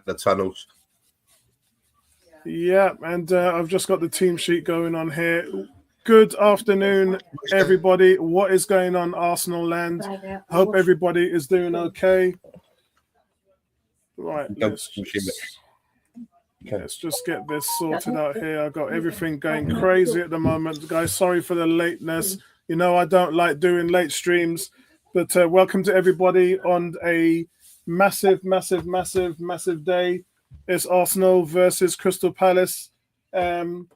out the tunnels. Yeah, and I've just got the team sheet going on here. Good afternoon, everybody. What is going on, Arsenal land? Hope everybody is doing okay. Right, let's just get this sorted out here. I've got everything going crazy at the moment. Guys, sorry for the lateness. You know, I don't like doing late streams, but welcome to everybody on a massive day. It's Arsenal versus Crystal Palace in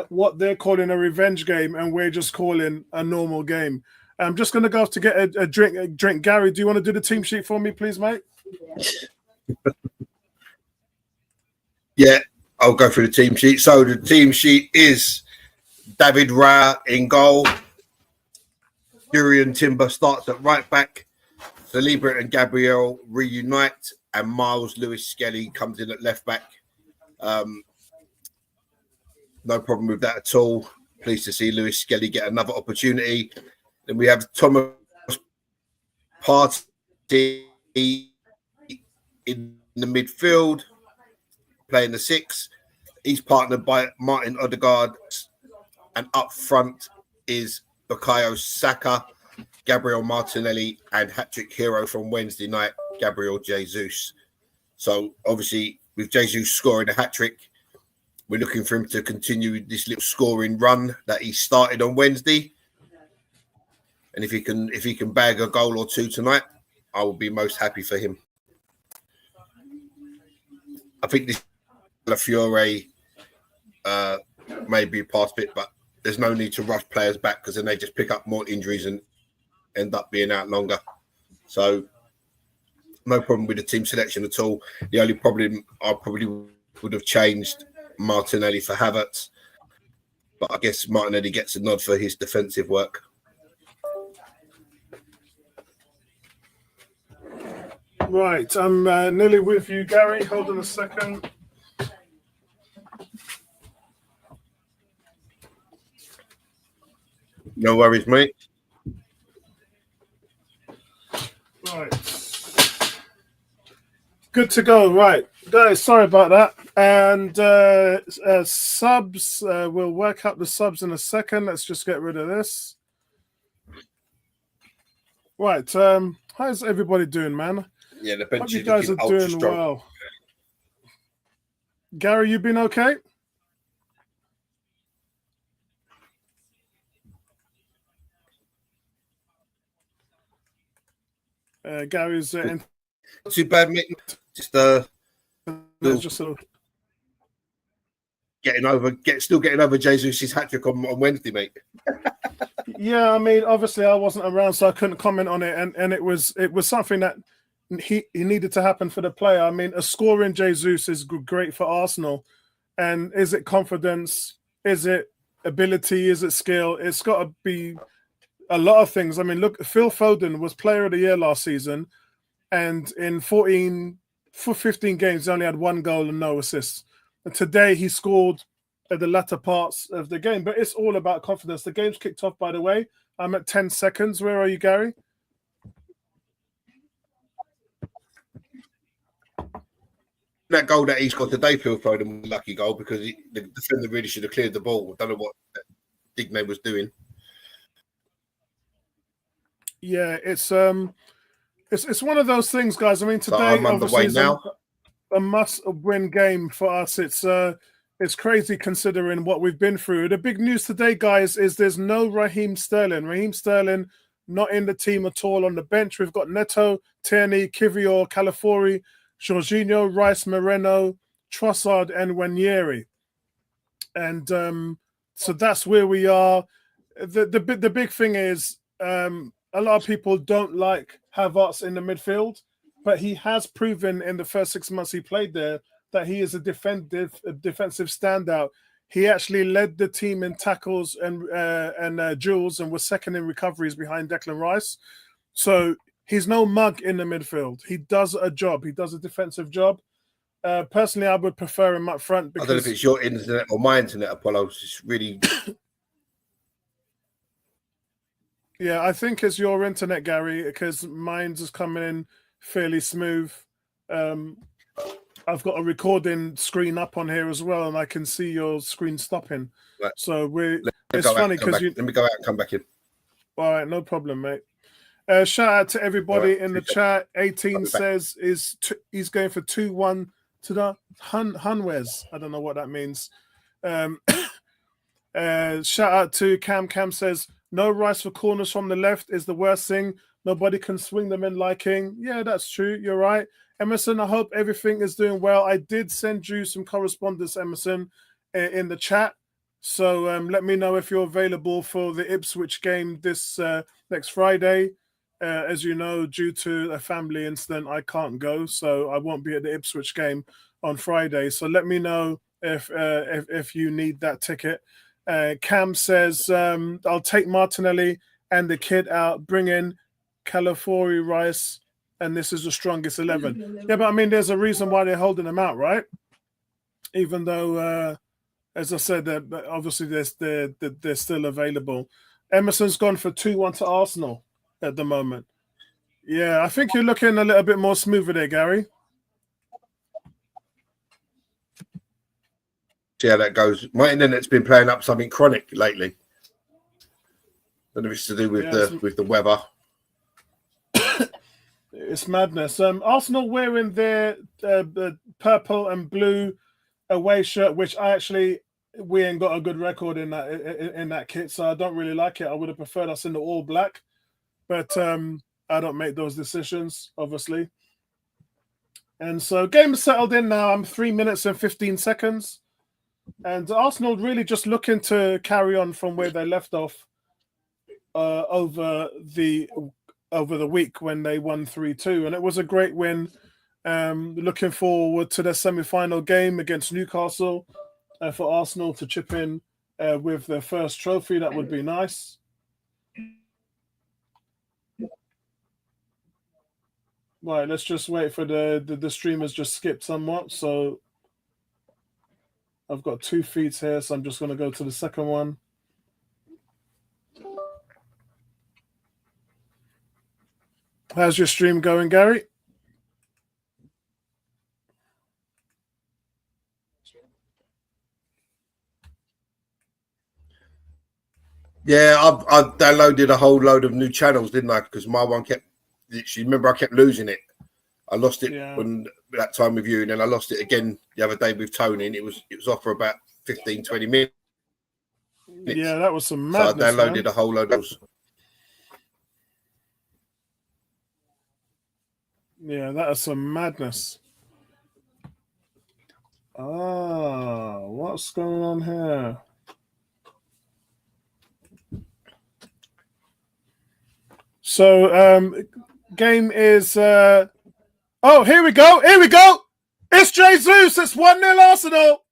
what they're calling a revenge game, and we're just calling a normal game. I'm just going to go to get a drink. Gary, do you want to do the team sheet for me, please, mate? Yeah, I'll go through the team sheet. So the team sheet is David Raya in goal. Jurriën Timber starts at right back. Saliba and Gabriel reunite, and Miles Lewis-Skelly comes in at left back. No problem with that at all. Pleased to see Lewis-Skelly get another opportunity. Then we have Thomas Partey in the midfield, playing the 6. He's partnered by Martin Odegaard, and up front is Bukayo Saka, Gabriel Martinelli, and hat-trick hero from Wednesday night, Gabriel Jesus. So obviously, with Jesus scoring a hat-trick, we're looking for him to continue this little scoring run that he started on Wednesday. And if he can bag a goal or two tonight, I will be most happy for him. I think this Fiore may be past it, but there's no need to rush players back because then they just pick up more injuries and end up being out longer. So no problem with the team selection at all. The only problem, I probably would have changed Martinelli for Havertz, but I guess Martinelli gets a nod for his defensive work. Right, I'm nearly with you, Gary. Hold on a second. No worries, mate. Right. Good to go. Right. Guys, sorry about that. And subs, we'll work out the subs in a second. Let's just get rid of this. Right. How's everybody doing, man? Yeah, the bench Hope you guys are doing well. Gary, you been okay? Gary's not too bad, mate. Just still getting over Jesus' hat-trick on Wednesday, mate. Yeah, I mean, obviously I wasn't around, so I couldn't comment on it, and it was something that he needed to happen for the player. I mean, a scoring Jesus is great for Arsenal, and is it confidence? Is it ability? Is it skill? It's got to be a lot of things. I mean, look, Phil Foden was Player of the Year last season, and in 15 games, he only had 1 goal and no assists. And today he scored at the latter parts of the game, but it's all about confidence. The game's kicked off, by the way. I'm at 10 seconds. Where are you, Gary? That goal that he scored today, Phil Foden, was a lucky goal because the defender really should have cleared the ball. I don't know what Digne was doing. Yeah, it's one of those things, guys. I mean, today obviously is a must-win game for us. It's crazy considering what we've been through. The big news today, guys, is there's no Raheem Sterling. Raheem Sterling not in the team at all. On the bench, we've got Neto, Tierney, Kivior, Calafiori, Jorginho, Rice, Moreno, Trossard, and Wanyeri. And so that's where we are. The big thing is a lot of people don't like Havertz in the midfield, but he has proven in the first 6 months he played there that he is a defensive standout. He actually led the team in tackles and duels and was second in recoveries behind Declan Rice. So he's no mug in the midfield. He does a job. He does a defensive job. Personally, I would prefer him up front. Because... I don't know if it's your internet or my internet, Apollo. It's really... Yeah, I think it's your internet, Gary, because mine's is coming in fairly smooth. I've got a recording screen up on here as well, and I can see your screen stopping. Right. So it's funny because let me go out and come back in. All right, no problem, mate. Shout out to everybody in the chat. 18 says he's going for 2-1 to the Hunwes. I don't know what that means. Shout out to Cam. Cam says no rice for corners from the left is the worst thing. Nobody can swing them in liking. Yeah, that's true. You're right. Emerson, I hope everything is doing well. I did send you some correspondence, Emerson, in the chat. So let me know if you're available for the Ipswich game this next Friday. As you know, due to a family incident, I can't go, so I won't be at the Ipswich game on Friday. So let me know if you need that ticket. Cam says, I'll take Martinelli and the kid out, bring in Calafori Rice, and this is the strongest 11. Yeah, but I mean, there's a reason why they're holding them out, right? Even though, as I said, obviously they're still available. Emerson's gone for 2-1 to Arsenal at the moment. Yeah, I think you're looking a little bit more smoother there, Gary. See how that goes. My internet's been playing up something chronic lately. I don't know if it's to do with the weather. It's madness. Arsenal wearing their purple and blue away shirt, which we ain't got a good record in that kit, so I don't really like it. I would have preferred us in the all black, but I don't make those decisions, obviously. And so game is settled in now. I'm 3 minutes and 15 seconds. And Arsenal really just looking to carry on from where they left off over the week when they won 3-2. And it was a great win. Looking forward to the semi-final game against Newcastle for Arsenal to chip in with their first trophy. That would be nice. Right, let's just wait for the streamers just skipped somewhat. So I've got 2 feeds here, so I'm just going to go to the second one. How's your stream going, Gary? Yeah, I downloaded a whole load of new channels, didn't I? Because my one kept. Remember, I kept losing it. I lost it when that time with you, and then I lost it again the other day with Tony, and it was off for about 15, 20 minutes. Yeah, that was some madness. So I downloaded a whole load of those. Yeah, that is some madness. What's going on here? So, game is... here we go! Here we go! It's Jesus! It's 1-0 Arsenal!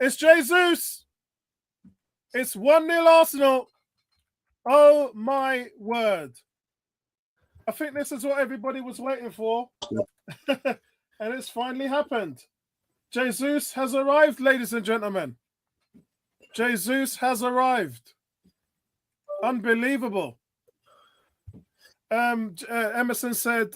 It's Jesus! It's 1-0 Arsenal! Oh, my word. I think this is what everybody was waiting for. And it's finally happened. Jesus has arrived, ladies and gentlemen. Jesus has arrived. Unbelievable. Emerson said,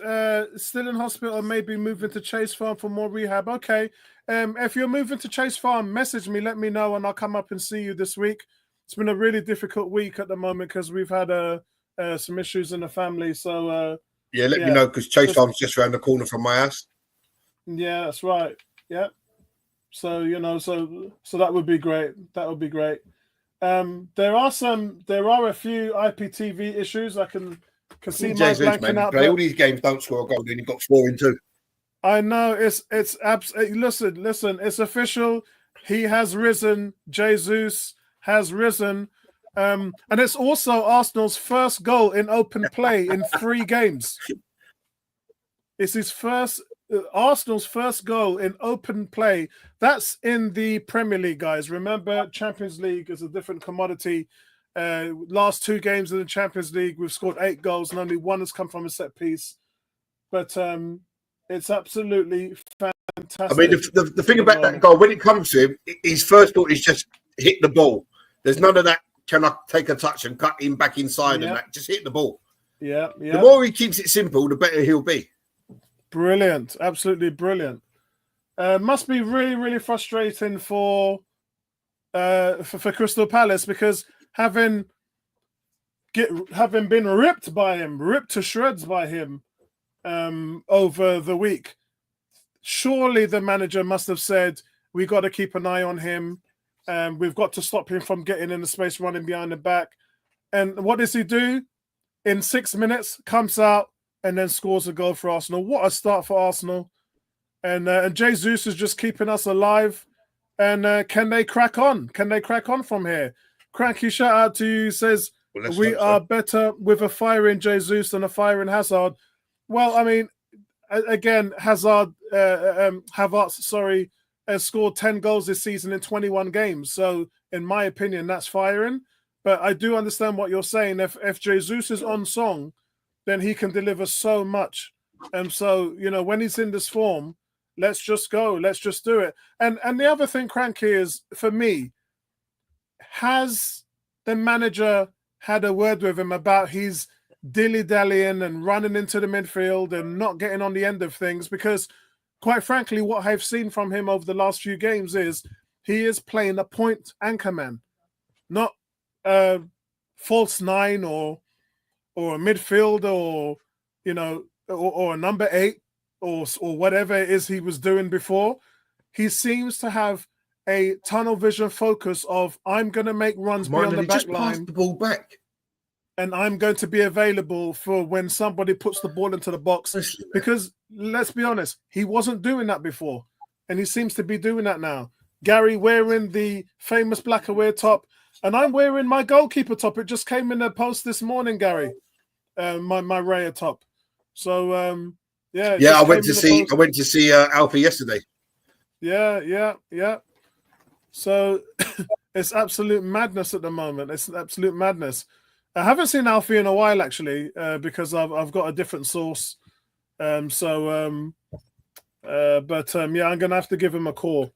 still in hospital, maybe moving to Chase Farm for more rehab. Okay. If you're moving to Chase Farm, message me, let me know, and I'll come up and see you this week. It's been a really difficult week at the moment because we've had some issues in the family. So let me know, because Chase Farm's just around the corner from my house. Yeah, that's right. Yeah. So so that would be great. That would be great. There are a few IPTV issues. I can see my blanking out. All these games don't score a goal, then you've got scoring too. I know it's absolutely. Listen. It's official. He has risen. Jesus has risen. And it's also Arsenal's first goal in open play in 3 games. It's his Arsenal's first goal in open play. That's in the Premier League, guys. Remember, Champions League is a different commodity. Last 2 games in the Champions League, we've scored 8 goals, and only 1 has come from a set piece. But it's absolutely fantastic. I mean, the thing about that goal, when it comes to him, his first thought is just hit the ball. There's none of that. Can I take a touch and cut him back inside and that? Just hit the ball. Yeah. The more he keeps it simple, the better he'll be. Brilliant. Absolutely brilliant. Must be really, really frustrating for Crystal Palace, because having been ripped to shreds by him over the week, surely the manager must have said, we got to keep an eye on him. We've got to stop him from getting in the space, running behind the back. And what does he do? In 6 minutes, comes out and then scores a goal for Arsenal. What a start for Arsenal. And Jesus is just keeping us alive. And can they crack on? Can they crack on from here? Cranky shout out to you. Says, we are better with a firing Jesus than a firing Hazard. Well, I mean, again, Havertz, has scored 10 goals this season in 21 games. So, in my opinion, that's firing. But I do understand what you're saying. If Jesus is on song, then he can deliver so much. And so, when he's in this form, let's just go. Let's just do it. And the other thing, Cranky, is, for me, has the manager had a word with him about his dilly-dallying and running into the midfield and not getting on the end of things? Because, quite frankly, what I've seen from him over the last few games is he is playing a point anchorman, not a false nine or a midfielder or a number 8 or whatever it is he was doing before. He seems to have a tunnel vision focus of, I'm going to make runs beyond the back line. Pass the ball back. And I'm going to be available for when somebody puts the ball into the box. Because, let's be honest, he wasn't doing that before. And he seems to be doing that now. Gary wearing the famous black away top. And I'm wearing my goalkeeper top. It just came in the post this morning, Gary. My Raya top. So, I went to see Alfie yesterday. Yeah. So it's absolute madness at the moment. It's absolute madness. I haven't seen Alfie in a while, actually, because I've got a different source. I'm going to have to give him a call.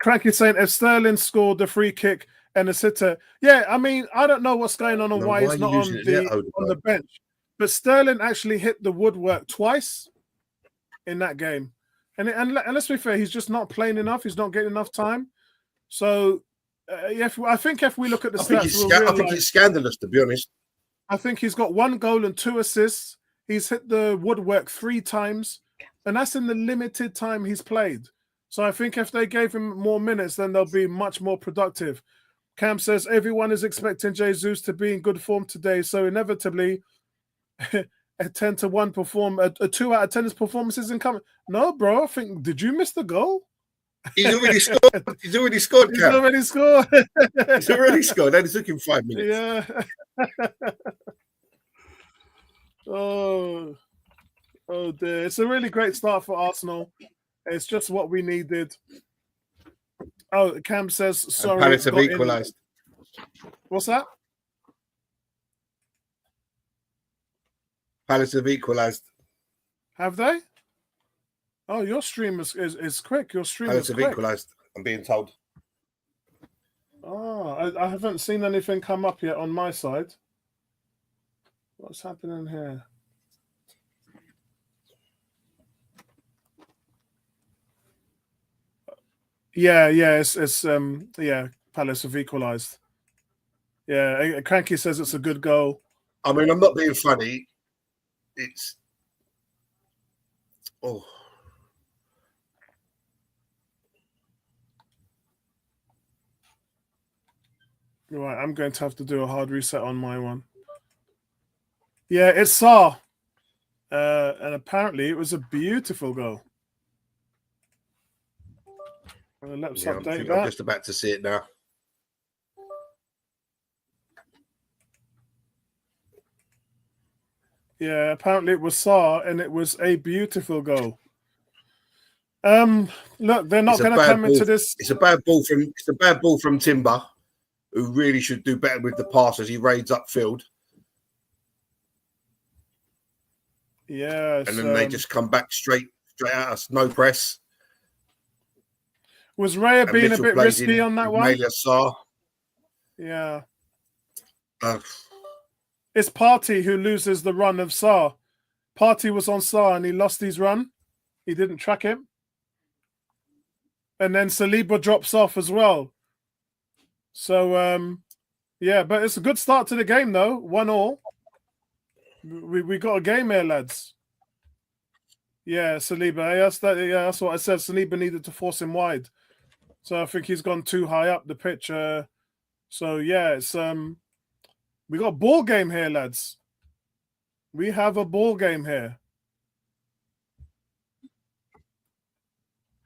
Cranky's saying, if Sterling scored the free kick and a sitter, I mean, I don't know what's going on and why he's not on the bench. But Sterling actually hit the woodwork twice in that game. And let's be fair, he's just not playing enough. He's not getting enough time. So, I think if we look at the stats, I think it's scandalous, to be honest. I think he's got 1 goal and 2 assists. He's hit the woodwork 3 times, and that's in the limited time he's played. So I think if they gave him more minutes, then they'll be much more productive. Cam says, everyone is expecting Jesus to be in good form today, so inevitably a 10-1 a 2 out of 10 performance isn't coming. No, bro, I think, did you miss the goal? He's already scored. He's already scored, Cam. He's already scored. He's already scored. Only took him 5 minutes. Yeah. Oh dear. It's a really great start for Arsenal. It's just what we needed. Oh, Cam says, sorry. Palace have equalised. What's that? Palace have equalised. Have they? Oh, your stream is quick. Your stream Palace is have quick. equalised, I'm being told. Oh, I haven't seen anything come up yet on my side. What's happening here? Yeah, it's Palace have equalised. Yeah, Cranky says it's a good goal. I mean, I'm not being funny. It's Right, I'm going to have to do a hard reset on my one. Yeah, it's Saar. And apparently it was a beautiful goal. Let's update that. I'm just about to see it now. Yeah, apparently it was Saar, and it was a beautiful goal. Look, they're not going to come into this. It's a bad ball from Timber, who really should do better with the pass as he raids upfield. Yeah, and then they just come back straight at us, no press. Was Raya being a bit risky on that one? Saar. Yeah. It's Partey who loses the run of Saar. Partey was on Saar and he lost his run. He didn't track him. And then Saliba drops off as well. So, yeah, but it's a good start to the game, though. 1-1. We got a game here, lads. Yeah, Saliba. That's what I said. Saliba needed to force him wide. So I think he's gone too high up the pitch. So, yeah, it's we got a ball game here, lads. We have a ball game here.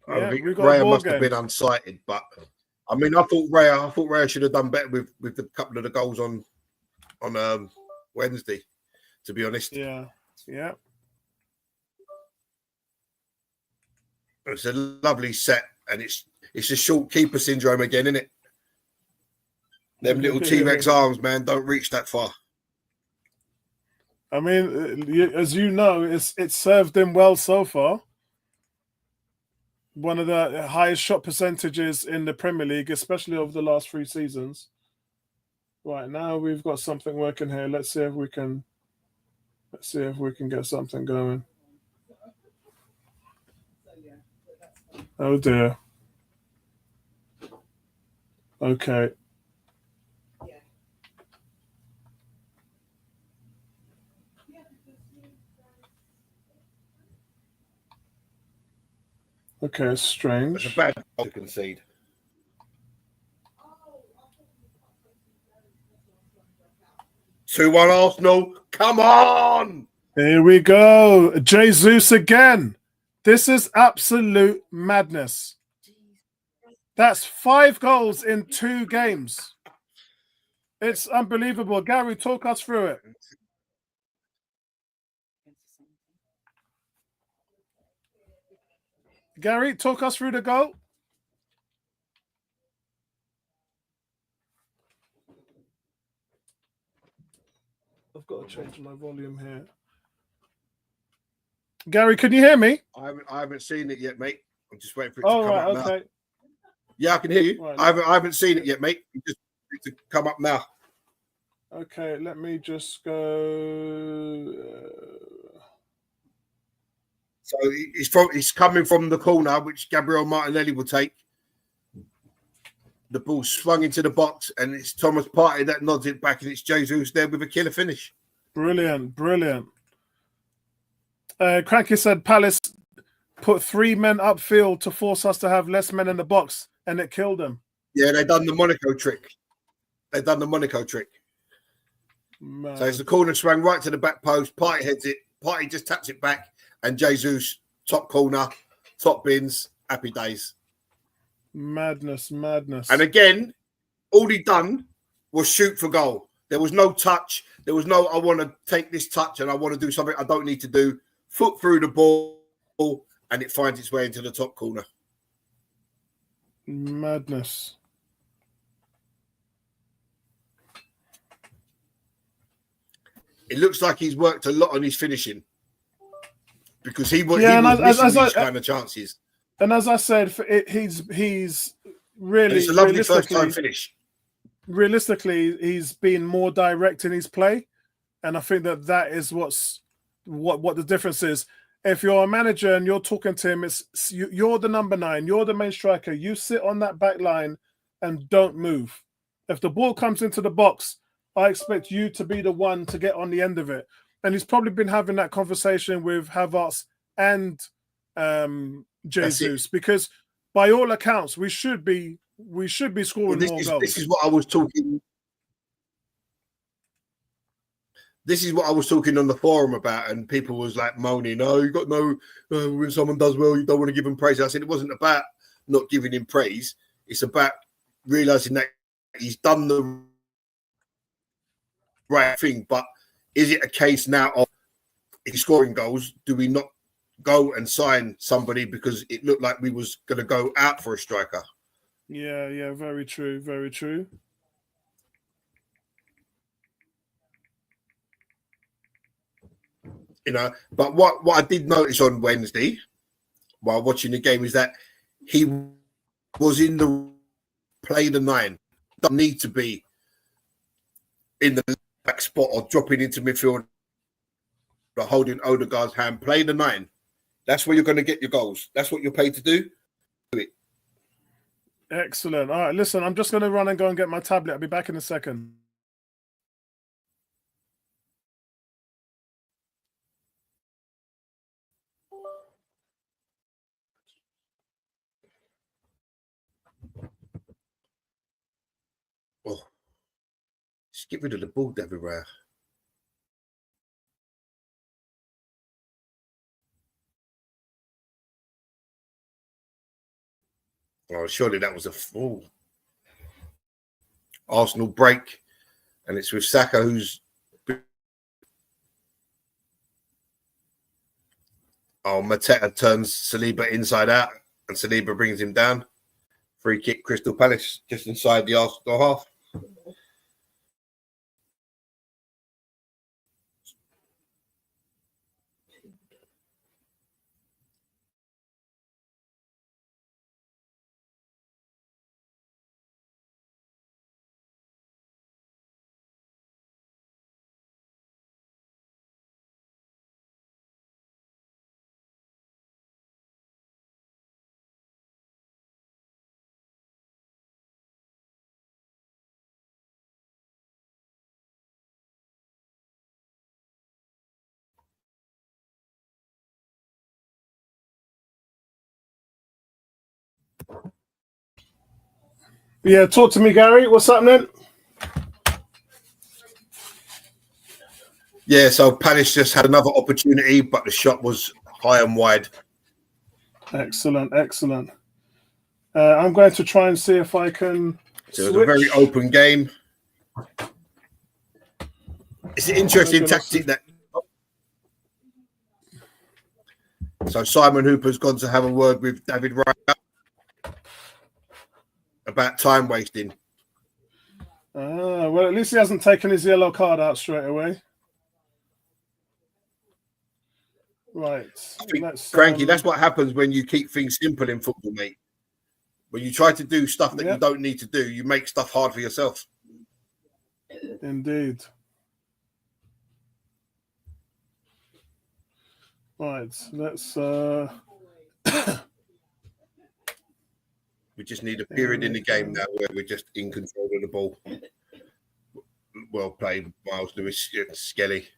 I think Raya must have been unsighted, but I mean, I thought Raya should have done better with a couple of the goals on Wednesday. To be honest, yeah. It's a lovely set, and it's a short keeper syndrome again, isn't it? Them little T-Rex arms, man, don't reach that far. I mean, as you know, it's served him well so far. One of the highest shot percentages in the Premier League, especially over the last 3 seasons. Right, now we've got something working here. Let's see if we can get something going. Oh dear. Okay. Okay, strange. It's a bad goal to concede. Two-one Arsenal. Come on! Here we go. Jesus again. This is absolute madness. That's 5 goals in 2 games. It's unbelievable. Gary, talk us through it. Gary, talk us through the goal. I've got to change my volume here. Gary, can you hear me? I haven't seen it yet, mate. I'm just waiting for it to come up now. Okay. Yeah, I can hear you. Right. I haven't seen it yet, mate. You just need to come up now. Okay, let me just go. So he's coming from the corner, which Gabriel Martinelli will take. The ball swung into the box, and it's Thomas Partey that nods it back, and it's Jesus there with a killer finish. Brilliant. Cranky said Palace put 3 men upfield to force us to have less men in the box, and it killed them. Yeah, they done the Monaco trick. Man. So it's the corner swung right to the back post. Partey heads it. Partey just taps it back, and Jesus top corner, top bins, happy days. Madness. And again, all he done was shoot for goal. There was no touch. There was no, I want to take this touch and I want to do something I don't need to do. Foot through the ball, and it finds its way into the top corner. Madness. It looks like he's worked a lot on his finishing because he was missing these kind of chances. And as I said, he's really. And it's a lovely first time finish. Realistically, he's been more direct in his play, and I think that is what the difference is. If you're a manager and you're talking to him, you're the number 9, you're the main striker. You sit on that back line and don't move. If the ball comes into the box, I expect you to be the one to get on the end of it. And he's probably been having that conversation with Havertz and Jesus, because by all accounts, we should be scoring more goals. This is what I was talking. This is what I was talking on the forum about, and people was like moaning, "Oh, you got no. When someone does well, you don't want to give him praise." I said it wasn't about not giving him praise. It's about realizing that he's done the right thing. But is it a case now of if he's scoring goals? Do we not go and sign somebody because it looked like we was going to go out for a striker? Yeah, very true. You know, but what I did notice on Wednesday while watching the game is that he was in the play the 9. Don't need to be in the back spot or dropping into midfield but holding Odegaard's hand. Play the 9. That's where you're going to get your goals. That's what you're paid to do. Do it. Excellent. All right, listen, I'm just going to run and go and get my tablet. I'll be back in a second. Oh, just get rid of the ball, David Raya. Oh, surely that was a fool. Arsenal break, and it's with Saka, who's. Oh, Mateta turns Saliba inside out, and Saliba brings him down. Free kick, Crystal Palace, just inside the Arsenal half. Yeah, talk to me, Gary. What's happening? Yeah, so Palace just had another opportunity, but the shot was high and wide. Excellent, excellent. I'm going to try and see if I can. So it was a very open game. It's an interesting tactic that. So Simon Hooper's gone to have a word with David Raya about time wasting. Well, at least he hasn't taken his yellow card out straight away. Right. Cranky, that's what happens when you keep things simple in football, mate. When you try to do stuff that you don't need to do, you make stuff hard for yourself. Indeed. Right, let's... We just need a period in the game now where we're just in control of the ball. Well played, Miles Lewis, Skelly.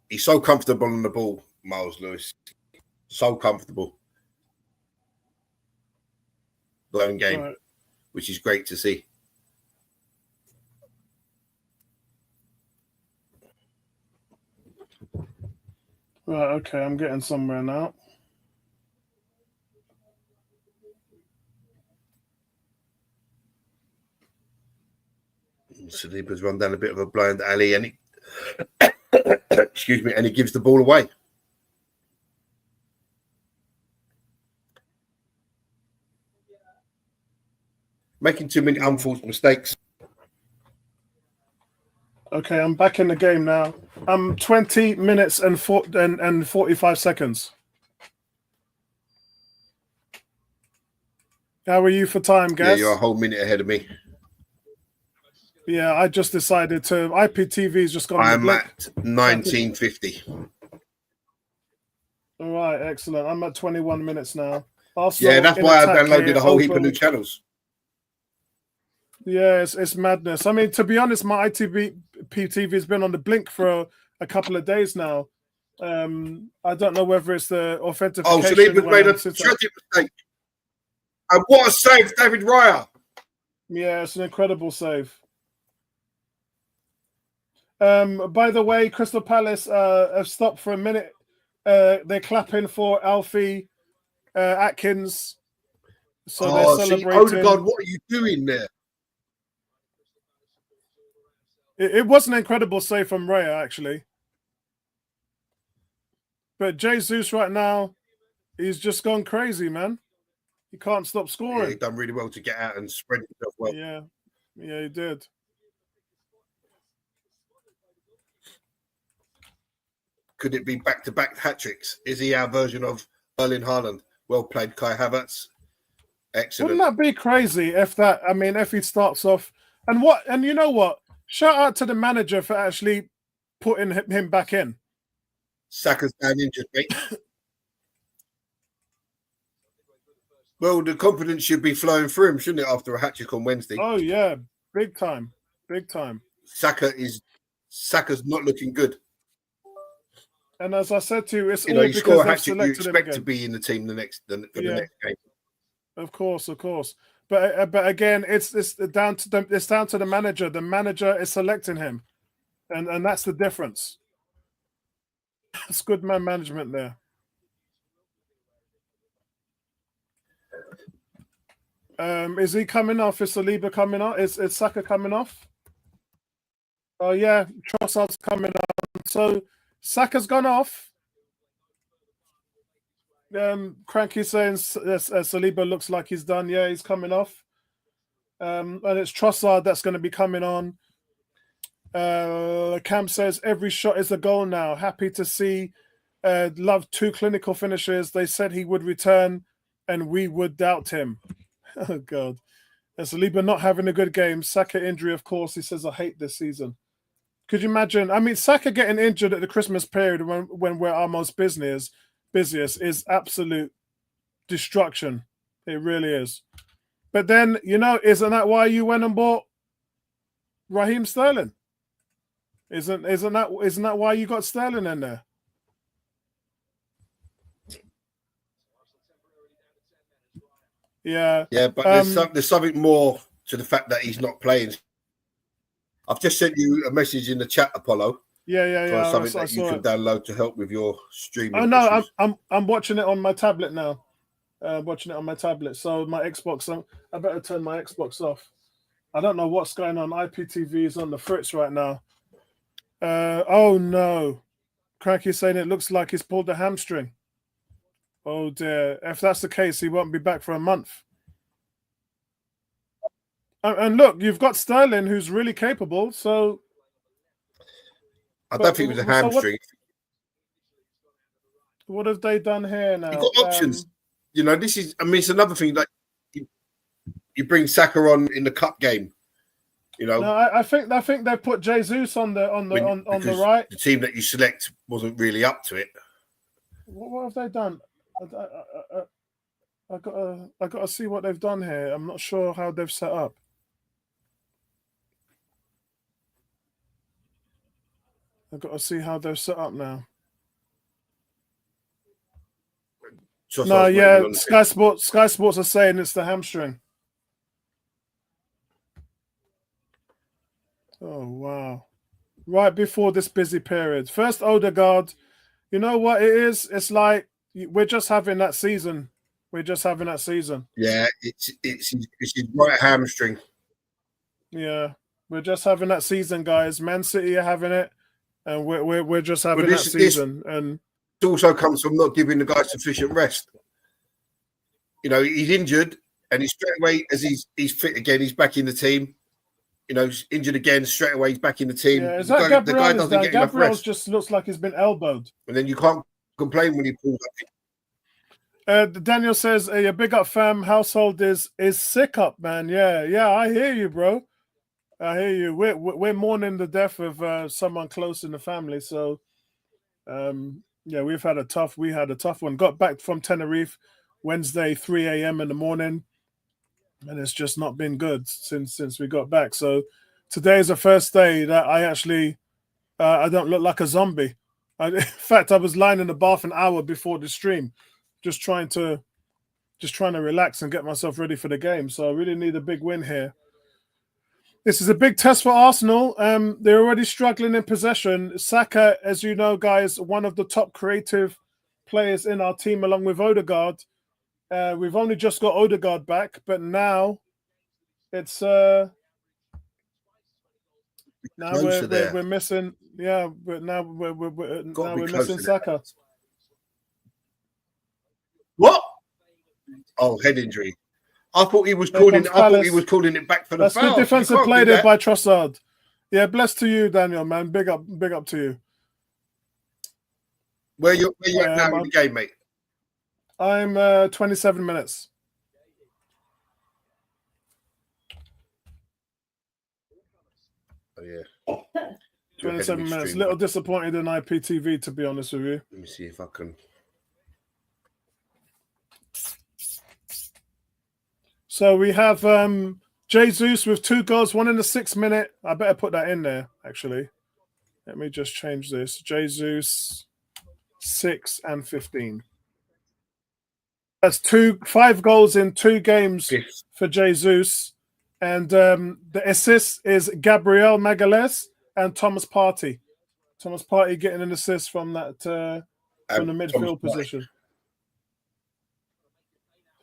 He's so comfortable on the ball, Miles Lewis. So comfortable. Blown game, which is great to see. Right, okay, I'm getting somewhere now. Saliba's run down a bit of a blind alley, and he, excuse me, and he gives the ball away. Making too many unforced mistakes. Okay, I'm back in the game now. I'm 20 minutes and 45 seconds. How are you for time, guys? Yeah, you're a whole minute ahead of me. Yeah, I just decided to. IPTV's just gone. I'm at 1950. All right, excellent. I'm at 21 minutes now. Arsenal, yeah, that's why I downloaded a whole heap of new channels. Yeah, it's madness. I mean, to be honest, my IPTV has been on the blink for a couple of days now. I don't know whether it's the authentication. Oh, Saliba's made a tragic mistake. And what a save, David Raya. Yeah, it's an incredible save. By the way, Crystal Palace have stopped for a minute. They're clapping for Alfie Atkins. So they're celebrating. Odegaard, what are you doing there? It was an incredible save from Raya, actually. But Jesus right now, he's just gone crazy, man. He can't stop scoring. Yeah, he done really well to get out and spread himself well. Yeah, he did. Could it be back-to-back hat-tricks? Is he our version of Erling Haaland? Well played, Kai Havertz. Excellent. Wouldn't that be crazy if he starts off and you know what? Shout out to the manager for actually putting him back in. Saka's down injured, mate. Well, the confidence should be flowing through him, shouldn't it, after a hat-trick on Wednesday? Oh, yeah. Big time. Big time. Saka's not looking good. And as I said to you, it's all because score a they've hat-trick, selected you expect to be in the team the next game. Of course. But again, it's down to the manager. The manager is selecting him. And that's the difference. It's good man management there. Is he coming off? Is Saliba coming off? Is Saka coming off? Oh yeah, Trossard's coming on. So Saka's gone off. Cranky saying Saliba looks like he's done. Yeah, he's coming off. And it's Trossard that's going to be coming on. Cam says every shot is a goal now. Happy to see. Love 2 clinical finishes. They said he would return, and we would doubt him. Oh God. And Saliba not having a good game. Saka injury, of course. He says I hate this season. Could you imagine? I mean, Saka getting injured at the Christmas period when we're our most busiest is absolute destruction. It really is. But then, isn't that why you went and bought Raheem Sterling? Isn't that why you got Sterling in there? Yeah. Yeah, but there's something more to the fact that he's not playing. I've just sent you a message in the chat, Apollo. Yeah. Something that you can download to help with your streaming. Oh no, I'm watching it on my tablet now. Watching it on my tablet. So my Xbox, I better turn my Xbox off. I don't know what's going on. IPTV is on the fritz right now. Oh no, Cranky's saying it looks like he's pulled a hamstring. Oh dear. If that's the case, he won't be back for a month. And look, you've got Sterling, who's really capable. So I don't think it was a hamstring. What have they done here now? You've got options. It's another thing that you bring Saka on in the cup game. No, I think they put Jesus on the right. The team that you select wasn't really up to it. What have they done? I got to see what they've done here. I'm not sure how they've set up. I've got to see how they're set up now. No, yeah, Sky Sports are saying it's the hamstring. Oh, wow. Right before this busy period. First Odegaard. You know what it is? It's like we're just having that season. Yeah, it's his right hamstring. Yeah, we're just having that season, guys. Man City are having it, and we're just having that season. And it also comes from not giving the guy sufficient rest. He's injured, and he's straight away as he's fit again. He's back in the team. He's injured again. Straight away, he's back in the team. Yeah, the guy doesn't get enough rest. Just looks like he's been elbowed. And then you can't complain when he pulls up. Daniel says, "A big up, fam. Household is sick up, man. Yeah. I hear you, bro. I hear you. We're mourning the death of someone close in the family. So, yeah, we had a tough one. Got back from Tenerife Wednesday, 3 a.m. in the morning, and it's just not been good since we got back. So today is the first day that I actually I don't look like a zombie. In fact, I was lying in the bath an hour before the stream, just trying to relax and get myself ready for the game. So I really need a big win here. This is a big test for Arsenal. They're already struggling in possession. Saka, as you know, guys, one of the top creative players in our team, along with Odegaard. We've only just got Odegaard back, but now it's now we're missing. Yeah, but now we're missing Saka. What? Oh, head injury. I thought he was calling it back for the foul. That's good defensive play there by Trossard. Yeah, bless to you, Daniel, man. Big up to you. Where you at now in the game, mate? I'm 27 minutes. Oh, yeah. 27 minutes. Little disappointed in IPTV, to be honest with you. Let me see if I can. So we have Jesus with 2 goals, 1 in the 6th minute. I better put that in there, actually. Let me just change this. Jesus 6 and 15. That's 5 goals in 2 games for Jesus. And the assist is Gabriel Magalhaes and Thomas Partey. Thomas Partey getting an assist from that from the midfield position.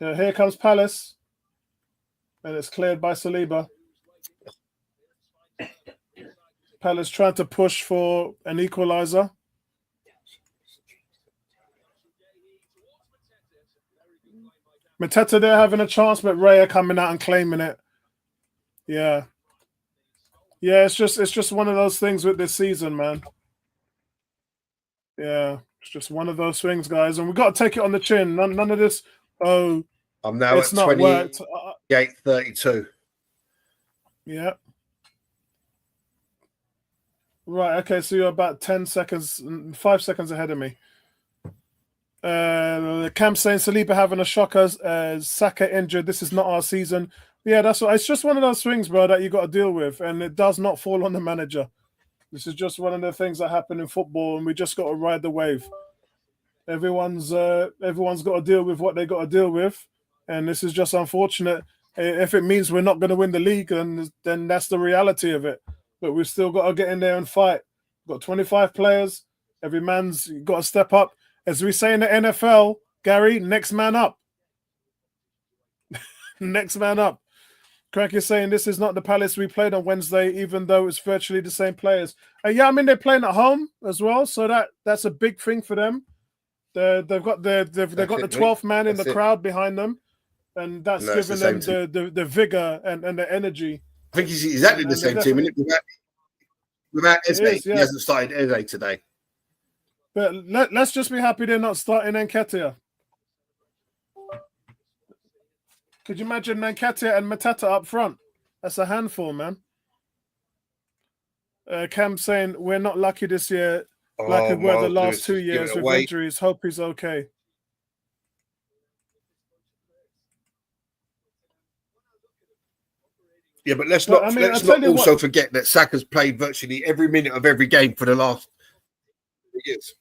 Yeah, here comes Palace. And it's cleared by Saliba. Palace trying to push for an equaliser. Mateta there having a chance, but Raya coming out and claiming it. Yeah. Yeah, it's just one of those things with this season, man. Yeah, it's just one of those things, guys. And we've got to take it on the chin. None of this, I'm now at 28-32. Yeah. Right, okay, so you're about 5 seconds ahead of me. Cam saying Saliba having a shocker, Saka injured. This is not our season. Yeah, that's what. It's just one of those things, bro, that you got to deal with, and it does not fall on the manager. This is just one of the things that happen in football, and we just got to ride the wave. Everyone's got to deal with what they got to deal with, and this is just unfortunate. If it means we're not going to win the league, then that's the reality of it. But we've still got to get in there and fight. We've got 25 players. Every man's got to step up. As we say in the NFL, Gary, next man up. Next man up. Crack is saying this is not the Palace we played on Wednesday, even though it's virtually the same players. Yeah, I mean, they're playing at home as well, so that's a big thing for them. They've got the 12th man in the crowd behind them, and that's giving them the vigor and the energy. I think he's exactly the same team. Without Eze, he hasn't started Eze today. But let's just be happy they're not starting Nketiah. Could you imagine Nketiah and Mateta up front? That's a handful, man. Cam saying we're not lucky this year, like we were the last 2 years with injuries. Hope he's okay. Yeah, but let's not also forget that Saka's played virtually every minute of every game for the last years.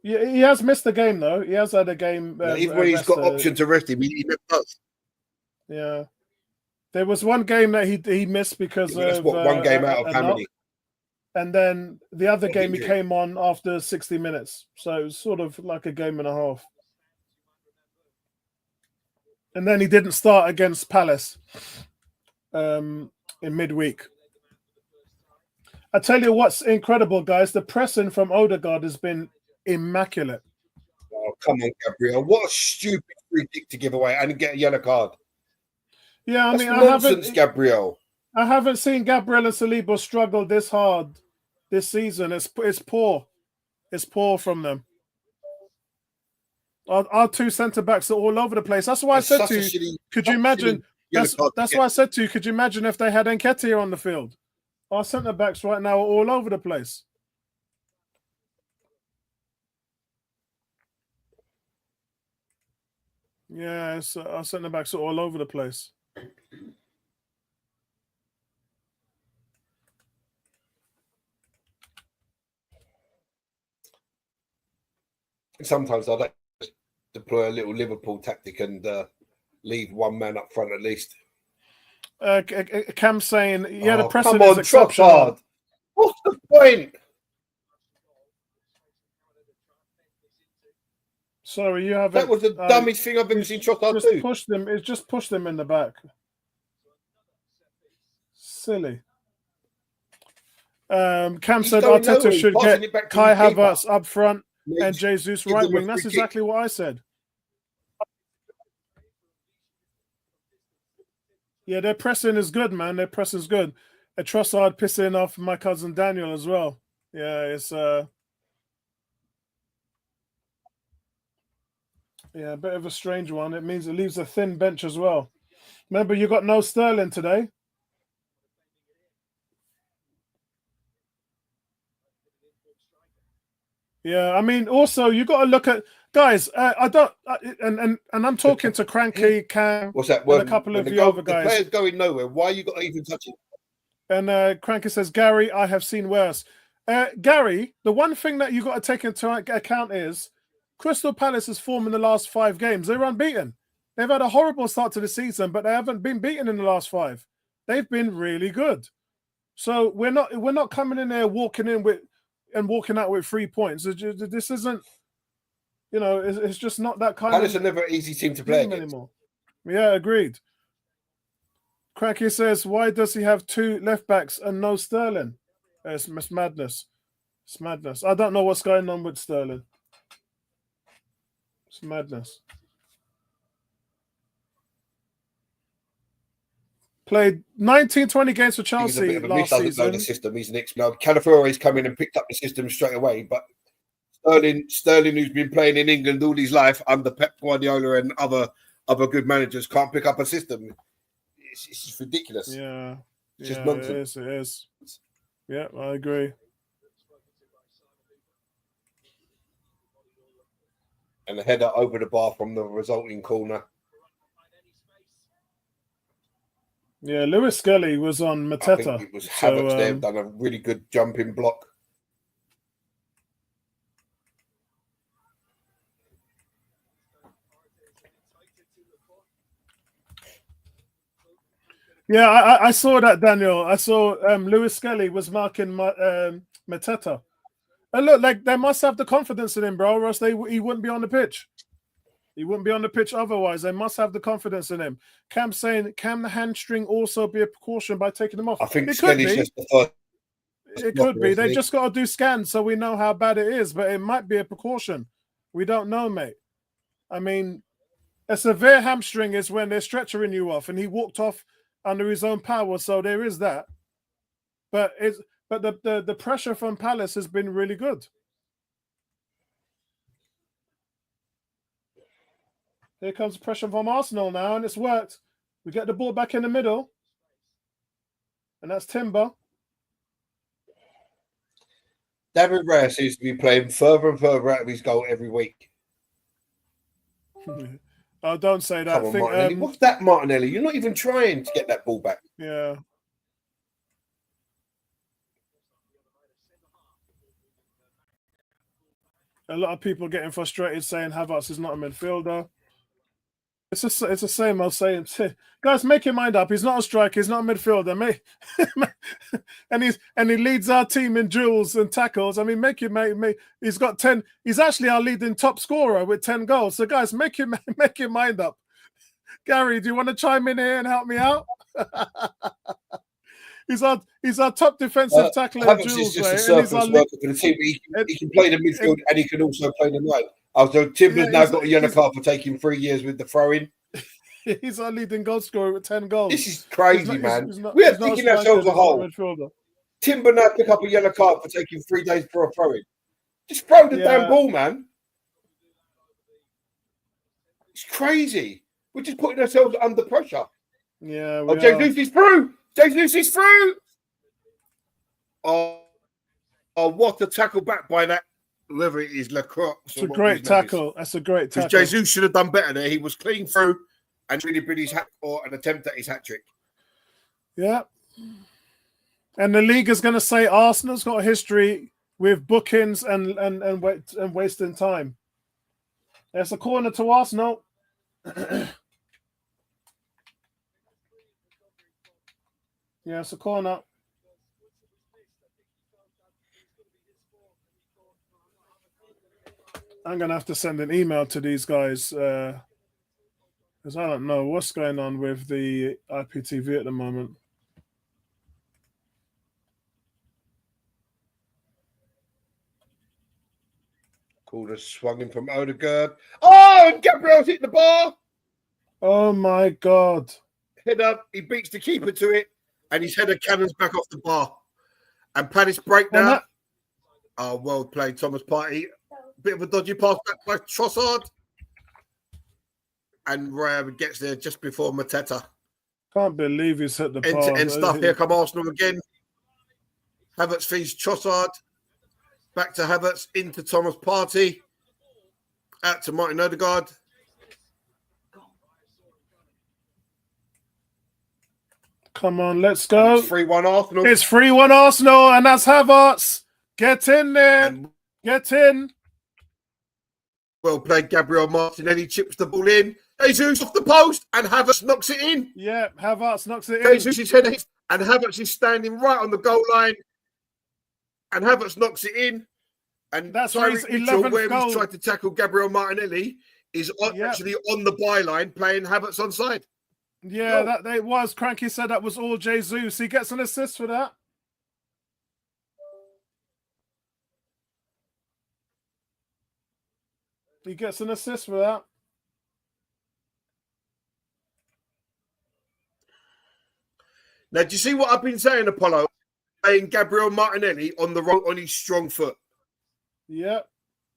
Yeah, he has missed a game though. He has had a game. Even when he's got option to rest him, he never does. Yeah, there was one game that he missed because of one game out of how many? And then the other game he came on after 60 minutes, so it was sort of like a game and a half. And then he didn't start against Palace in midweek. I tell you what's incredible, guys. The pressing from Odegaard has been immaculate. Oh, come on, Gabriel. What a stupid free kick to give away and get a yellow card. Yeah, I mean, nonsense, Gabriel. I haven't seen Gabriel and Saliba struggle this hard this season. It's poor. It's poor from them. Our 2 centre-backs are all over the place. That's why I said to you, could you imagine... That's why I said to you, could you imagine if they had Nketiah on the field? Our centre-backs right now are all over the place. Yeah, our centre-backs are all over the place. Sometimes I like to deploy a little Liverpool tactic and leave one man up front at least. Cam saying, the pressing come on, is exceptional. Trossard. What's the point? Sorry, you haven't. That was the dumbest thing I've ever seen Trossard do. Just push them in the back. Silly. Cam said Arteta should get Kai Havertz up front and Jesus right wing. That's exactly what I said. Yeah, their pressing is good, man. Their pressing is good. Trossard pissing off my cousin Daniel as well. Yeah, it's a bit of a strange one. It means it leaves a thin bench as well. Remember, you got no Sterling today. Yeah, I mean, also you got to look at guys. And I'm talking to Cranky, Cam, what's that? And a couple of the other guys. The player's going nowhere. Why you got to even touch it? And Cranky says, Gary, I have seen worse. Gary, the one thing that you got to take into account is Crystal Palace's form in the last 5 games. They're unbeaten. They've had a horrible start to the season, but they haven't been beaten in the last 5. They've been really good. So we're not coming in there walking out with 3 points. This isn't, it's just not that kind Palace are never an easy team to play anymore. Yeah, agreed. Cracky says, why does he have 2 left backs and no Sterling? It's madness. It's madness. I don't know what's going on with Sterling. It's madness. Played 19-20 games for Chelsea last season. Doesn't know the system. He's an ex-player. Calafiori's come in and picked up the system straight away. But Sterling, who's been playing in England all his life under Pep Guardiola and other good managers, can't pick up a system. It's just ridiculous. Yeah, it's just nonsense. It is. Yeah, I agree. And a header over the bar from the resulting corner. Yeah, Lewis Skelly was on Mateta. I think it was Havertz there, done a really good jumping block. Yeah, I saw that, Daniel. I saw Lewis Skelly was marking Mateta. And look, like they must have the confidence in him, bro, or else he wouldn't be on the pitch. He wouldn't be on the pitch otherwise. They must have the confidence in him. Cam's saying, can the hamstring also be a precaution by taking him off? I think it could be. It could be. They just got to do scans so we know how bad it is, but it might be a precaution. We don't know, mate. I mean, a severe hamstring is when they're stretchering you off, and he walked off under his own power, so there is that. But the pressure from Palace has been really good. Here comes pressure from Arsenal now, and it's worked. We get the ball back in the middle, and that's Timber. David Raya seems to be playing further and further out of his goal every week. Oh, don't say that. Come on, what's that, Martinelli? You're not even trying to get that ball back. Yeah. A lot of people getting frustrated saying Havertz is not a midfielder. It's the same old saying. Guys, make your mind up. He's not a striker. He's not a midfielder. and he leads our team in drills and tackles. I mean, he's got 10. He's actually our leading top scorer with 10 goals. So, guys, make your mind up. Gary, do you want to chime in here and help me out? He's our top defensive tackler in drills. He's just a surplus worker for the team. He can play the midfield and he can also play the right. So Timber's now got a yellow card for taking 3 years with the throw-in. He's our leading goal scorer with 10 goals. This is crazy, man. We are digging ourselves a hole. Timber now pick up a yellow card for taking 3 days for a throw-in. Just throw the damn ball, man. It's crazy. We're just putting ourselves under pressure. Yeah. James Lucy's through. James Lucy's through. Oh, what a tackle back by that. Whoever it is, Lacroix. It's a great tackle. That's a great tackle. Jesus should have done better there. He was clean through and really been his hat or an attempt at his hat trick. Yeah. And the league is going to say Arsenal's got a history with bookings and wasting time. There's a corner to Arsenal. Yeah, it's a corner. I'm going to have to send an email to these guys because I don't know what's going on with the IPTV at the moment. Corner swung in from Odegaard. Oh, and Gabriel's hit the bar. Oh, my God. Head up. He beats the keeper to it, and his header cannons back off the bar. And Palace break now. Oh, well played, Thomas Partey. Bit of a dodgy pass back by Trossard. And Raya gets there just before Mateta. Can't believe he's hit the bar. End-to-end stuff. Here come Arsenal again. Havertz feeds Trossard. Back to Havertz, into Thomas Partey. Out to Martin Odegaard. Come on, let's go. It's 3-1 Arsenal. It's 3-1 Arsenal, and that's Havertz. Get in there. Get in. Well played, Gabriel Martinelli chips the ball in. Jesus off the post, and Havertz knocks it in. Yeah, Havertz knocks it in. Jesus' head, and Havertz is standing right on the goal line, and Havertz knocks it in. And that's Tyreek Mitchell, where goal. he's tried to tackle Gabriel Martinelli, is actually on the byline playing Havertz onside. Yeah, that it was. Cranky said that was all Jesus. He gets an assist for that. He gets an assist for that. Now, do you see what I've been saying, Apollo? Playing Gabriel Martinelli on his strong foot. Yeah.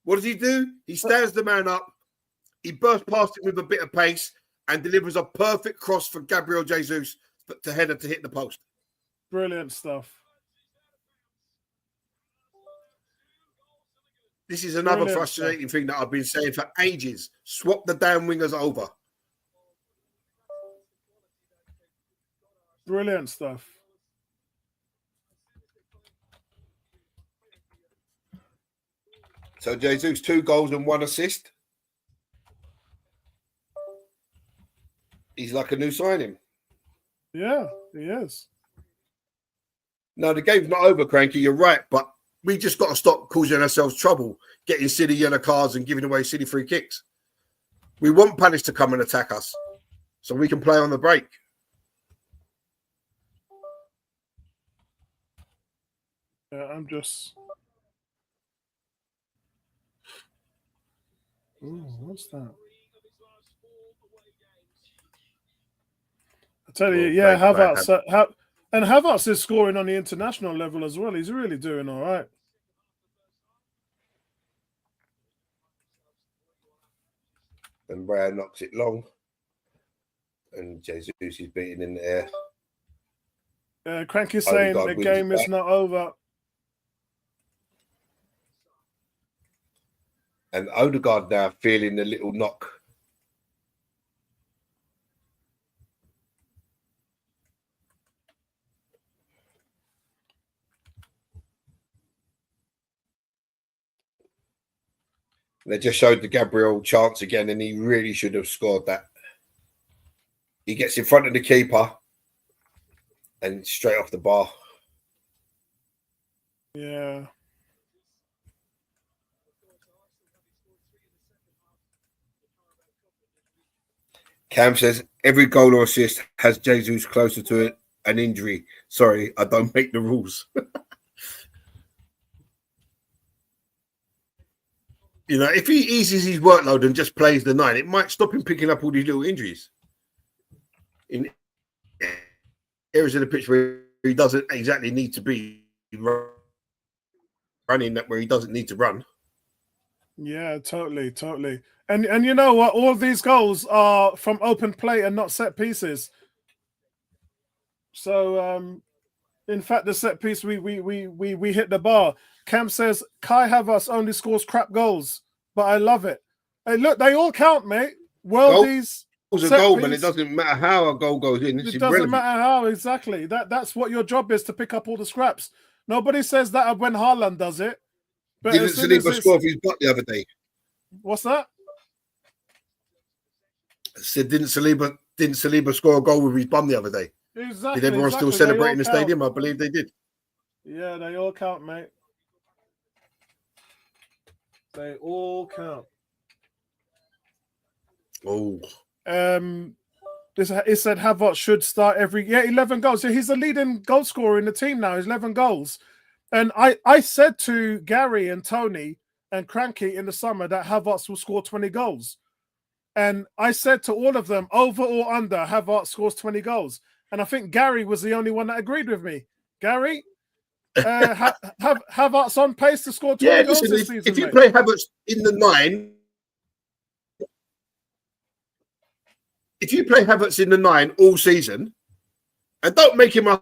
What does he do? He stands the man up. He bursts past him with a bit of pace and delivers a perfect cross for Gabriel Jesus to header to hit the post. Brilliant stuff. This is another frustrating thing that I've been saying for ages. Swap the damn wingers over. Brilliant stuff. So Jesus, 2 goals and 1 assist. He's like a new signing. Yeah, he is. No, the game's not over, Cranky. You're right, but we just got to stop causing ourselves trouble, getting silly yellow cards and giving away silly free kicks. We want Palace to come and attack us so we can play on the break. Yeah, I'm just... Ooh, what's that? I tell you, yeah, Havertz. And Havertz is scoring on the international level as well. He's really doing all right. And Brown knocks it long. And Jesus is beaten in the air. Cranky's saying the game is not over. And Odegaard now feeling a little knock. They just showed the Gabriel chance again, and he really should have scored that. He gets in front of the keeper and straight off the bar. Yeah. Cam says, every goal or assist has Jesus closer to an injury. Sorry, I don't make the rules. You know, if he eases his workload and just plays the 9, it might stop him picking up all these little injuries in areas of the pitch where he doesn't exactly need to be running, that where he doesn't need to run. Yeah, totally. And you know what? All of these goals are from open play and not set pieces. So, in fact, the set piece we hit the bar. Cam says Kai Havertz only scores crap goals, but I love it. Hey, look, they all count, mate. Worldies. Goals a goal, man. It doesn't matter how a goal goes in. It doesn't matter how, exactly. That's what your job is, to pick up all the scraps. Nobody says that when Haaland does it. But didn't Saliba score with his butt the other day? What's that? I said, didn't Saliba score a goal with his bum the other day? Exactly. Did everyone still celebrate in the stadium? I believe they did. Yeah, they all count, mate. They all count. Oh. It said Havertz should start 11 goals. So he's the leading goal scorer in the team now. He's 11 goals. And I said to Gary and Tony and Cranky in the summer that Havertz will score 20 goals. And I said to all of them, over or under, Havertz scores 20 goals. And I think Gary was the only one that agreed with me. Gary, Havertz on pace to score 20 goals this season. If you play Havertz in the 9, if you play Havertz in the 9 all season, and don't make him a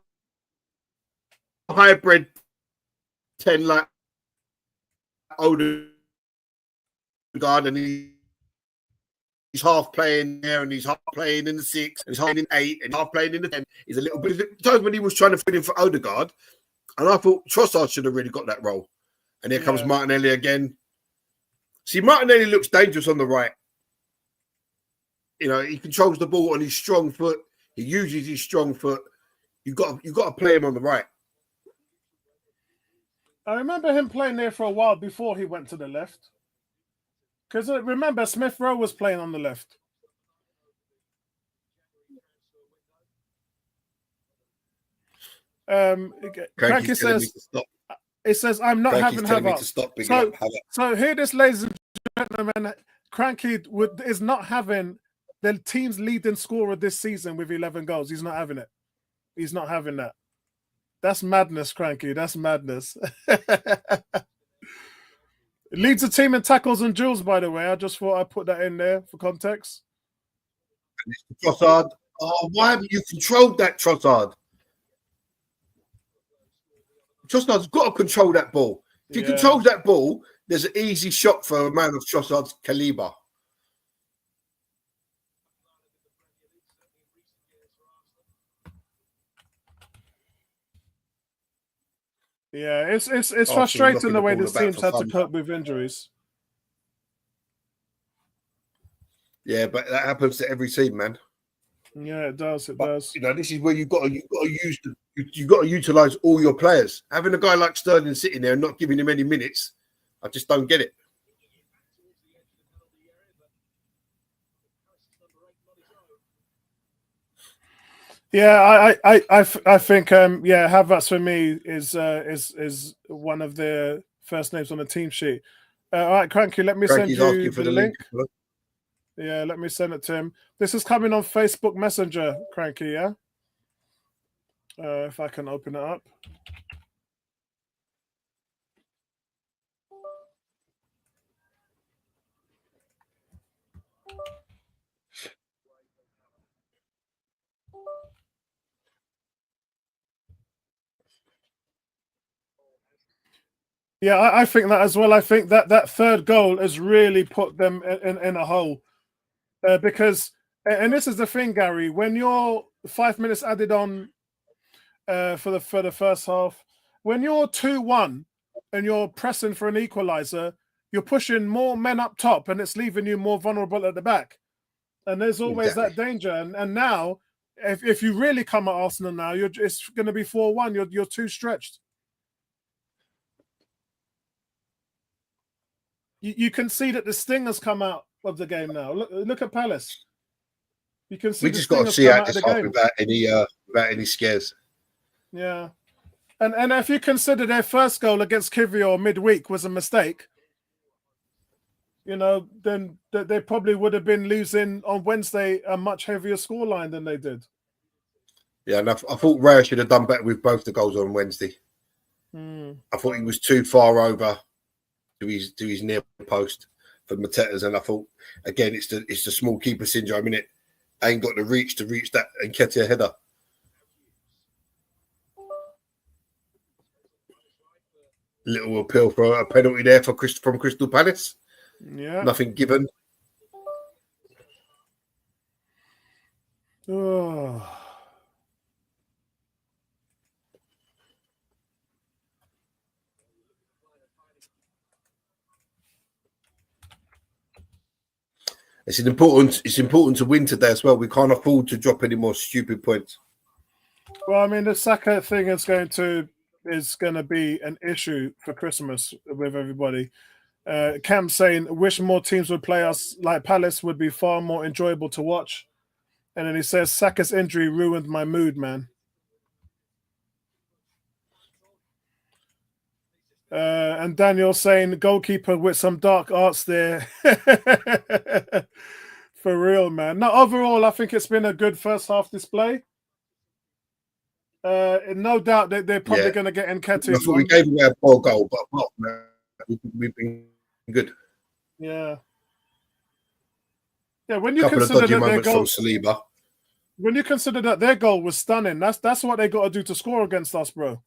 hybrid 10 like Odegaard and he's half playing there and he's half playing in the 6 and he's half playing in 8 and half playing in the 10. He's a little bit. Times when he was trying to fit in for Odegaard, and I thought Trossard should have really got that role. And here comes Martinelli again. See, Martinelli looks dangerous on the right. You know, he controls the ball on his strong foot. He uses his strong foot. You got to play him on the right. I remember him playing there for a while before he went to the left. Because remember, Smith Rowe was playing on the left. Cranky says, it says, I'm not having Havertz. So here this, ladies and gentlemen, Cranky is not having the team's leading scorer this season with 11 goals. He's not having it. He's not having that. That's madness, Cranky. That's madness. Leads the team in tackles and duels, by the way. I just thought I'd put that in there for context. Trossard. Oh, why haven't you controlled that, Trossard? Trossard's got to control that ball. If he controls that ball, there's an easy shot for a man of Trossard's caliber. Yeah, it's frustrating the way this team's had to cope with injuries. Yeah, but that happens to every team, man. Yeah, it does. It does. You know, this is where you've got to utilize all your players. Having a guy like Sterling sitting there and not giving him any minutes, I just don't get it. Yeah, I think Havertz for me is one of the first names on the team sheet. All right, Cranky, let me send you the link. Yeah, let me send it to him. This is coming on Facebook Messenger, Cranky, yeah? If I can open it up. Yeah, I think that as well. I think that third goal has really put them in a hole. Because, and this is the thing, Gary, when you're 5 minutes added on for the first half, when you're 2-1 and you're pressing for an equaliser, you're pushing more men up top and it's leaving you more vulnerable at the back. And there's always that danger. And now, if you really come at Arsenal now, it's going to be 4-1. You're too stretched. You can see that the sting has come out of the game now. Look at Palace. You can see we just got to see out this half without any scares. Yeah, and if you consider their first goal against Kivior midweek was a mistake, you know, then they probably would have been losing on Wednesday a much heavier scoreline than they did. Yeah, and I thought Raya should have done better with both the goals on Wednesday. I thought he was too far over to his near post for Matetas, and I thought again it's the small keeper syndrome, innit? Ain't got the reach to reach that Nketiah header. Little appeal for a penalty there from Crystal Palace. Yeah, nothing given. Oh. It's important to win today as well. We can't afford to drop any more stupid points. Well, I mean, the Saka thing is going to be an issue for Christmas with everybody. Cam saying, wish more teams would play us like Palace, would be far more enjoyable to watch. And then he says, Saka's injury ruined my mood, man. And Daniel saying, goalkeeper with some dark arts there. For real, man. No, overall, I think it's been a good first half display. No doubt that they're probably going to get Nketiah. I thought we gave away a poor goal, but apart from that, we've been good. Yeah. Yeah, when you consider that their goal, Saliba. When you consider that their goal was stunning, that's what they got to do to score against us, bro.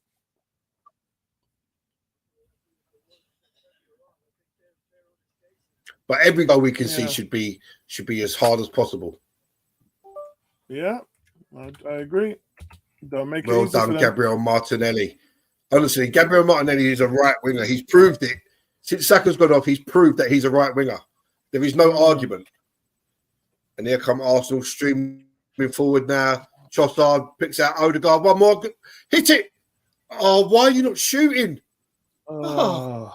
But every goal we can see should be as hard as possible. Yeah, I agree. Don't make it well easy done, for them. Gabriel Martinelli. Honestly, Gabriel Martinelli is a right winger. He's proved it. Since Saka's gone off, he's proved that he's a right winger. There is no argument. And here come Arsenal streaming forward now. Trossard picks out Odegaard. One more. Hit it. Oh, why are you not shooting? Oh.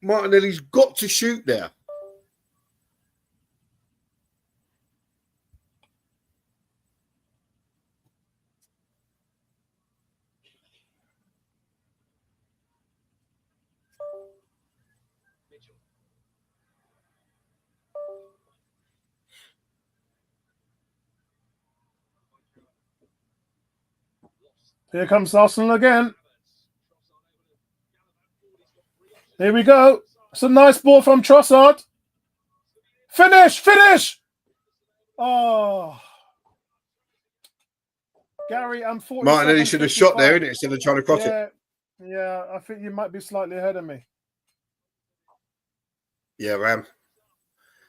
Martinelli's got to shoot there. Here comes Arsenal again. Here we go. It's a nice ball from Trossard. Finish! Oh. Gary, I'm 40. Martinelli should have shot there, innit, instead of trying to cross it. Yeah, I think you might be slightly ahead of me. Yeah, Ram.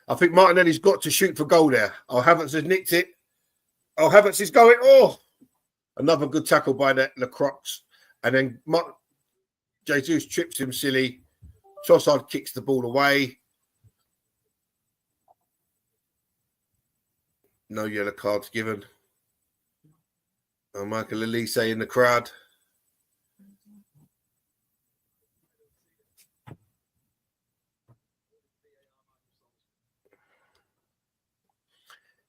I think Martinelli's got to shoot for goal there. Havertz has nicked it. Havertz is going. Oh, another good tackle by the Lacroix. And then Jesus trips him silly. Trossard kicks the ball away. No yellow cards given. Michael Elise in the crowd.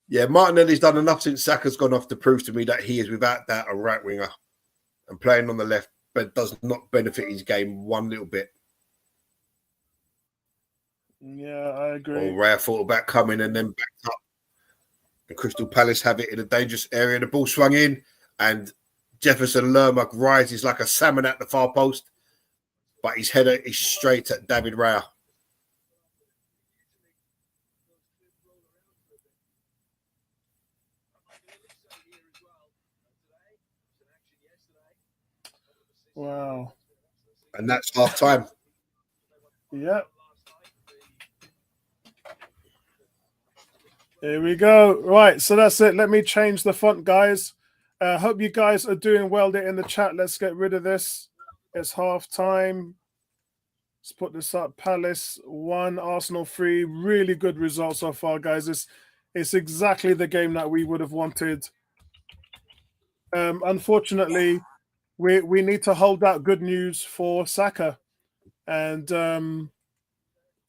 Yeah, Martinelli's done enough since Saka's gone off to prove to me that he is, without that, a right winger. And playing on the left, but does not benefit his game one little bit. Yeah, I agree. Or rare fullback coming and then backed up. And Crystal Palace have it in a dangerous area. The ball swung in, and Jefferson Lerma rises like a salmon at the far post. But his header is straight at David Raya. Wow. And that's half time. Yep. Here we go. Right, so that's it. Let me change the font, guys. Hope you guys are doing well there in the chat. Let's get rid of this. It's half time. Let's put this up. Palace 1, Arsenal 3. Really good result so far, guys. It's exactly the game that we would have wanted. Unfortunately, we need to hold out good news for Saka. And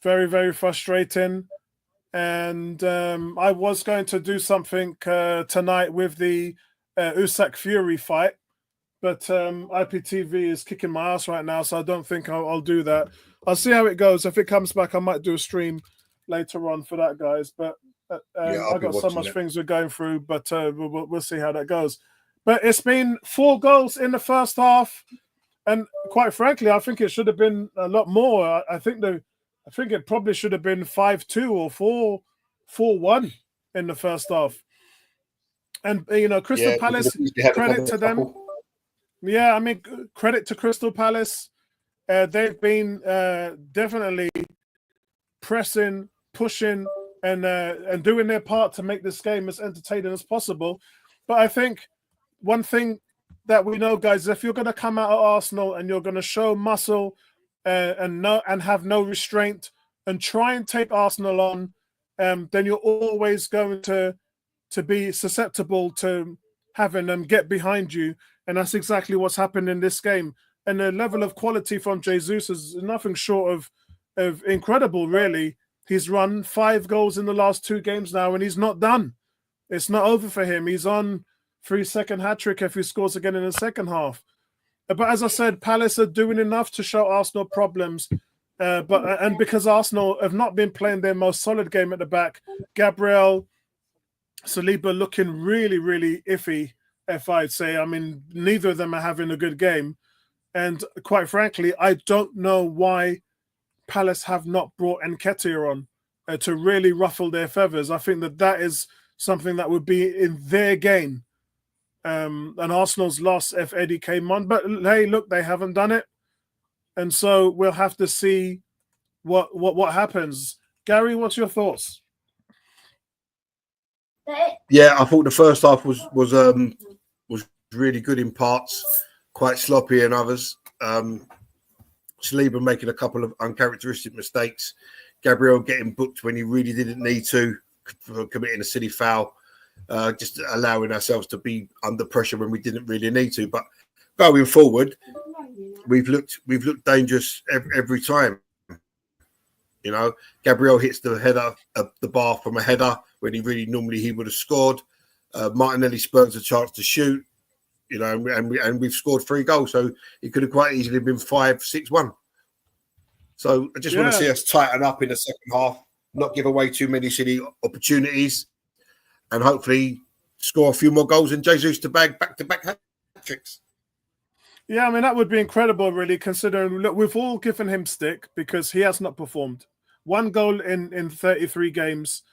very, very frustrating. And I was going to do something tonight with the Usyk Fury fight, but IPTV is kicking my ass right now, so I don't think I'll do that. I'll see how it goes. If it comes back, I might do a stream later on for that, guys. But I've got so much things we're going through, but we'll see how that goes. But it's been 4 goals in the first half, and quite frankly, I think it should have been a lot more. I think it probably should have been 5-2 or 4-1 in the first half. And, Crystal Palace, credit to them. Yeah, I mean, credit to Crystal Palace. They've been definitely pressing, pushing, and doing their part to make this game as entertaining as possible. But I think one thing that we know, guys, if you're going to come out of Arsenal and you're going to show muscle and have no restraint and try and take Arsenal on, then you're always going to be susceptible to having them get behind you. And that's exactly what's happened in this game. And the level of quality from Jesus is nothing short of incredible, really. He's run 5 goals in the last 2 games now, and he's not done. It's not over for him. He's on 3-second hat-trick if he scores again in the second half. But as I said, Palace are doing enough to show Arsenal problems. But because Arsenal have not been playing their most solid game at the back, Gabriel, Saliba looking really, really iffy, if I'd say. I mean, neither of them are having a good game. And quite frankly, I don't know why Palace have not brought Nketiah on to really ruffle their feathers. I think that is something that would be in their game. And Arsenal's loss if Eddie came on. But hey, look, they haven't done it. And so we'll have to see what happens. Gary, what's your thoughts? Yeah, I thought the first half was really good in parts, quite sloppy in others. Saliba making a couple of uncharacteristic mistakes. Gabriel getting booked when he really didn't need to, for committing a silly foul. Just allowing ourselves to be under pressure when we didn't really need to. But going forward, we've looked dangerous every time. You know, Gabriel hits the header of the bar from a header when normally he would have scored. Martinelli spurns a chance to shoot. You know, and we've scored 3 goals, so it could have quite easily been 5-6-1. So I just want to see us tighten up in the second half, not give away too many silly opportunities, and hopefully score a few more goals and Jesus to bag back-to-back hat-tricks. Yeah, I mean, that would be incredible, really, considering, look, we've all given him stick because he has not performed. 1 goal in 33 games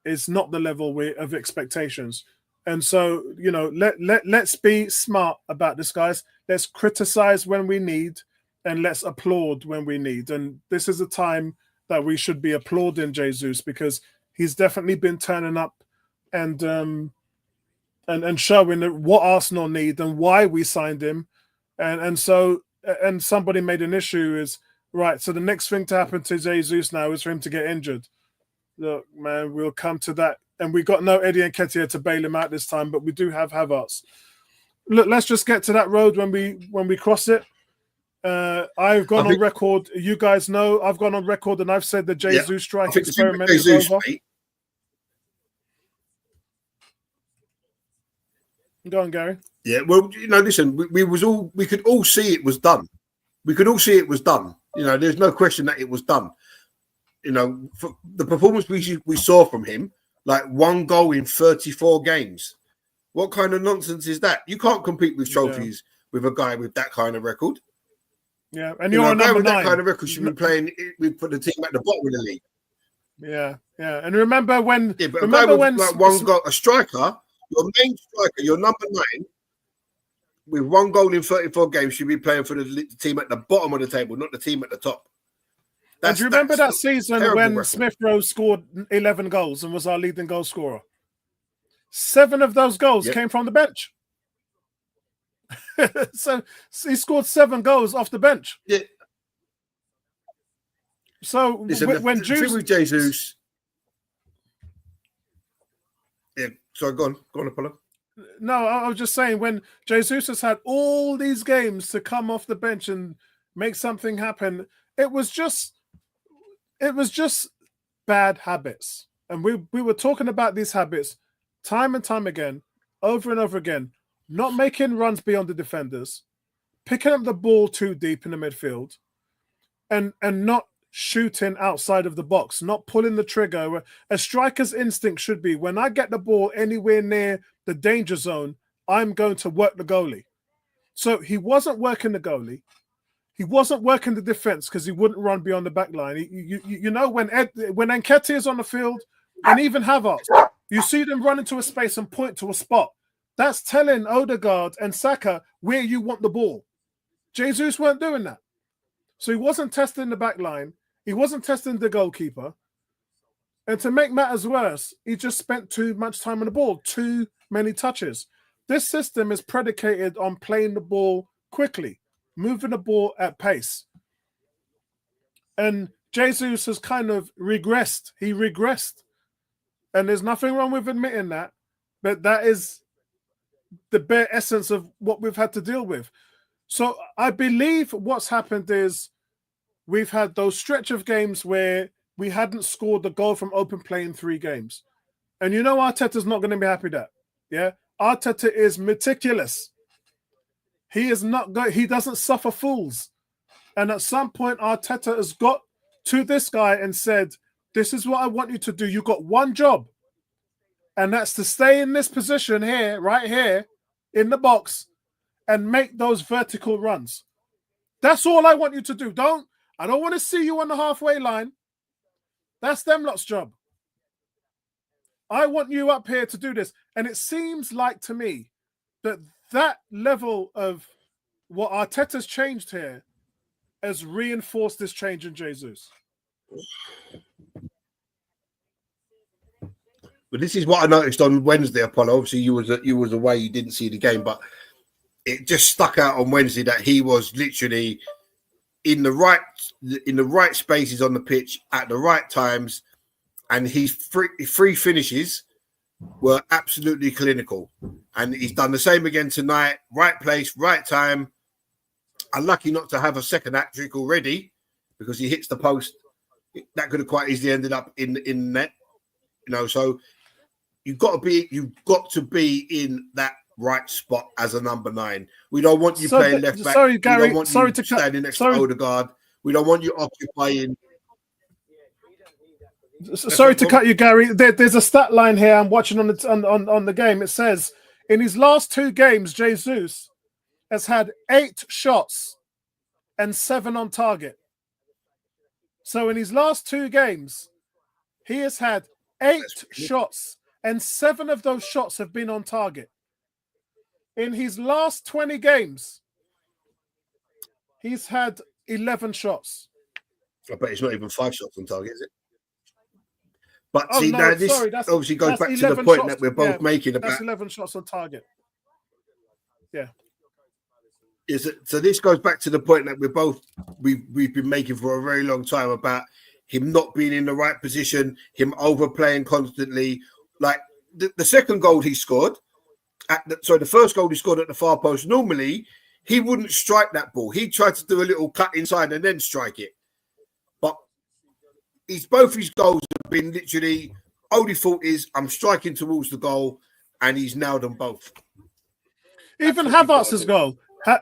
is not the level of expectations. And so, you know, let's be smart about this, guys. Let's criticize when we need, and let's applaud when we need. And this is a time that we should be applauding Jesus, because he's definitely been turning up and showing what Arsenal need and why we signed him. And so somebody made an issue is, right, so the next thing to happen to Jesus now is for him to get injured. Look, man, we'll come to that. And we got no Eddie Nketiah to bail him out this time, but we do have Havertz. Look, let's just get to that road when we cross it. I've gone on record. You guys know I've gone on record and I've said the Jesus strike experiment is over. Go on, Gary. Yeah, well, you know, listen, we could all see it was done. We could all see it was done. You know, there's no question that it was done. You know, for the performance we saw from him, like 1 goal in 34 games. What kind of nonsense is that? You can't compete with trophies with a guy with that kind of record. Yeah, and you're a number 9. That kind of record should be playing for the team at the bottom of the league. Yeah. And remember when? Yeah, but remember when like 1 goal, a striker, your main striker, your number 9, with 1 goal in 34 games, should be playing for the team at the bottom of the table, not the team at the top. And do you remember that season when Smith Rowe scored 11 goals and was our leading goal scorer? 7 of those goals came from the bench. So he scored 7 goals off the bench. Yeah. So listen, when Jesus, yeah. Sorry, go on, Apollo. No, I was just saying, when Jesus has had all these games to come off the bench and make something happen, it was just bad habits. And we were talking about these habits time and time again, over and over again. Not making runs beyond the defenders, picking up the ball too deep in the midfield, and not shooting outside of the box, not pulling the trigger. A striker's instinct should be, when I get the ball anywhere near the danger zone, I'm going to work the goalie. So he wasn't working the goalie. He wasn't working the defense because he wouldn't run beyond the back line. You know, when Nketiah is on the field, and even Havertz, you see them run into a space and point to a spot. That's telling Odegaard and Saka where you want the ball. Jesus weren't doing that. So he wasn't testing the back line. He wasn't testing the goalkeeper. And to make matters worse, he just spent too much time on the ball, too many touches. This system is predicated on playing the ball quickly, moving the ball at pace. And Jesus has kind of regressed. He regressed. And there's nothing wrong with admitting that, but that is the bare essence of what we've had to deal with. So I believe what's happened is we've had those stretch of games where we hadn't scored a goal from open play in 3 games. And you know Arteta's not going to be happy with that. Yeah? Arteta is meticulous. He is not going, he doesn't suffer fools. And at some point, Arteta has got to this guy and said, this is what I want you to do. You've got one job. And that's to stay in this position here, right here, in the box, and make those vertical runs. That's all I want you to do. I don't want to see you on the halfway line. That's them lot's job. I want you up here to do this. And it seems like to me that level of what Arteta's changed here has reinforced this change in Jesus. But this is what I noticed on Wednesday, Apollo. Obviously, you was away, you didn't see the game, but it just stuck out on Wednesday that he was literally in the right spaces on the pitch at the right times, and his free finishes were absolutely clinical. And he's done the same again tonight. Right place, right time. Unlucky not to have a second hat trick already, because he hits the post. That could have quite easily ended up in net. So you've got to be in that right spot as a number 9. We don't want you playing left back. Sorry, Gary. We don't want you standing next to Odegaard. We don't want you occupying. Sorry to cut you, Gary. There's a stat line here I'm watching on the game. It says in his last 2 games, Jesus has had 8 shots and 7 on target. So in his last 2 games, he has had 8 shots, and 7 of those shots have been on target. In his last 20 games, he's had 11 shots. I bet it's not even 5 shots on target, is it? But this obviously goes back to the point that we're both making about. That's 11 shots on target. Yeah. So this goes back to the point that we've been making for a very long time about him not being in the right position, him overplaying constantly. Like the second goal he scored, the first goal he scored at the far post. Normally, he wouldn't strike that ball. He tried to do a little cut inside and then strike it. But both his goals have been literally, only fault is I'm striking towards the goal, and he's nailed them both. Even Havertz's goal.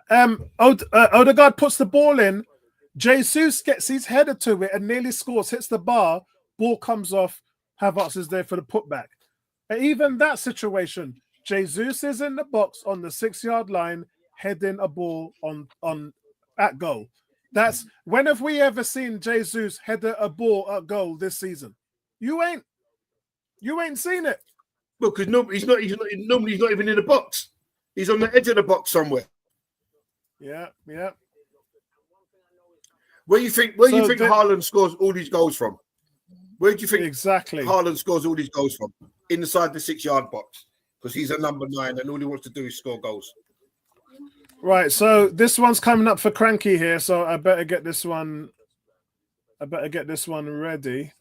Odegaard puts the ball in. Jesus gets his header to it and nearly scores, hits the bar, ball comes off, Havertz is there for the putback. And even that situation, Jesus is in the box on the 6-yard line, heading a ball on at goal. That's when have we ever seen Jesus header a ball at goal this season? You ain't seen it. Well, because he's not even in the box. He's on the edge of the box somewhere. Yeah. Where do you think Haaland scores all these goals from? Where do you think exactly Haaland scores all these goals from? Inside the 6-yard box, because he's a number 9 and all he wants to do is score goals. Right. So this one's coming up for Cranky here. So I better get this one. Ready.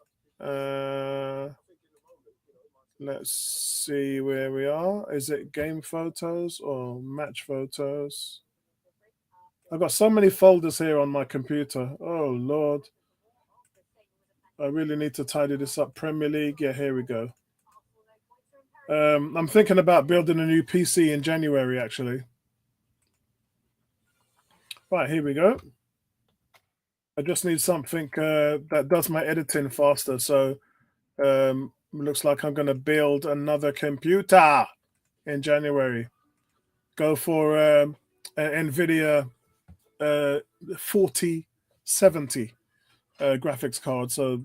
Let's see where we are. Is it game photos or match photos? I've got so many folders here on my computer. Oh, Lord. I really need to tidy this up. Premier League. Yeah, here we go. I'm thinking about building a new PC in January, actually. Right, here we go. I just need something that does my editing faster. So looks like I'm going to build another computer in January. Go for an NVIDIA 4070 graphics card. So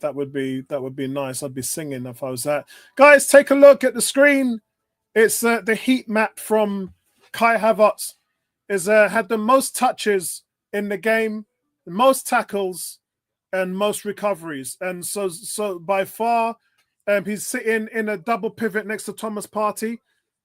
that would be nice. I'd be singing if I was that. Guys, take a look at the screen. It's the heat map from Kai Havertz. Is had the most touches in the game, the most tackles, and most recoveries. And so by far, he's sitting in a double pivot next to Thomas Partey,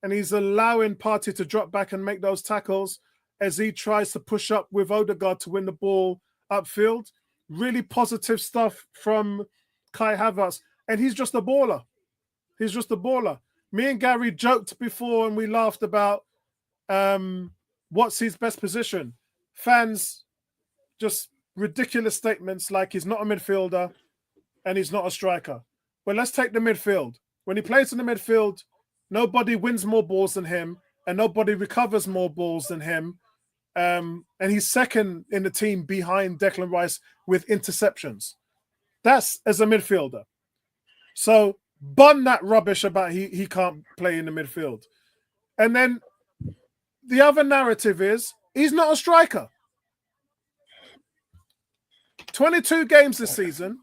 and he's allowing Partey to drop back and make those tackles as he tries to push up with Odegaard to win the ball upfield. Really positive stuff from Kai Havertz, and he's just a baller. He's just a baller. Me and Gary joked before, and we laughed about what's his best position. Fans just ridiculous statements like he's not a midfielder and he's not a striker. Well, let's take the midfield. When he plays in the midfield, nobody wins more balls than him and nobody recovers more balls than him. And he's second in the team behind Declan Rice with interceptions. That's as a midfielder. So bun that rubbish about he can't play in the midfield. And then the other narrative is he's not a striker. 22 games this season,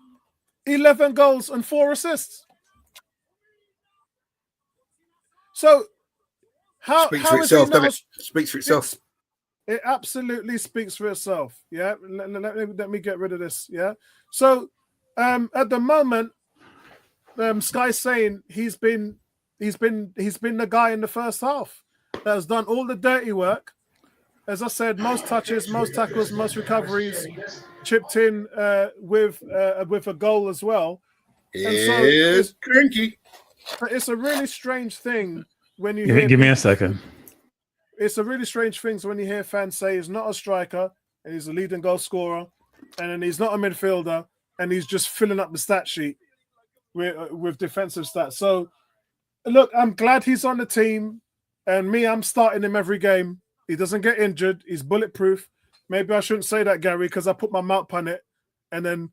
11 goals and 4 assists. So how speaks for itself, doesn't it? Speaks for itself. It absolutely speaks for itself. Yeah, let me get rid of this. Yeah. So at the moment, Sky's saying he's been the guy in the first half that has done all the dirty work. As I said, most touches, most tackles, most recoveries, chipped in with a goal as well. And so it's cranky. It's a really strange thing when you give me a second. It's a really strange thing when you hear fans say he's not a striker and he's a leading goal scorer, and then he's not a midfielder and he's just filling up the stat sheet with defensive stats. So, look, I'm glad he's on the team, and I'm starting him every game. He doesn't get injured. He's bulletproof. Maybe I shouldn't say that, Gary, because I put my mouth on it, and then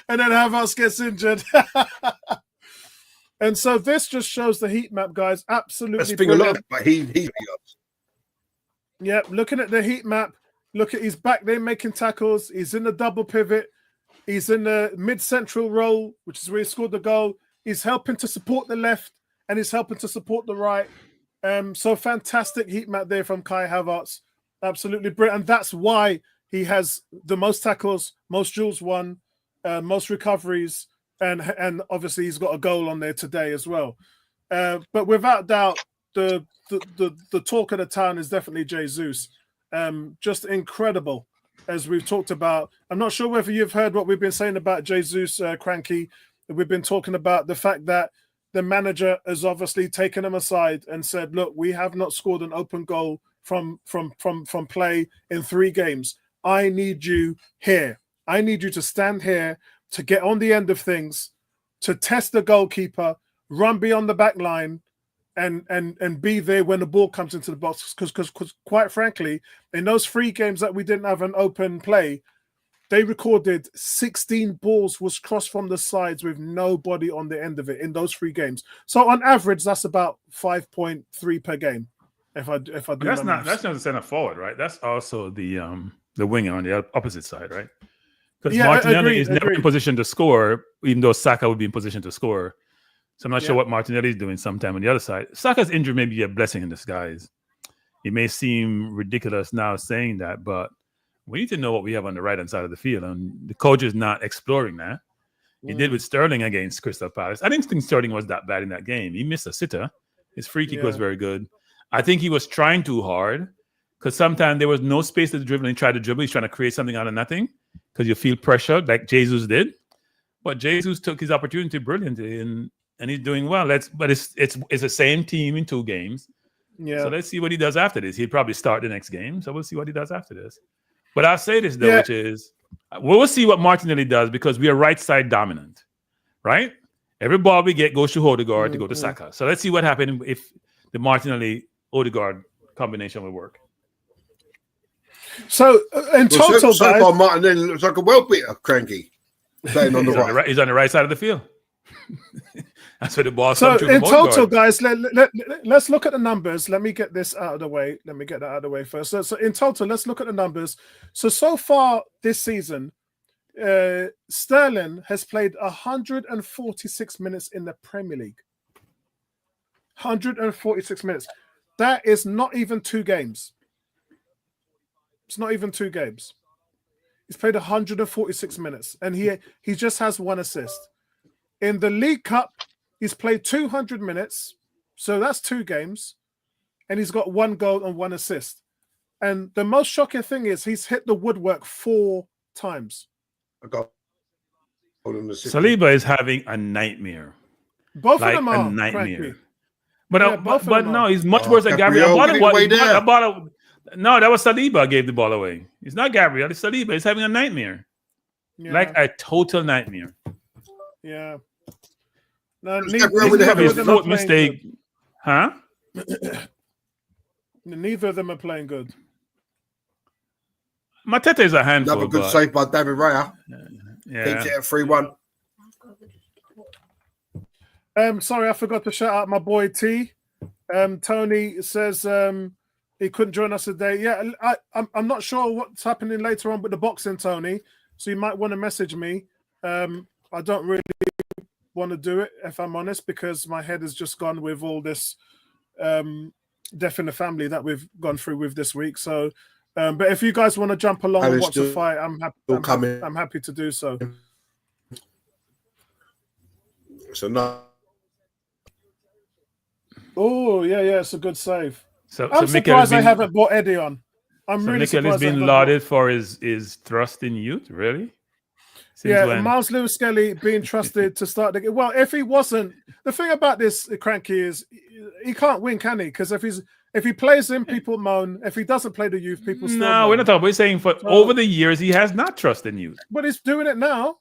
and then Havertz gets injured. And so this just shows the heat map, guys. Absolutely brilliant. But he's yeah, looking at the heat map, he's back there making tackles. He's in the double pivot. He's in the mid-central role, which is where he scored the goal. He's helping to support the left and he's helping to support the right. So fantastic heat map there from Kai Havertz. Absolutely brilliant. And that's why he has the most tackles, most duels won, most recoveries, and obviously he's got a goal on there today as well. But without doubt, the talk of the town is definitely Jesus. Just incredible, as we've talked about. I'm not sure whether you've heard what we've been saying about Jesus, Cranky. We've been talking about the fact that the manager has obviously taken him aside and said, look, we have not scored an open goal from play in 3 games. I need you here. I need you to stand here to get on the end of things, to test the goalkeeper, run beyond the back line, and be there when the ball comes into the box. Because quite frankly, in those 3 games that we didn't have an open play, they recorded 16 balls was crossed from the sides with nobody on the end of it in those 3 games. So on average, that's about 5.3 per game. If I do that's not the center forward, right? That's also the winger on the opposite side, right? Because Martinelli is never in position to score, even though Saka would be in position to score. So I'm not sure what Martinelli is doing sometime on the other side. Saka's injury may be a blessing in disguise. It may seem ridiculous now saying that, but we need to know what we have on the right-hand side of the field. And the coach is not exploring that. He did with Sterling against Crystal Palace. I didn't think Sterling was that bad in that game. He missed a sitter. His free kick was very good. I think he was trying too hard because sometimes there was no space to dribble and he tried to dribble. He's trying to create something out of nothing because you feel pressure like Jesus did. But Jesus took his opportunity brilliantly and he's doing well. But it's the same team in 2 games. Yeah. So let's see what he does after this. He'll probably start the next game. So we'll see what he does after this. But I'll say this, though, which is we'll see what Martinelli does because we are right side dominant, right? Every ball we get goes to Odegaard to go to Saka. So let's see what happens if the Martinelli-Odegaard combination will work. So in total, so far, Martinelli looks like a well-beater, Cranky. Playing on the right. He's on the right side of the field. That's where the ball comes to. So in total, guys, let's look at the numbers. Let me get this out of the way. Let me get that out of the way first. So in total, let's look at the numbers. So far this season, Sterling has played 146 minutes in the Premier League. 146 minutes. That is not even 2 games. It's not even 2 games. He's played 146 minutes, and he just has 1 assist. In the League Cup, he's played 200 minutes, so that's 2 games, and he's got 1 goal and 1 assist. And the most shocking thing is he's hit the woodwork 4 times. Saliba is having a nightmare. Both of them are a nightmare. Frankly. But no, he's much worse than Gabriel. No, that was Saliba gave the ball away. It's not Gabriel. It's Saliba. He's having a nightmare. Yeah. Like a total nightmare. Yeah. No, neither mistake. Huh? Neither of them are playing good. Mateta is a handful. Another good save by David Raya. Yeah. Keeps it at 3-1. Sorry, I forgot to shout out my boy T. Tony says he couldn't join us today. Yeah, I'm not sure what's happening later on with the boxing, Tony. So you might want to message me. I don't really want to do it, if I'm honest, because my head has just gone with all this death in the family that we've gone through with this week. So, but if you guys want to jump along and watch the fight, I'm happy to do so. So no. Oh yeah, it's a good save. So I'm surprised I haven't brought Eddie on. I'm really Mikel surprised. Has been lauded for his trust in youth, really. Since when? Miles Lewis Skelly being trusted to start the game. Well, if he wasn't, the thing about this Cranky is he can't win, can he? Because if he plays him, people moan. If he doesn't play the youth, people still moan. We're not talking. We're saying over the years he has not trusted youth. But he's doing it now.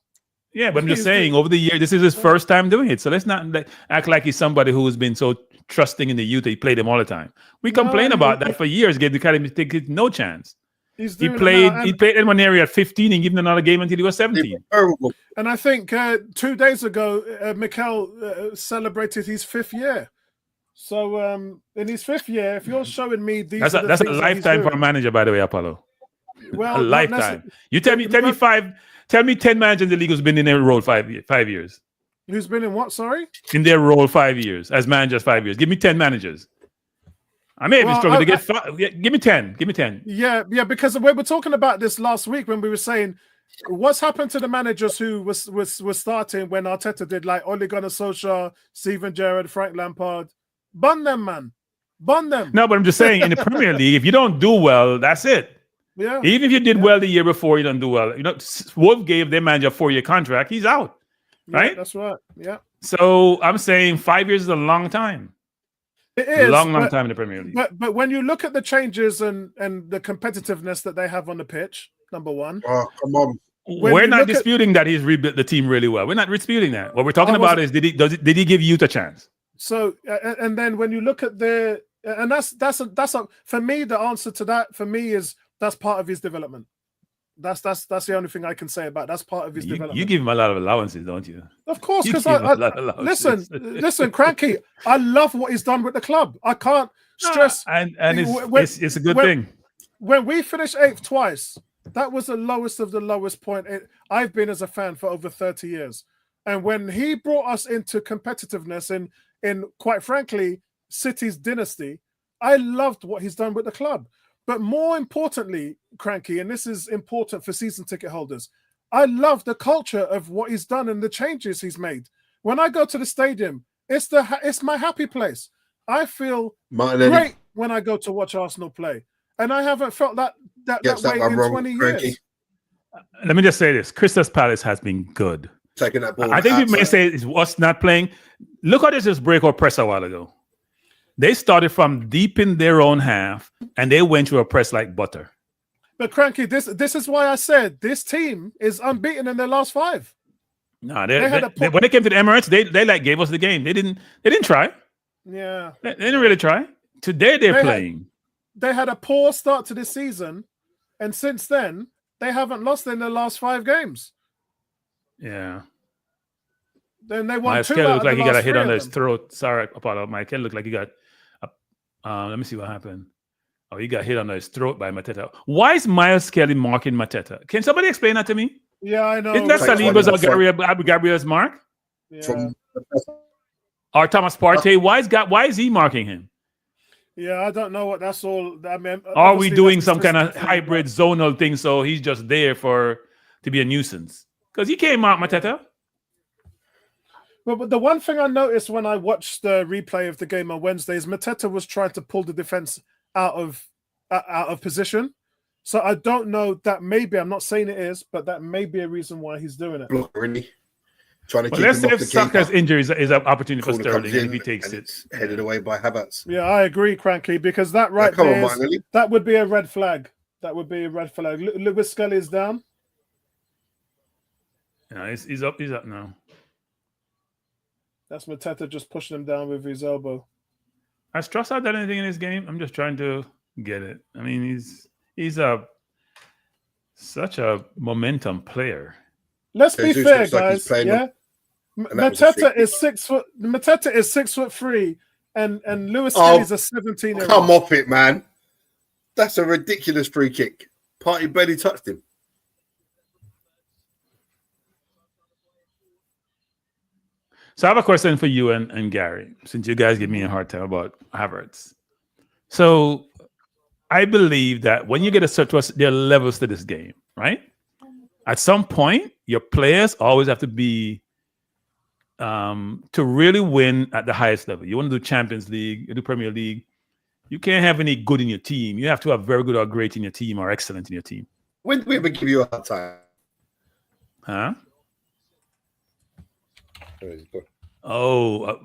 Yeah, but I'm just saying over the year, this is his first time doing it. So let's not act like he's somebody who has been so trusting in the youth that he played them all the time. We complain about that for years. Gave the academy no chance. He played Edmonton at 15 and given another game until he was 17. And I think 2 days ago, Mikel celebrated his 5th year. So in his 5th year, if you're showing me these, that's a lifetime for a manager, by the way, Apollo. Well, a lifetime. You tell me 10 managers in the league who's been in their role 5 years. Who's been in what? Sorry, in their role 5 years as managers. 5 years. Give me 10 managers. I may have struggled to get 5. Give me 10. Give me 10. Yeah, because we were talking about this last week when we were saying what's happened to the managers who was starting when Arteta did, like Ole Gunnar Solskjaer, Steven Gerrard, Frank Lampard. Bun them, man. Bun them. No, but I'm just saying in the Premier League, if you don't do well, that's it. Yeah. Even if you did well the year before, you don't do well. Wolf gave their manager a 4-year contract. He's out. Right? That's right. Yeah. So I'm saying 5 years is a long time. It is a long time in the Premier League. But when you look at the changes and the competitiveness that they have on the pitch, number one. Oh, come on. We're not disputing that he's rebuilt the team really well. We're not disputing that. What we're talking about is did he give youth a chance? So and then when you look at and that's for me, the answer to that for me is that's part of his development. That's the only thing I can say about that's part of his development. You give him a lot of allowances, don't you? Of course, because listen, Cranky, I love what he's done with the club. I can't stress, and it's a good thing. When we finished 8th twice, that was the lowest of the lowest point I've been as a fan for over 30 years. And when he brought us into competitiveness in quite frankly City's dynasty, I loved what he's done with the club. But more importantly, Cranky, and this is important for season ticket holders, I love the culture of what he's done and the changes he's made. When I go to the stadium, it's my happy place. I feel great when I go to watch Arsenal play. And I haven't felt that way in 20 years. Let me just say this. Crystal Palace has been good. Taking that ball. I think you may say it's us not playing. Look at this breakout press a while ago. They started from deep in their own half, and they went through a press like butter. But Cranky, this is why I said this team is unbeaten in their last 5. No, when they came to the Emirates, they gave us the game. They didn't try. Yeah, they didn't really try. Today they're playing. They had a poor start to this season, and since then they haven't lost in their last 5 games. Yeah. Then they won 2 looked like he got a hit on his throat. Sorry, Apollo. Michael looked like he got. Let me see what happened. Oh, he got hit on his throat by Mateta. Why is Miles Kelly marking Mateta? Can somebody explain that to me? Yeah, I know. Isn't that Saliba's or Gabriel's mark? Yeah. Or Thomas Partey? Why is he marking him? Yeah, I don't know what that's all. I mean, are we doing some kind of hybrid zonal thing so he's just there to be a nuisance? Because he can't mark Mateta. But the one thing I noticed when I watched the replay of the game on Wednesday is Mateta was trying to pull the defense out of position. So I don't know that maybe, I'm not saying it is, but that may be a reason why he's doing it. Really? Trying to keep let's say if Saka's injury is an opportunity for Sterling if he takes it. It's headed away by Havertz. Yeah, I agree, Cranky, because that that would be a red flag. That would be a red flag. Lewis Skelly is down. Yeah, he's up now. That's Mateta just pushing him down with his elbow. Has Trossard done anything in this game? I'm just trying to get it. I mean, he's such a momentum player. Let's be fair, guys. Yeah, Mateta is 6 foot. Mateta is 6'3", and Lewis Kelly's a 17. Come off it, man. That's a ridiculous free kick. Partey barely touched him. So I have a question for you and Gary, since you guys give me a hard time about Havertz. So I believe that when you get a certain, there are levels to this game, right? At some point, your players always have to be to really win at the highest level. You want to do Champions League, you do Premier League. You can't have any good in your team. You have to have very good or great in your team or excellent in your team. When did we ever give you a hard time? Huh? Oh,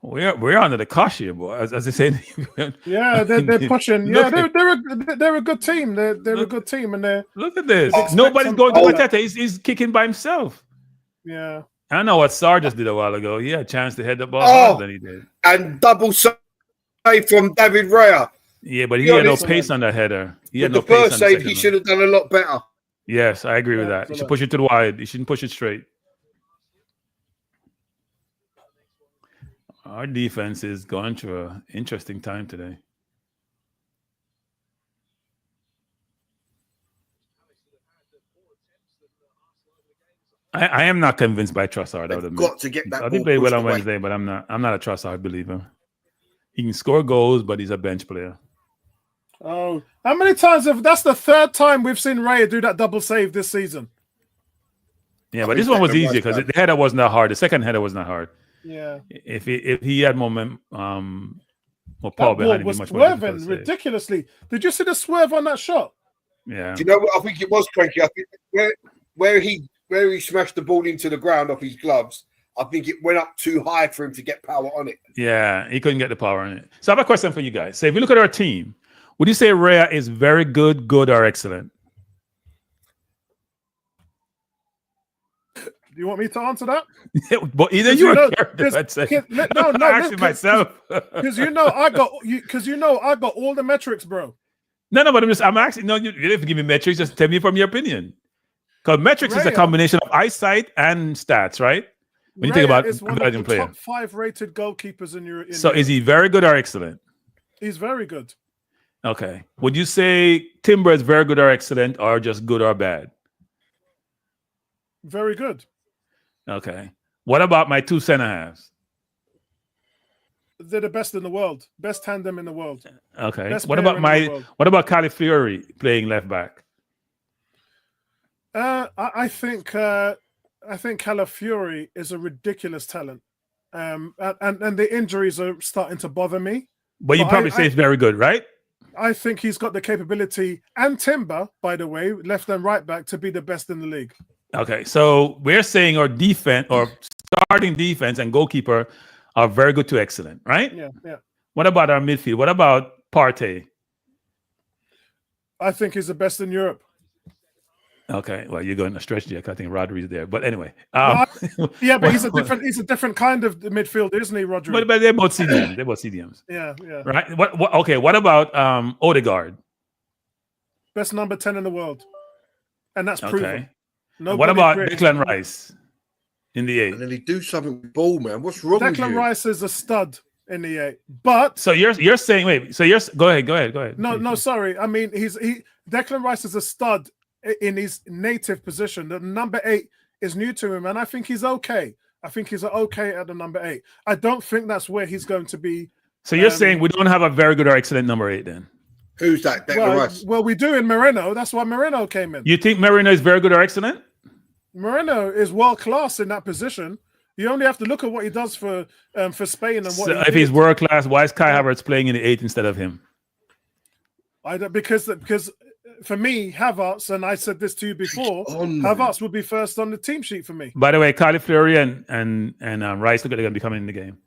we're under the cosh here, boy. As I said, yeah, they're pushing. Yeah, they're a good team. They're a good team, and look at this. Nobody's going to Mateta. He's kicking by himself. Yeah, I know what Sarr just did a while ago. He had a chance to head the ball harder than he did, and double save from David Raya. Yeah, but he had no pace on that header. He had no pace. The first save, he should have done a lot better. Yes, I agree with that. He should push it to the wide. He shouldn't push it straight. Our defense is going through an interesting time today. I am not convinced by Trossard. They've got to get that. I think play well on Wednesday, but I'm not a Trossard believer. He can score goals, but he's a bench player. Oh, how many times that's the third time we've seen Raya do that double save this season? Yeah, but this one was easy because the header wasn't that hard. The second header was not hard. Yeah. If he had more power behind him, was swerving ridiculously. Did you see the swerve on that shot? Yeah. Do you know what I think it was, Frankie? I think where he smashed the ball into the ground off his gloves, I think it went up too high for him to get power on it. Yeah, he couldn't get the power on it. So I have a question for you guys. So if you look at our team, would you say Raya is very good, good, or excellent? Do you want me to answer that? But either you or Carabao, I'd say. No, actually myself. Because I got all the metrics, bro. No, but I'm actually no. You didn't give me metrics. Just tell me from your opinion. Because metrics is a combination of eyesight and stats, right? When you think about is one of the top 5 rated goalkeepers in Europe. So is he very good or excellent? He's very good. Okay. Would you say Timber is very good or excellent, or just good or bad? Very good. Okay. What about my two center halves? They're the best in the world. Best tandem in the world. Okay. What about Califiori playing left back? I think Calafiori is a ridiculous talent. And the injuries are starting to bother me. But you probably say it's very good, right? I think he's got the capability, and Timber, by the way, left and right back, to be the best in the league. Okay, so we're saying our defense, or starting defense and goalkeeper are very good to excellent, right? Yeah. What about our midfield? What about Partey? I think he's the best in Europe. Okay, well, you're going to stretch there. I think Rodri's there, but anyway. Yeah, but he's a different kind of midfielder, isn't he, Rodri? But they're both CDMs. They're both CDMs. Yeah. Right. What about Odegaard? Best number 10 in the world, and that's proven. Okay. What about Declan Rice in the 8? And then he do something with ball, man. What's wrong with you? Declan Rice is a stud in the 8, but so you're saying wait. So go ahead. No, sorry. I mean, Declan Rice is a stud in his native position. The number 8 is new to him, and I think he's okay. I think he's okay at the number 8. I don't think that's where he's going to be. So you're saying we don't have a very good or excellent number 8 then? Who's that? Declan Rice? Well, we do in Moreno. That's why Moreno came in. You think Moreno is very good or excellent? Moreno is world class in that position. You only have to look at what he does for Spain and what. So if he's world class, why is Kai Havertz playing in the 8 instead of him? Because for me, Havertz, and I said this to you before, Havertz would be first on the team sheet for me. By the way, Califiori and Rice look like they're going to be coming in the game.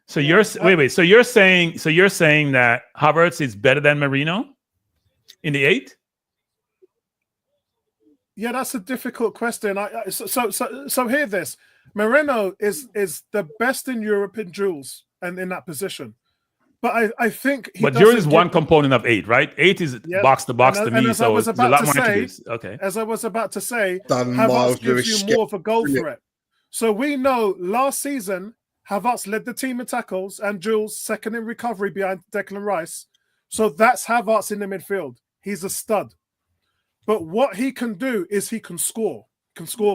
So wait. So you're saying that Havertz is better than Moreno in the 8? Yeah, that's a difficult question. So hear this: Moreno is the best in Europe in duels and in that position. But I think but duels is one component of 8, right? 8 is box to box to me, so it's a lot more attributes. Okay. As I was about to say, Havertz gives you more of a goal threat. So we know last season Havertz led the team in tackles and duels, second in recovery behind Declan Rice. So that's Havertz in the midfield. He's a stud. But what he can do is he can score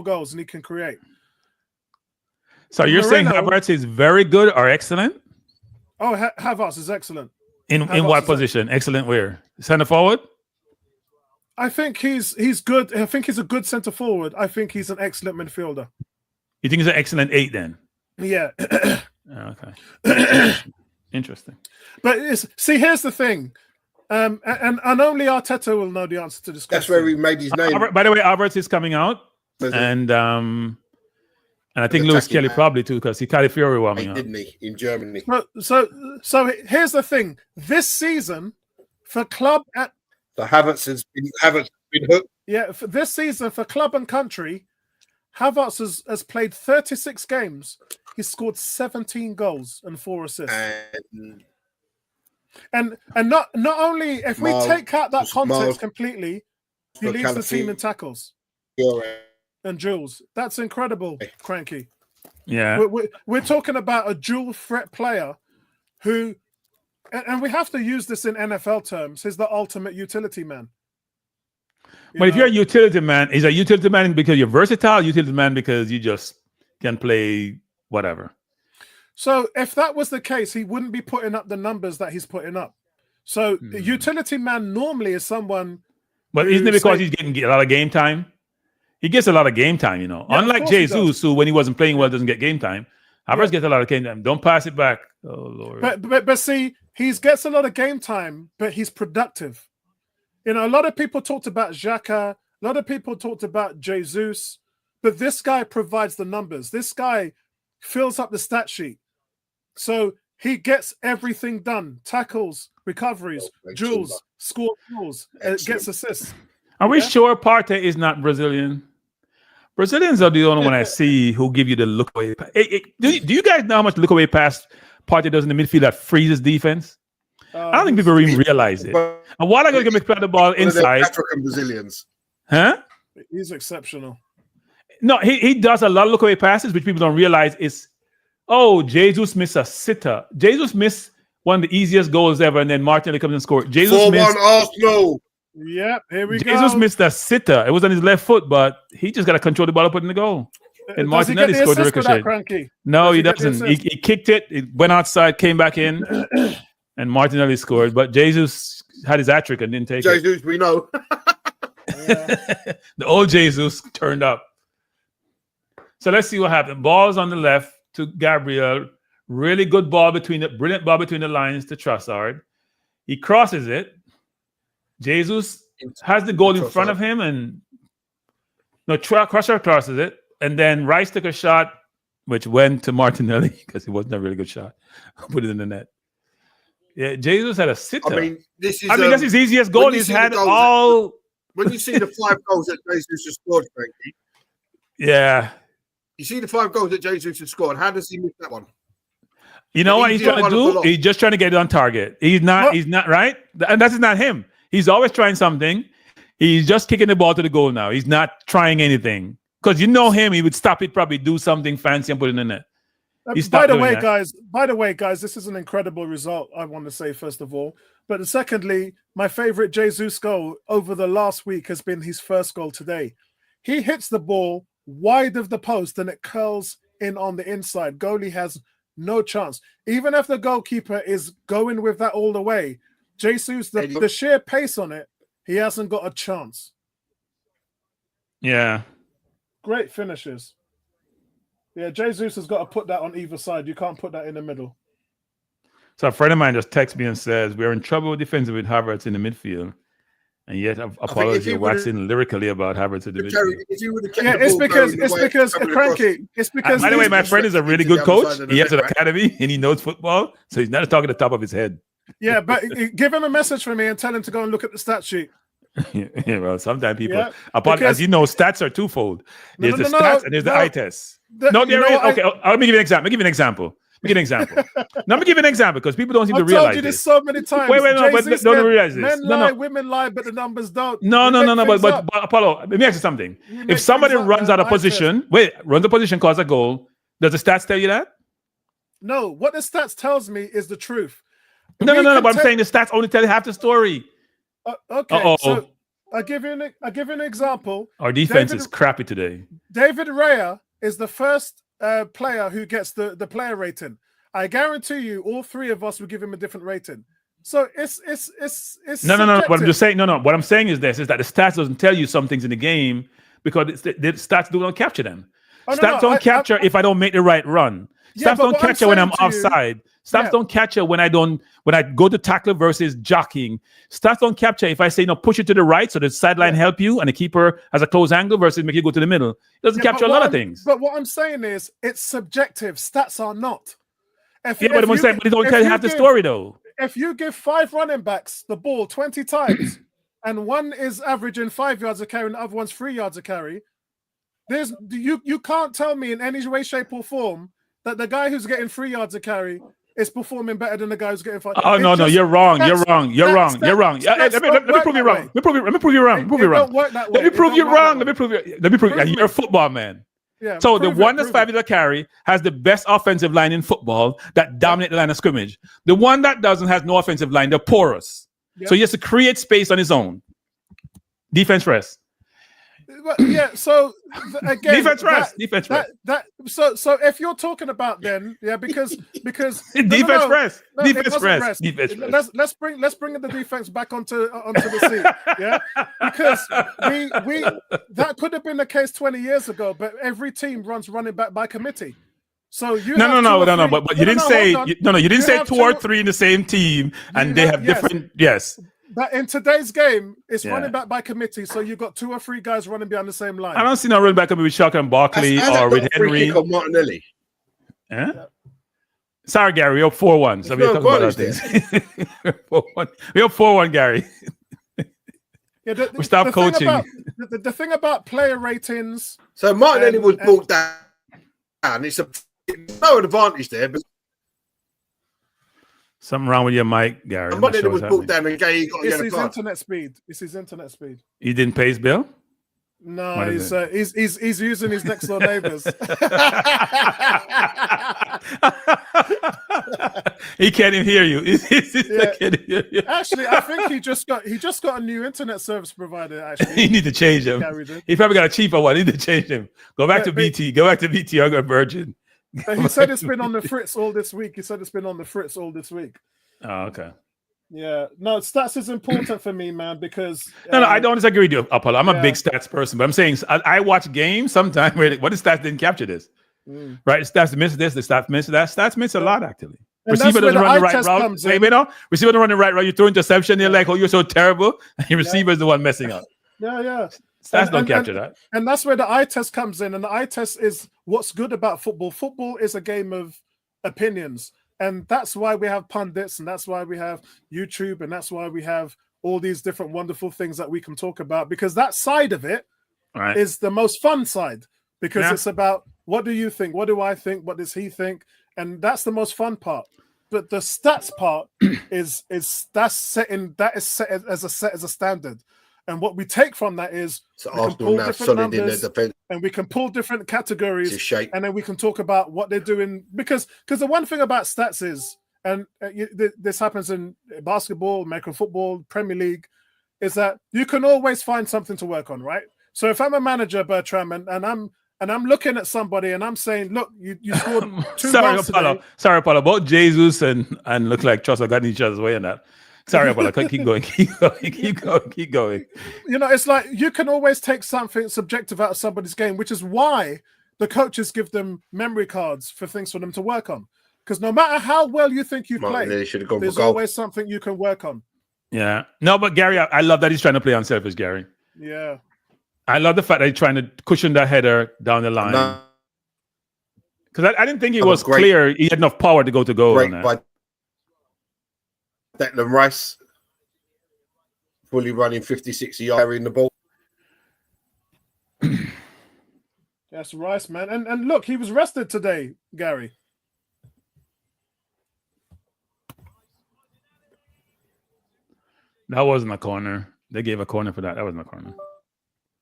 goals, and he can create. So you're saying Havertz is very good or excellent? Oh, Havertz is excellent. In what position? Excellent where? Centre forward? I think he's good. I think he's a good centre forward. I think he's an excellent midfielder. You think he's an excellent 8 then? Yeah. Okay. Interesting. But here's the thing. And only Arteta will know the answer to this question. That's where he made his name. By the way, Havertz is coming out. And I think Lewis Kelly probably too, because he Califiori warming up. Didn't he, in Germany? So here's the thing. This season, for club at Havertz has been hooked. Yeah, for this season for club and country, Havertz has played 36 games. He's scored 17 goals and 4 assists. And not only if we take out that context completely, he leads the team in tackles. And Jules. That's incredible, Cranky. Yeah. We're talking about a dual threat player who, and we have to use this in NFL terms, he's the ultimate utility man. But if you're a utility man, is a utility man because you're versatile, utility man because you just can play whatever? So if that was the case, he wouldn't be putting up the numbers that he's putting up. So a utility man normally is someone. But isn't it because he's getting a lot of game time? He gets a lot of game time, you know. Yeah, unlike Jesus, who when he wasn't playing well doesn't get game time. Havertz gets a lot of game time. Don't pass it back. Oh Lord. But see, he gets a lot of game time, but he's productive. You know, a lot of people talked about Xhaka, a lot of people talked about Jesus, but this guy provides the numbers. This guy fills up the stat sheet. So he gets everything done. Tackles, recoveries, duels, score goals, gets assists. Are we sure Partey is not Brazilian? Brazilians are the only one I see who give you the look away. Do you guys know how much look away pass Partey does in the midfield that freezes defense? I don't think people even realize it. And while I'm going to play the ball inside, African Brazilians, huh? He's exceptional. No, he does a lot of look away passes, which people don't realize is. Jesus missed a sitter. Jesus missed one of the easiest goals ever, and then Martinelli comes and scored. Jesus missed. Arsenal. Yep, here we go. Jesus missed a sitter. It was on his left foot, but he just got to control the ball and put in the goal. And Martinelli scored the ricochet. No, he doesn't. He kicked it. It went outside, came back in, and Martinelli scored. But Jesus had his hat-trick and didn't take it. Jesus, we know. The old Jesus turned up. So let's see what happened. Ball's on the left to Gabriel. Really good ball brilliant ball between the lines to Trossard. He crosses it. Jesus has the goal in front of him, and Trossard crosses it, and then Rice took a shot, which went to Martinelli because it wasn't a really good shot. Put it in the net. Yeah, Jesus had a sitter. I mean, that's his easiest goal. He's had all. When you see the 5 goals that Jesus has scored, Frankie. Yeah. You see the 5 goals that Jesus has scored. How does he miss that one? You know what he's trying to do? He's just trying to get it on target. He's not right, and that's not him. He's always trying something. He's just kicking the ball to the goal now. He's not trying anything. Because you know him, he would stop it, probably do something fancy and put it in the net. By the way, guys, this is an incredible result, I want to say, first of all. But secondly, my favorite Jesus goal over the last week has been his first goal today. He hits the ball wide of the post and it curls in on the inside. Goalie has no chance. Even if the goalkeeper is going with that all the way, Jesus, the sheer pace on it, he hasn't got a chance. Yeah. Great finishes. Yeah, Jesus has got to put that on either side. You can't put that in the middle. So a friend of mine just texts me and says, we're in trouble defensively with Havertz in the midfield. And yet, apologies, you're waxing lyrically about Havertz in the midfield. It's because. By the way, my friend is a really good coach. He has an academy and he knows football. So he's not talking the top of his head. Yeah, but give him a message from me and tell him to go and look at the stat sheet. Yeah, well, sometimes people, as you know, stats are twofold. There's the stats and there's the eye test. Okay, let me give you an example. Let me give you an example. Let me give you an example because people don't seem to realize I've told you this so many times. Wait, no, but don't realize this. Men lie, women lie, but the numbers don't. No, but Apollo, let me ask you something. If somebody runs out of position, runs a position, cause a goal, does the stats tell you that? No, what the stats tells me is the truth. No, but I'm saying the stats only tell you half the story. Okay, so I'll give you an example. Our defense is crappy today. David Raya is the first player who gets the player rating. I guarantee you, all three of us would give him a different rating. So it's no. What I'm just saying, no. What I'm saying is this: is that the stats doesn't tell you some things in the game because the stats don't capture them. Stats don't capture if I don't make the right run. Stats don't capture when I'm offside. Stats don't capture when I go to tackle versus jockeying. Stats don't capture if I say push it to the right so the sideline help you and the keeper has a close angle versus make you go to the middle. It doesn't capture a lot of things. But what I'm saying is it's subjective. Stats are not. But it don't tell you half the story though. If you give 5 running backs the ball 20 times and one is averaging 5 yards a carry and the other one's 3 yards a carry, you can't tell me in any way, shape, or form that the guy who's getting 3 yards a carry is performing better than the guy who's getting 5. Oh, no, you're wrong. You're wrong. Let me prove you wrong. Let me prove you wrong. Let me prove you wrong. You're a football man. Yeah, so the one that's 5 yards a carry has the best offensive line in football that dominate the line of scrimmage. The one that doesn't has no offensive line. They're porous. Yep. So he has to create space on his own. Defense rest. Yeah, so again, defense rest. So if you're talking about then, because defense rest. Let's bring the defense back onto the scene, yeah, because we that could have been the case 20 years ago, but every team runs running back by committee. So you but you didn't say you didn't say 2 or 3 in the same team, and they have different But in today's game, it's running back by committee, so you've got 2 or 3 guys running behind the same line. I don't see no running back with Shaka and Barkley or with Henry. Or Martinelli. Yeah? Sorry, Gary, you're 4-1. So we're talking about things. We're 4-1, Gary. We stopped coaching. The thing about player ratings. So Martinelli was brought down. It's no advantage there, but. Something wrong with your mic, Gary. Somebody was brought down and Gary got It's his internet speed. It's his internet speed. He didn't pay his bill? No, he's using his next door neighbors. He can't even hear you. Actually, I think he just got a new internet service provider. Actually, you need to change him. He probably got a cheaper one. You need to change him. Go back to BT. Go back to BT. I got Virgin. He said it's been on the fritz all this week. Oh, okay. Yeah. No, stats is important for me, man, because... No, I don't disagree with you, Apollo. I'm a big stats person, but I'm saying I watch games sometimes where the stats didn't capture this. Right? The stats miss this, the stats miss that. Stats miss a lot, actually. Receiver doesn't run the right route. Receiver doesn't run the right route. You throw interception, they're like, oh, you're so terrible. And your receiver is the one messing up. Yeah. Stats don't capture that. And that's where the eye test comes in. And the eye test is what's good about football. Football is a game of opinions. And that's why we have pundits, and that's why we have YouTube, and that's why we have all these different wonderful things that we can talk about, because that side of it is the most fun side, because it's about what do you think? What do I think? What does he think? And that's the most fun part. But the stats part is set as a standard. And what we take from that is so Arsenal now solid in their defense, and we can pull different categories, and then we can talk about what they're doing. Because the one thing about stats is, and this happens in basketball, American football, Premier League, is that you can always find something to work on, right? So if I'm a manager, Bertram, and I'm looking at somebody and I'm saying, look, you scored 2 goals today. Sorry, Apollo. Both Jesus and look like Trust are got each other's way in that. Sorry, Apollo. Keep going. You know, it's like you can always take something subjective out of somebody's game, which is why the coaches give them memory cards for things for them to work on. Because no matter how well you think you play, there's always something you can work on. Yeah. No, but Gary, I love that he's trying to play unselfish, Gary. Yeah. I love the fact that he's trying to cushion that header down the line. Because I didn't think he was clear. He had enough power to go to goal on that. By Declan Rice fully running 50-60 yards carrying the ball. That's Rice, man. And look, he was rested today, Gary. That wasn't a corner. They gave a corner for that. That wasn't a corner.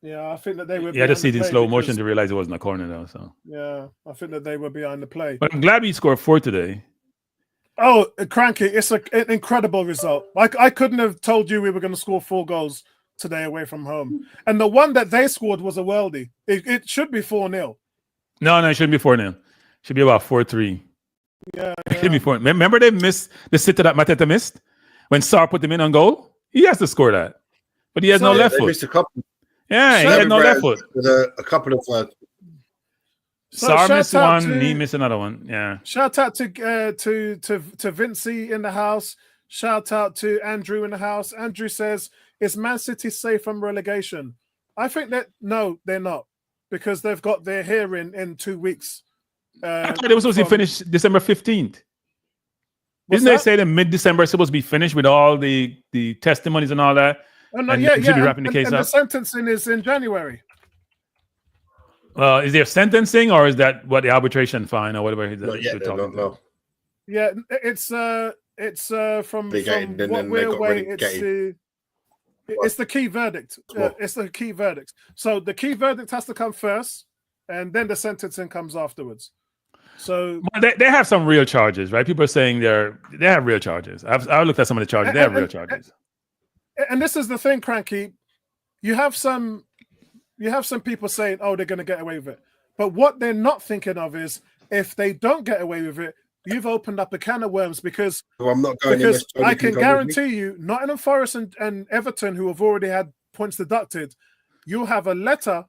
Yeah, I think that they were. Yeah, I just see it in slow motion to realize it wasn't a corner, though. So yeah, I think that they were behind the play. But I'm glad we scored 4 today. Oh, Cranky, it's an incredible result. I couldn't have told you we were going to score 4 goals today away from home. And the one that they scored was a worldie. It should be 4-0. No, it shouldn't be 4-0. It should be about 4-3. Yeah. Remember they missed the sitter that Mateta missed when Sarr put him in on goal. He has to score that, but he has no left foot. Missed a couple. Yeah, he had no left foot. With a couple of. Sarr missed one. He missed another one. Yeah. Shout out to Vincey in the house. Shout out to Andrew in the house. Andrew says, "Is Man City safe from relegation?" I think that no, they're not, because they've got their hearing in 2 weeks. I thought it was supposed to finish December 15th. Isn't they say that mid-December is supposed to be finished with all the testimonies and all that? Oh, no, yeah. Should be wrapping the case up. The sentencing is in January. Is there sentencing, or is that what the arbitration fine or whatever? No. Yeah, it's from what we're waiting. It's the key verdict. It's the key verdict. So the key verdict has to come first, and then the sentencing comes afterwards. So they have some real charges, right? People are saying they have real charges. I've looked at some of the charges. They have real charges. And this is the thing, Cranky. You have some people saying, "Oh, they're going to get away with it," but what they're not thinking of is if they don't get away with it, you've opened up a can of worms because I'm not going because I can guarantee you, Nottingham Forest and Everton, who have already had points deducted, you'll have a letter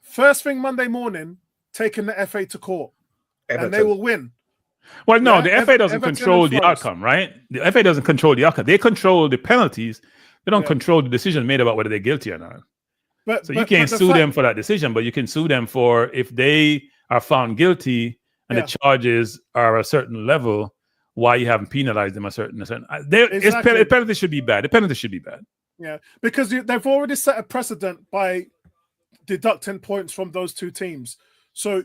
first thing Monday morning taking the FA to court, and they will win. Well, no, the FA doesn't control the outcome, right? The FA doesn't control the outcome. They control the penalties. They don't control the decision made about whether they're guilty or not. So you can't sue them for that decision, but you can sue them for if they are found guilty and the charges are a certain level, why you haven't penalized them a certain. The penalty should be bad. The penalty should be bad. Yeah, because they've already set a precedent by deducting points from those two teams. So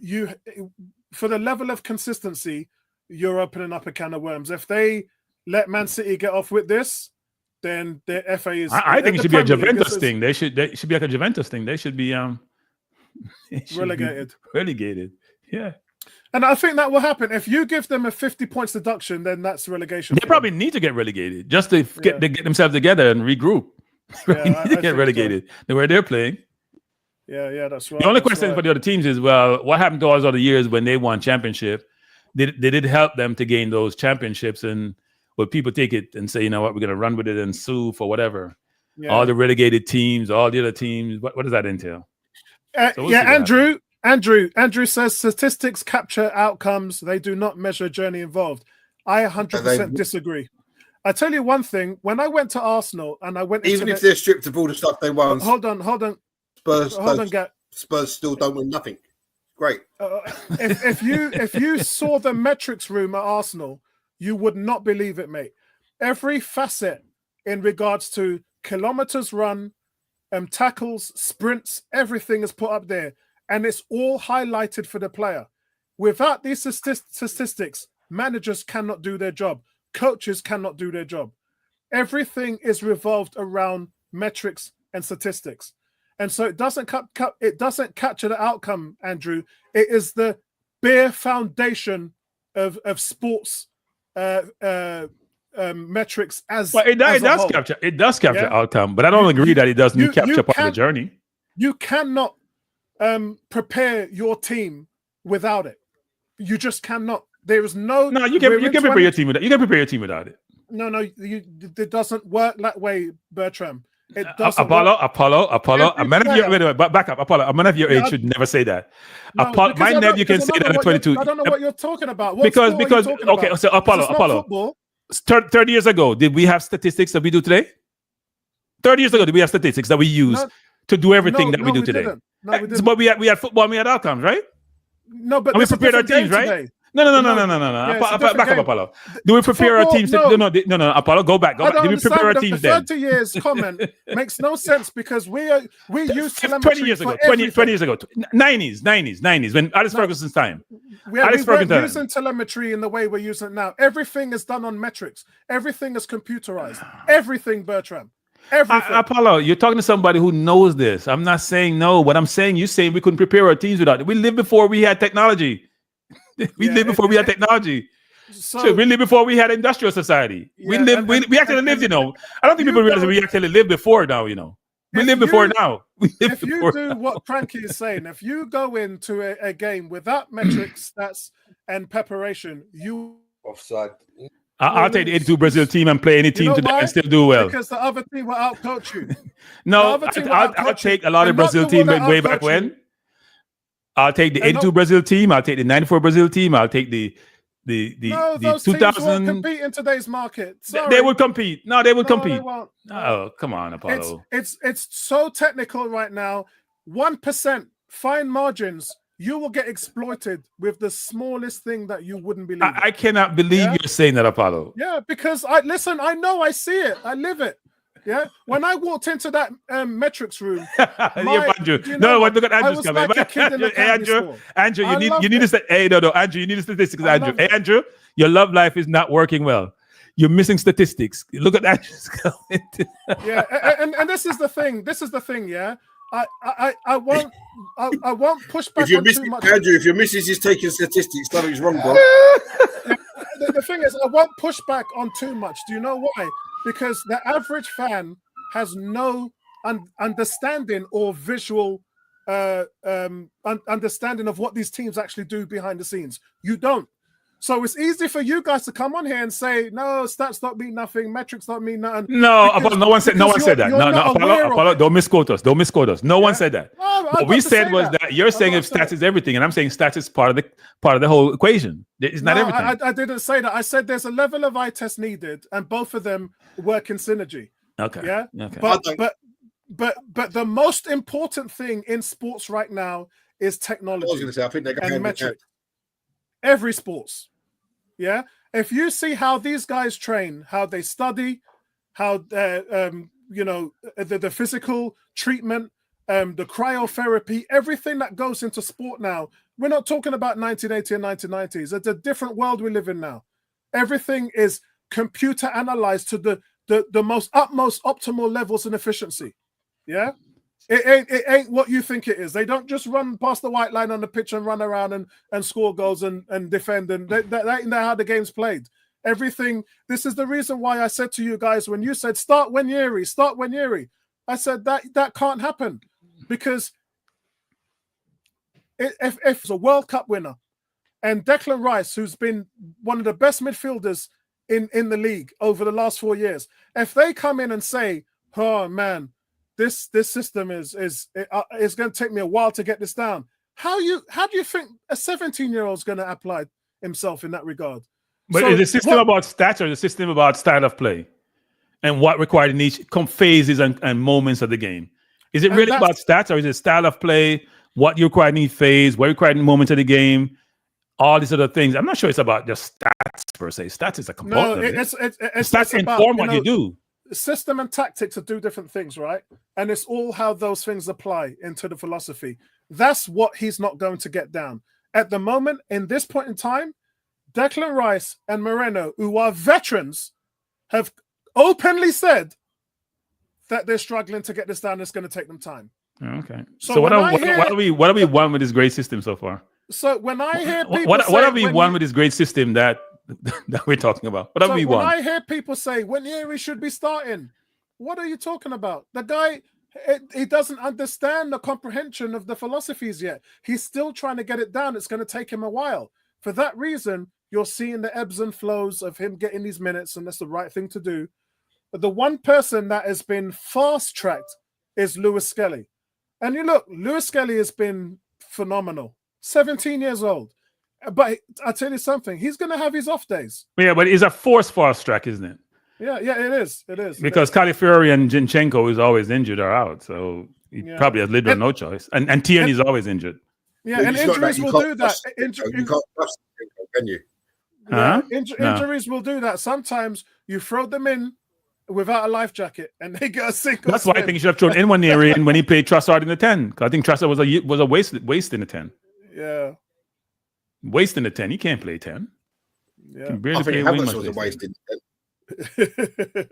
for the level of consistency, you're opening up a can of worms. If they let Man City get off with this, then the FA is. I think it should be a Juventus thing. They should be like a Juventus thing. They should be relegated. Yeah. And I think that will happen. If you give them a 50 points deduction, then that's relegation. They probably need to get relegated just to get themselves together and regroup. They need to get relegated. So. Where they're playing. Yeah, that's right. The only question for the other teams is, well, what happened to all those other years when they won championship? They did help them to gain those championships, and will people take it and say, you know what, we're going to run with it and sue for whatever? Yeah. All the relegated teams, all the other teams. What does that entail? Andrew says statistics capture outcomes. They do not measure journey involved. I 100% disagree. I tell you one thing. When I went to Arsenal and I went even if they're stripped of all the stuff they won. Hold on. Spurs still don't win nothing. Great. If you saw the metrics room at Arsenal, you would not believe it, mate. Every facet in regards to kilometers run, tackles, sprints, everything is put up there, and it's all highlighted for the player. Without these statistics, managers cannot do their job. Coaches cannot do their job. Everything is revolved around metrics and statistics. And so it doesn't capture the outcome, Andrew. It is the bare foundation of sports metrics as well. It does capture outcome, but I don't agree that it doesn't capture part of the journey. You cannot prepare your team without it. You just cannot. There is no. No, you can prepare your team without. You can prepare your team without it. No, it doesn't work that way, Bertram. It doesn't. Apollo. A man of your back up. Apollo. A man of your age should never say that. No, my nephew can say that at 22. I don't know what you're talking about. Because okay, so Apollo. 30 years ago, did we have statistics that we do today? 30 years ago, did we have statistics that we use to do everything that we do today? No, we didn't. But we had football, and we had outcomes, right? No, but we prepared our teams, right? Today. No. Back up, Apollo. Do we prepare our teams? No. Apollo, go back. Did we prepare our teams then? 30 years comment makes no sense because we used telemetry 20 years ago. 20 years ago. 90s, when Alex Ferguson's time. We weren't using telemetry in the way we're using it now. Everything is done on metrics. Everything is computerized. Everything, Bertram. Everything. Apollo, you're talking to somebody who knows this. I'm not saying no. What I'm saying, you're saying we couldn't prepare our teams without it. We lived before we had technology. We lived before we had technology. So we lived before we had industrial society. We actually lived, I don't think people realize that we actually lived before now, We live before now. If you do what Cranky is saying, if you go into a game without metrics, stats, and preparation, you offside. I'll take the 82 Brazil team and play any team today and still do well. Because the other team will outcoach you. No, I'll take a lot of Brazil team way back when. I'll take the 82 Brazil team. I'll take the 94 Brazil team. I'll take the those 2000. Teams won't compete in today's market. Sorry. They would compete. No, they would compete. They won't. Oh, come on, Apollo. It's so technical right now. 1% fine margins. You will get exploited with the smallest thing that you wouldn't believe. I cannot believe you're saying that, Apollo. Yeah, because I know, I see it, I live it. Yeah, when I walked into that metrics room, Andrew. Look at Andrew's coming. Andrew, you need to say, hey, no, Andrew, you need the statistics, Andrew. Hey, Andrew, your love life is not working well. You're missing statistics. Look at Andrew's coming. Yeah, and this is the thing. Yeah, I won't push back. If you're missing, Andrew, if your missus is taking statistics, something's wrong, bro. The thing is, I won't push back on too much. Do you know why? Because the average fan has no understanding or visual understanding of what these teams actually do behind the scenes. You don't. So it's easy for you guys to come on here and say, no, stats don't mean nothing, metrics don't mean nothing. No, Apollo, no one said that. No, Apollo, don't misquote us. No one said that. What we said was that you're saying if stats is everything, and I'm saying stats is part of the whole equation. It's not everything. I didn't say that. I said there's a level of eye test needed, and both of them work in synergy. Okay. Yeah. Okay. But the most important thing in sports right now is technology. I was going to say, I think they're and metrics. Every sports. Yeah. If you see how these guys train, how they study, how the physical treatment, the cryotherapy, everything that goes into sport now. We're not talking about 1980 and 1990s. It's a different world we live in now. Everything is computer analyzed to the most utmost optimal levels and efficiency. Yeah. It ain't what you think it is. They don't just run past the white line on the pitch and run around and score goals and defend. And that ain't how the game's played. Everything. This is the reason why I said to you guys, when you said start Wanyeri, I said that can't happen, because if it's a World Cup winner and Declan Rice, who's been one of the best midfielders in the league over the last 4 years, if they come in and say, oh man, this system is going to take me a while to get this down. How do you think a 17-year-old is going to apply himself in that regard? But is the system about stats or the system about style of play and what required in each phases and moments of the game? Is it really about stats, or is it style of play, what you require in each phase, what you require in moments of the game, all these other things? I'm not sure it's about just stats per se. Stats is a component. No, it's stats inform what you do. System and tactics are two different things, right? And it's all how those things apply into the philosophy. That's what he's not going to get down. At the moment, in this point in time, Declan Rice and Moreno, who are veterans, have openly said that they're struggling to get this down. It's going to take them time. Okay. So what have we won with this great system so far? So when I hear people what have we won with this great system that we're talking about? What have we won? When I hear people say Wanyeri should be starting, what are you talking about? The guy, he doesn't understand the comprehension of the philosophies yet. He's still trying to get it down. It's going to take him a while. For that reason, you're seeing the ebbs and flows of him getting these minutes, and that's the right thing to do. But the one person that has been fast-tracked is Lewis Skelly. And you look, Lewis Skelly has been phenomenal. 17 years old. But I'll tell you something, he's going to have his off days. Yeah, but it's a forced fast track, isn't it? Yeah, it is. It is. Because Califiori and Zinchenko is always injured or out, so he probably has little or no choice. And Tierney's always injured. Yeah, and injuries will do that. You can't trust Zinchenko, can you? Injuries will do that. Sometimes you throw them in without a life jacket and they get a single. That's why I think you should have thrown Nwaneri in when he played Trossard in the 10. I think Trossard was a waste in the 10. Yeah. Waste in the 10. He can't play 10. Yeah. I think Havertz was a waste in the 10.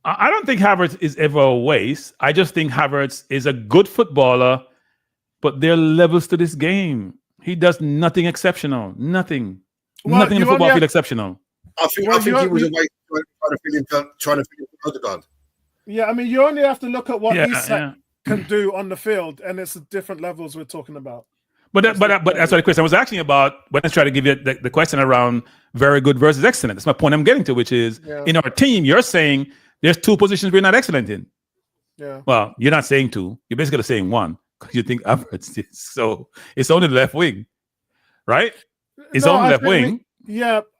I don't think Havertz is ever a waste. I just think Havertz is a good footballer, but there are levels to this game. He does nothing exceptional. Nothing in the football field exceptional. I think he was a waste trying to fill in Odegaard. Yeah, I mean, you only have to look at what Isak can do on the field, and it's different levels we're talking about. But that's what the question I was asking about when I try to give you the question around very good versus excellent. That's my point I'm getting to, which is in our team, you're saying there's two positions we're not excellent in. Yeah. Well, you're not saying two. You're basically saying one because you think Havertz is. So it's only the left wing, right? It's only left wing.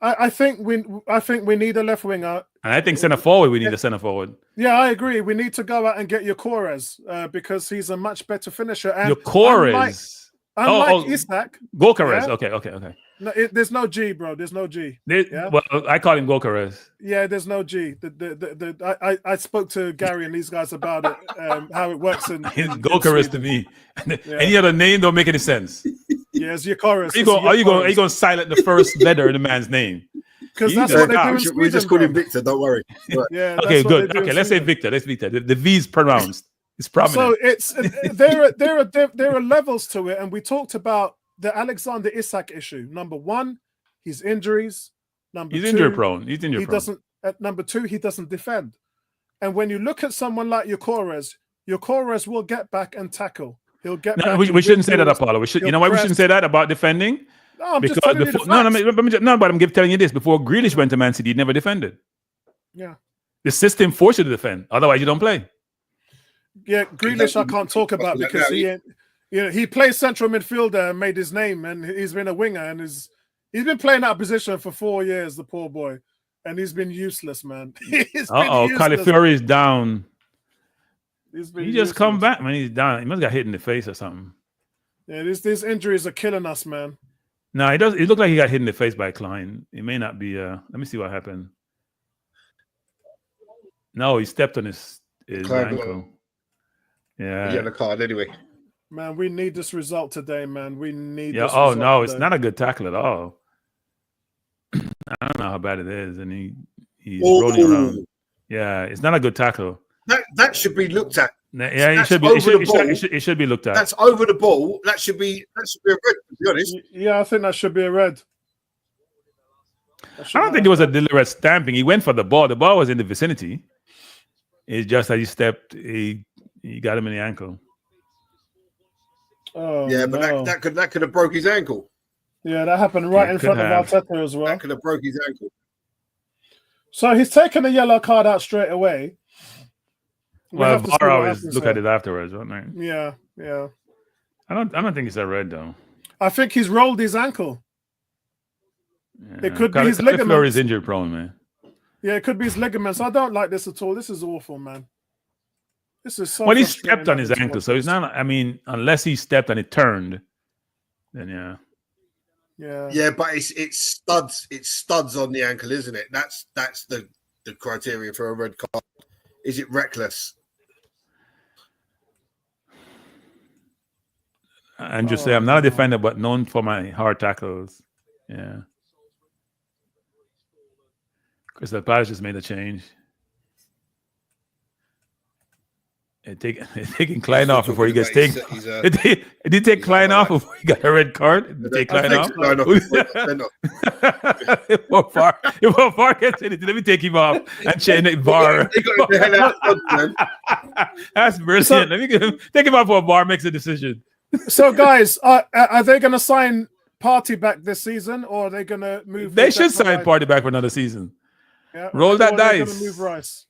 I think we need a left winger. And I think centre forward, we need a centre forward. Yeah, I agree. We need to go out and get Gyökeres because he's a much better finisher. And Gyökeres. Unlike Isak. Gyökeres. Okay. No, there's no G, bro. There's no G. Well, I call him Gyökeres. Yeah, there's no G. I spoke to Gary and these guys about it, how it works. Gyökeres to me. Any other name don't make any sense. Yeah, it's Gyökeres. Are you going to silent the first letter in the man's name? Because that's what they do in Sweden. We just call him Victor. Don't worry. Yeah. Okay, good. Okay, let's say Victor. Let's Victor. The V is pronounced. It's prominent. So there are levels to it, and we talked about the Alexander Isak issue. Number one, his injuries. He's injury prone. Number two, he doesn't defend. And when you look at someone like Gyökeres will get back and tackle. He'll get back. We shouldn't say that, Apollo. You know why we shouldn't say that about defending? No, I'm just telling you but I'm telling you this. Before Grealish went to Man City, he never defended. Yeah. The system forced you to defend. Otherwise, you don't play. Yeah, Grealish I can't talk about because he plays central midfielder and made his name, and he's been a winger, and he's been playing that position for 4 years, the poor boy, and he's been useless, man. Calafiori is down. He just come back, man. He's down. He must have got hit in the face or something. Yeah, these injuries are killing us, man. No, it does. It looked like he got hit in the face by Klein. It may not be. Let me see what happened. No, he stepped on his ankle. Yeah. Yellow card anyway. Man, we need this result today, man. We need. Yeah. This result It's not a good tackle at all. I don't know how bad it is, and he's rolling around. Yeah, it's not a good tackle. That should be looked at. Yeah, it should be. It should be looked at. That's over the ball. That should be a red. To be honest. Yeah, I think that should be a red. I don't think there was a deliberate stamping. He went for the ball. The ball was in the vicinity. It's just that he stepped. He got him in the ankle. Oh, yeah, but no. that could have broke his ankle. Yeah, that happened right in front of Arteta as well. That could have broke his ankle. So he's taken the yellow card out straight away. Well, VAR always look at it afterwards, don't they? Yeah. I don't think it's a red though. I think he's rolled his ankle. Yeah. It could be his ligaments. Floor is injury prone, man. Yeah, it could be his ligaments. I don't like this at all. This is awful, man. This is so. Well, he stepped on his ankle, so it's not. I mean, unless he stepped and it turned, then yeah. Yeah, but it's studs. It's studs on the ankle, isn't it? That's the criteria for a red card. Is it reckless? And just say I'm not a defender, but known for my hard tackles. Yeah. Crystal Palace just made a change. Taking Klein off before he gets taken. Did he take Klein off before he got a red card? Did he take Klein off? If VAR gets in it, let me take him off and change it VAR. That's brilliant. Let me take him off before VAR makes a decision. So, guys, are they going to sign Partey back this season, or are they going to move? They should sign Partey back for another season. Yeah, roll that dice. Move Rice.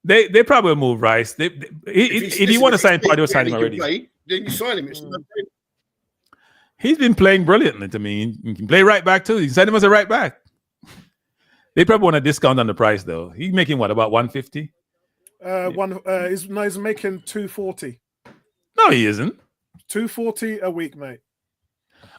They probably move Rice. If you want to sign Partey, we'll sign him already. Then you sign him. He's been playing brilliantly to me. He can play right back too. You can sign him as a right back. They probably want a discount on the price though. He's making what, about 150? He's making 240. No, he isn't. 240 a week, mate.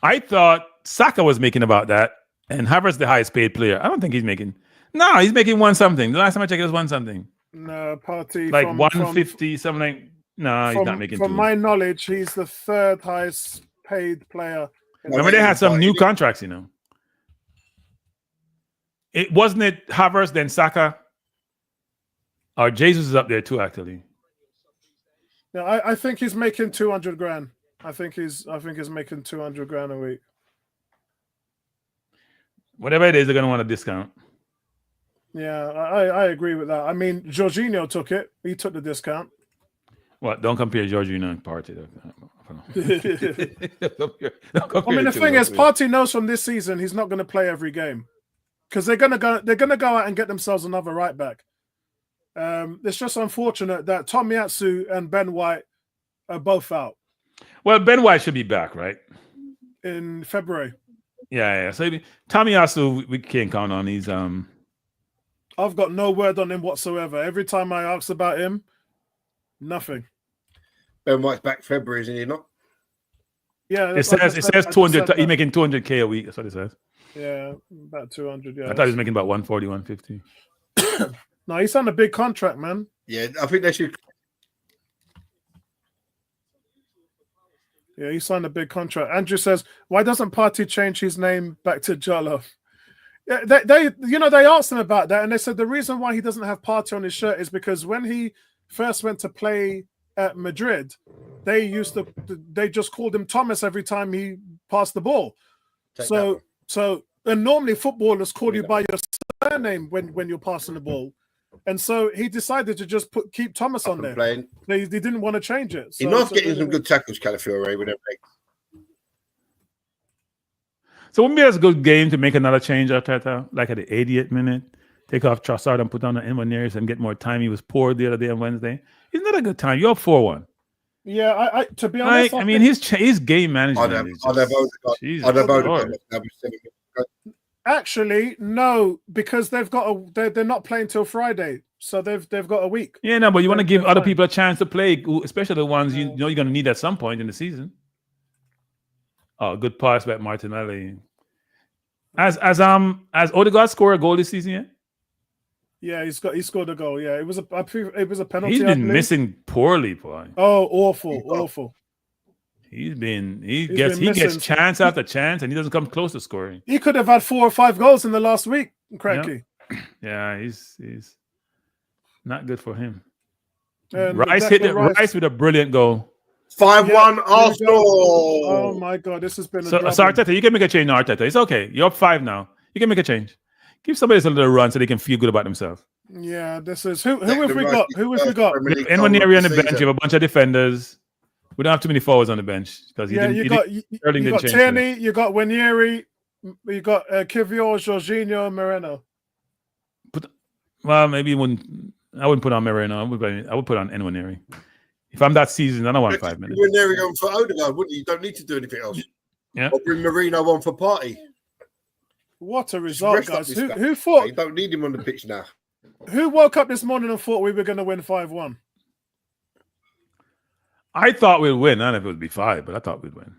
I thought Saka was making about that, and Havertz the highest paid player. I don't think he's making. No, he's making one something. The last time I checked, it was one something. No, Partey like 150 something. No, he's not making. From my knowledge, he's the third highest paid player. Remember, they had some new contracts. You know, it wasn't it Havertz, then Saka, or Jesus is up there too. Actually, yeah, I think he's making 200 grand. I think he's making 200 grand a week. Whatever it is, they're gonna want a discount. Yeah, I agree with that. I mean, Jorginho took it. He took the discount. What? Don't compare Jorginho and Partey. I mean, the thing is, Partey knows from this season he's not going to play every game because they're gonna go out and get themselves another right back. It's just unfortunate that Tomiyasu and Ben White are both out. Well, Ben White should be back, right? In February. Yeah. So Tomiyasu, we can't count on. He's I've got no word on him whatsoever. Every time I ask about him, nothing. Ben White's back February, isn't he not? Yeah. It says 200. He's making 200K a week. That's what it says. Yeah, about 200. Yeah. I thought he was making about 140, 150. No, he signed a big contract, man. Yeah, I think they should. Yeah, he signed a big contract. Andrew says, "Why doesn't Partey change his name back to Jollof?" Yeah, they asked him about that, and they said the reason why he doesn't have Partey on his shirt is because when he first went to play at Madrid, they just called him Thomas every time he passed the ball. And normally footballers call you by your surname when you're passing the ball. And so he decided to just keep Thomas on there. He didn't want to change it. He must getting some good tackles, Calafiore, with everything. So wouldn't be as a good game to make another change, Arteta, like at the 80th minute, take off Trossard and put on the Nwaneris and get more time. He was poor the other day on Wednesday. It's not a good time. You're up 4-1. Yeah, I to be honest, I mean his game management. I'd have voted. Actually, no, because they're not playing till Friday, so they've got a week. Yeah, no, but you want to give other people a chance to play, especially the ones you know you're going to need at some point in the season. Oh, good pass by Martinelli. Has Odegaard scored a goal this season yet? Yeah, he scored a goal. Yeah, it was a penalty. He's been missing poorly, boy. Oh, awful. He gets chance after chance, and he doesn't come close to scoring. He could have had 4 or 5 goals in the last week, Cranky. Yeah, he's not good for him. And Rice with a brilliant goal. 5-1 Arsenal. Oh my God, this has been so Arteta, you can make a change now, Arteta. It's okay. You're up 5 now. You can make a change. Give somebody a little run so they can feel good about themselves. Yeah, this is who have we got? Who have we got? Nwaneri on the bench. You have a bunch of defenders. We don't have too many forwards on the bench because you got Tierney, you got Nwaneri, you got Kivior, Jorginho, Moreno. Well, maybe I wouldn't put on Moreno. I would put on Nwaneri. If I'm that seasoned, I don't want 5 minutes. Nwaneri on for Odegaard, wouldn't you? You don't need to do anything else. Yeah. Or bring Marino on for Partey. What a result, guys! Who thought? You don't need him on the pitch now. Who woke up this morning and thought we were going to win 5-1? I thought we'd win. I don't know if it would be 5, but I thought we'd win.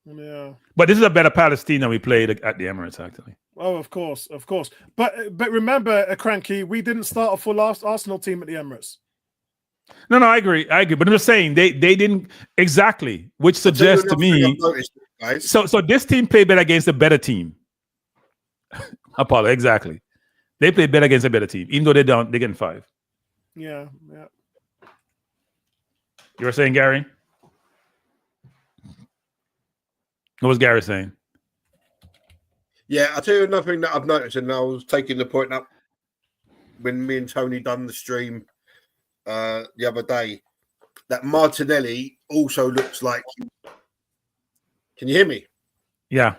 Yeah. But this is a better Palestine than we played at the Emirates, actually. Oh, of course. But remember, Cranky, we didn't start a full Arsenal team at the Emirates. No, I agree. But I'm just saying they didn't exactly, which suggests to me. So this team played better against a better team. Apollo, exactly. They played better against a better team, even though they're getting 5. Yeah. You were saying, Gary? What was Gary saying? Yeah, I'll tell you another thing that I've noticed, and I was taking the point up when me and Tony done the stream the other day, that Martinelli also looks like... Can you hear me? Yeah.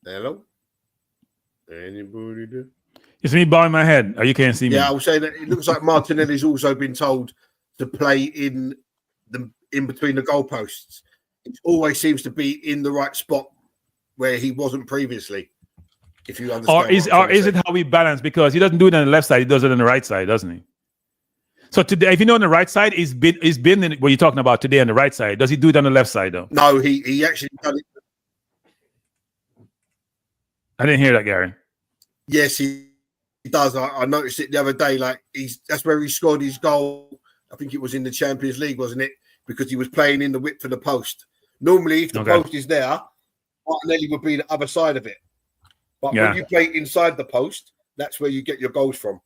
Hello? Anybody there? It's me bowing my head. Oh, you can't see me. Yeah, I was saying that it looks like Martinelli's also been told to play in between the goalposts. It always seems to be in the right spot where he wasn't previously. If you understand. Or is it how we balance? Because he doesn't do it on the left side, he does it on the right side, doesn't he? So today, if you know on the right side, he's been in what you're talking about today on the right side. Does he do it on the left side though? No, he actually done it. I didn't hear that, Gary. Yes, he does. I noticed it the other day. Like that's where he scored his goal. I think it was in the Champions League, wasn't it? Because he was playing in the width of the post. Normally, if the post is there, Martinelli would be the other side of it. But when you play inside the post, that's where you get your goals from.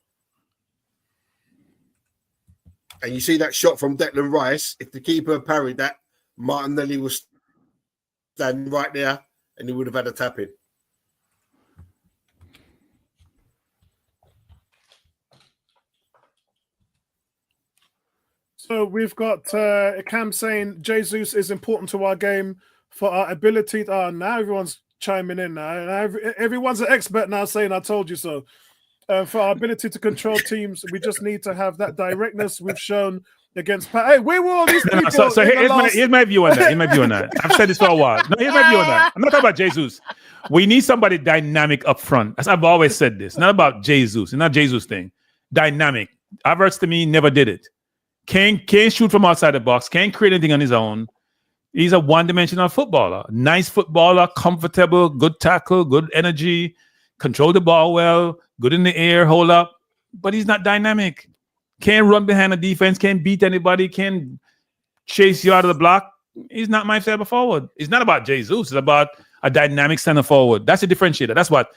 And you see that shot from Declan Rice. If the keeper parried that, Martinelli was standing right there, and he would have had a tap in. So we've got Cam saying Jesus is important to our game for our ability. Now everyone's chiming in now. Everyone's an expert now saying I told you so. For our ability to control teams, we just need to have that directness we've shown against. Hey, where were all these people? So here's my view on that. I've said this for a while. No, here's my view on that. I'm not talking about Jesus. We need somebody dynamic up front. As I've always said this. Not about Jesus. It's not Jesus thing. Dynamic. Havertz to me never did it. Can't shoot from outside the box. Can't create anything on his own. He's a one-dimensional footballer. Nice footballer, comfortable, good tackle, good energy, control the ball well, good in the air, hold up. But he's not dynamic. Can't run behind the defense, can't beat anybody, can't chase you out of the block. He's not my center forward. It's not about Jesus. It's about a dynamic center forward. That's a differentiator. That's what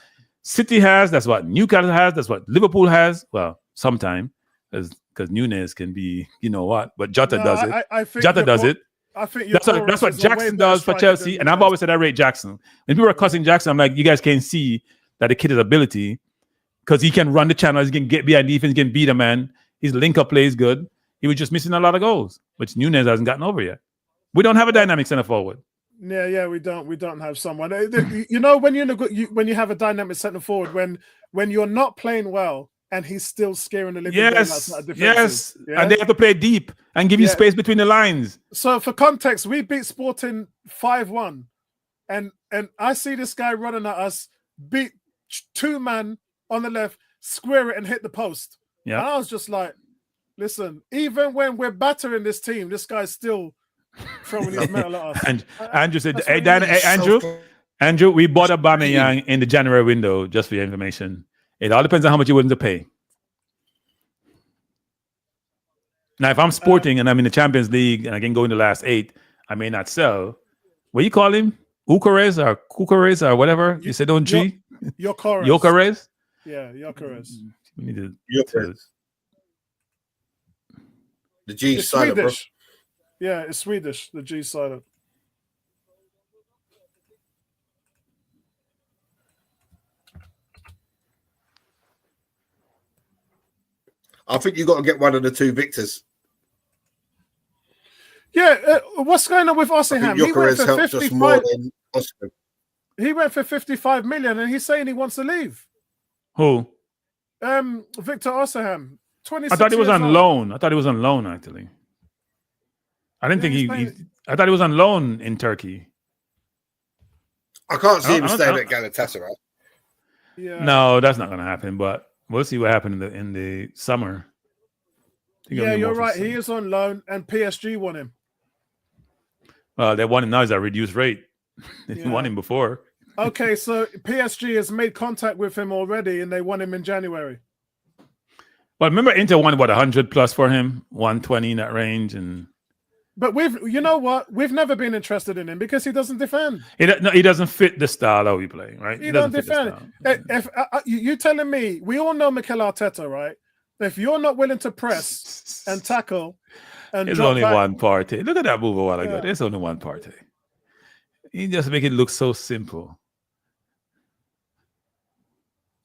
City has. That's what Newcastle has. That's what Liverpool has. Well, sometime, because Nunez can be, you know what. But Jota does it. I think Jota does it. I think that's what Jackson does for Chelsea. And I've always said I rate Jackson. When people are cussing Jackson, I'm like, you guys can't see that the kid has ability because he can run the channels, he can get behind defense, he can beat a man. His link-up play is good. He was just missing a lot of goals, which Nunez hasn't gotten over yet. We don't have a dynamic center forward. Yeah, we don't have someone. You know, when you have a dynamic center forward, when you're not playing well and he's still scaring the living yes, out of yes, yeah? And they have to play deep and give you space between the lines. So for context, we beat Sporting 5-1, and I see this guy running at us, beat two man on the left, square it and hit the post. Yeah, I was just like, listen, even when we're battering this team, this guy's still throwing his metal at us. And Andrew said, Andrew, we bought Aubameyang in the January window, just for your information. It all depends on how much you're willing to pay. Now, if I'm Sporting and I'm in the Champions League and I can go in the last 8, I may not sell. What do you call him? Ucarez or Cucarez or whatever? You said on G? Yokarez? Yeah, Yokarez. We need to... The G silent, bro. Yeah, it's Swedish, the G silent. I think you got to get one of the two victors. Yeah, what's going on with Ossiham? He went for 55. He went for 55 million, and he's saying he wants to leave. Who? Victor Ossiham. I thought he was on loan. I thought he was on loan, actually. I didn't think I thought he was on loan in Turkey. I can't see him staying at Galatasaray. Yeah. No, that's not going to happen. But we'll see what happened in the summer. Yeah, you're right. He is on loan, and PSG won him. Well, they want him now. Is at reduced rate. They didn't want him before. Okay, so PSG has made contact with him already, and they won him in January. Well, remember Inter won about 100 plus for him, 120 in that range, and. But we've never been interested in him because he doesn't defend. He doesn't fit the style that we play, right? He doesn't defend. If you telling me, we all know Mikel Arteta, right? If you're not willing to press and tackle, and there's only one party. Look at that move a while ago. There's only one party. He just make it look so simple.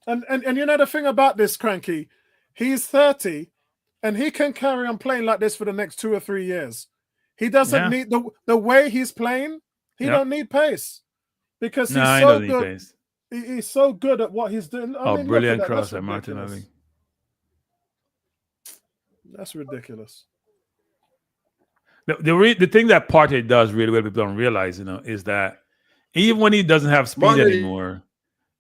And you know the thing about this, Cranky, he's 30, and he can carry on playing like this for the next 2 or 3 years. He doesn't need the way he's playing. He don't need pace because he's so good. He's so good at what he's doing. I mean, brilliant cross by Martinelli. That's ridiculous. The thing that Partey does really well, people don't realize, is that even when he doesn't have speed anymore,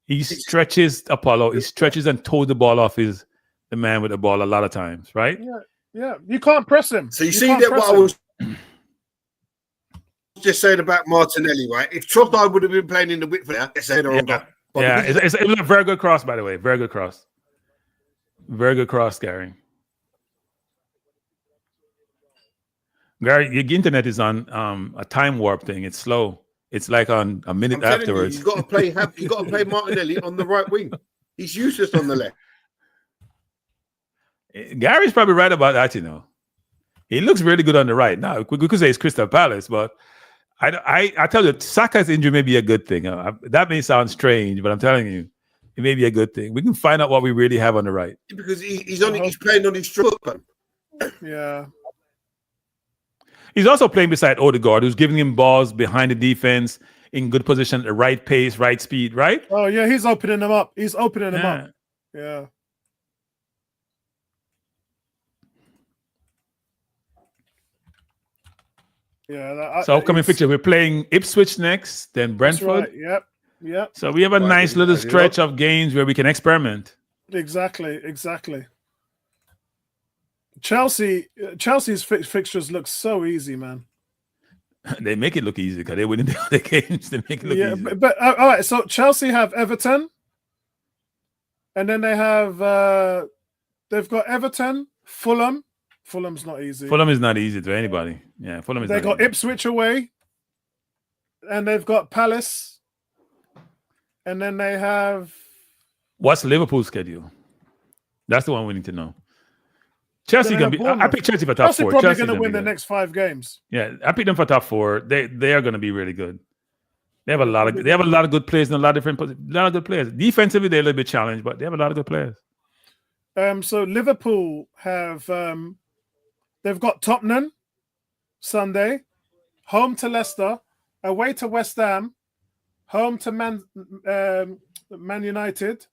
he stretches Apollo. He stretches and toes the ball off the man with the ball a lot of times, right? Yeah. You can't press him. So you see that what I was just saying about Martinelli, right? If Trossard would have been playing in the width there, it's a header on goal. It was a very good cross, by the way. Very good cross. Very good cross, Gary. Gary, your internet is on a time warp thing. It's slow. It's like on a minute afterwards. You've got to play Martinelli on the right wing. He's useless on the left. Gary's probably right about that, He looks really good on the right. Now, we could say it's Crystal Palace, but I tell you, Saka's injury may be a good thing. That may sound strange, but I'm telling you, it may be a good thing. We can find out what we really have on the right. Because he's playing on his foot. Yeah. He's also playing beside Odegaard, who's giving him balls behind the defense in good position, at the right pace, right speed, right? Oh, yeah, he's opening them up. He's opening them up. Yeah. Yeah. So upcoming fixture, we're playing Ipswich next, then Brentford. Right. Yep. So we have a nice little stretch of games where we can experiment. Exactly. Chelsea's fixtures look so easy, man. They make it look easy because they win the other games. They make it look easy. But all right. So Chelsea have Everton, and then they have they've got Everton, Fulham. Fulham's not easy. Fulham is not easy to anybody. Yeah, Fulham is. They got easy. Ipswich away, and they've got Palace, and then they have. What's Liverpool's schedule? That's the one we need to know. Chelsea gonna be. I pick Chelsea for top four. Probably going to win the next 5 games. Yeah, I pick them for top 4. They are going to be really good. They have a lot of good players in a lot of good players. Defensively, they're a little bit challenged, but they have a lot of good players. So Liverpool have they've got Tottenham Sunday, home to Leicester, away to West Ham, home to Man United,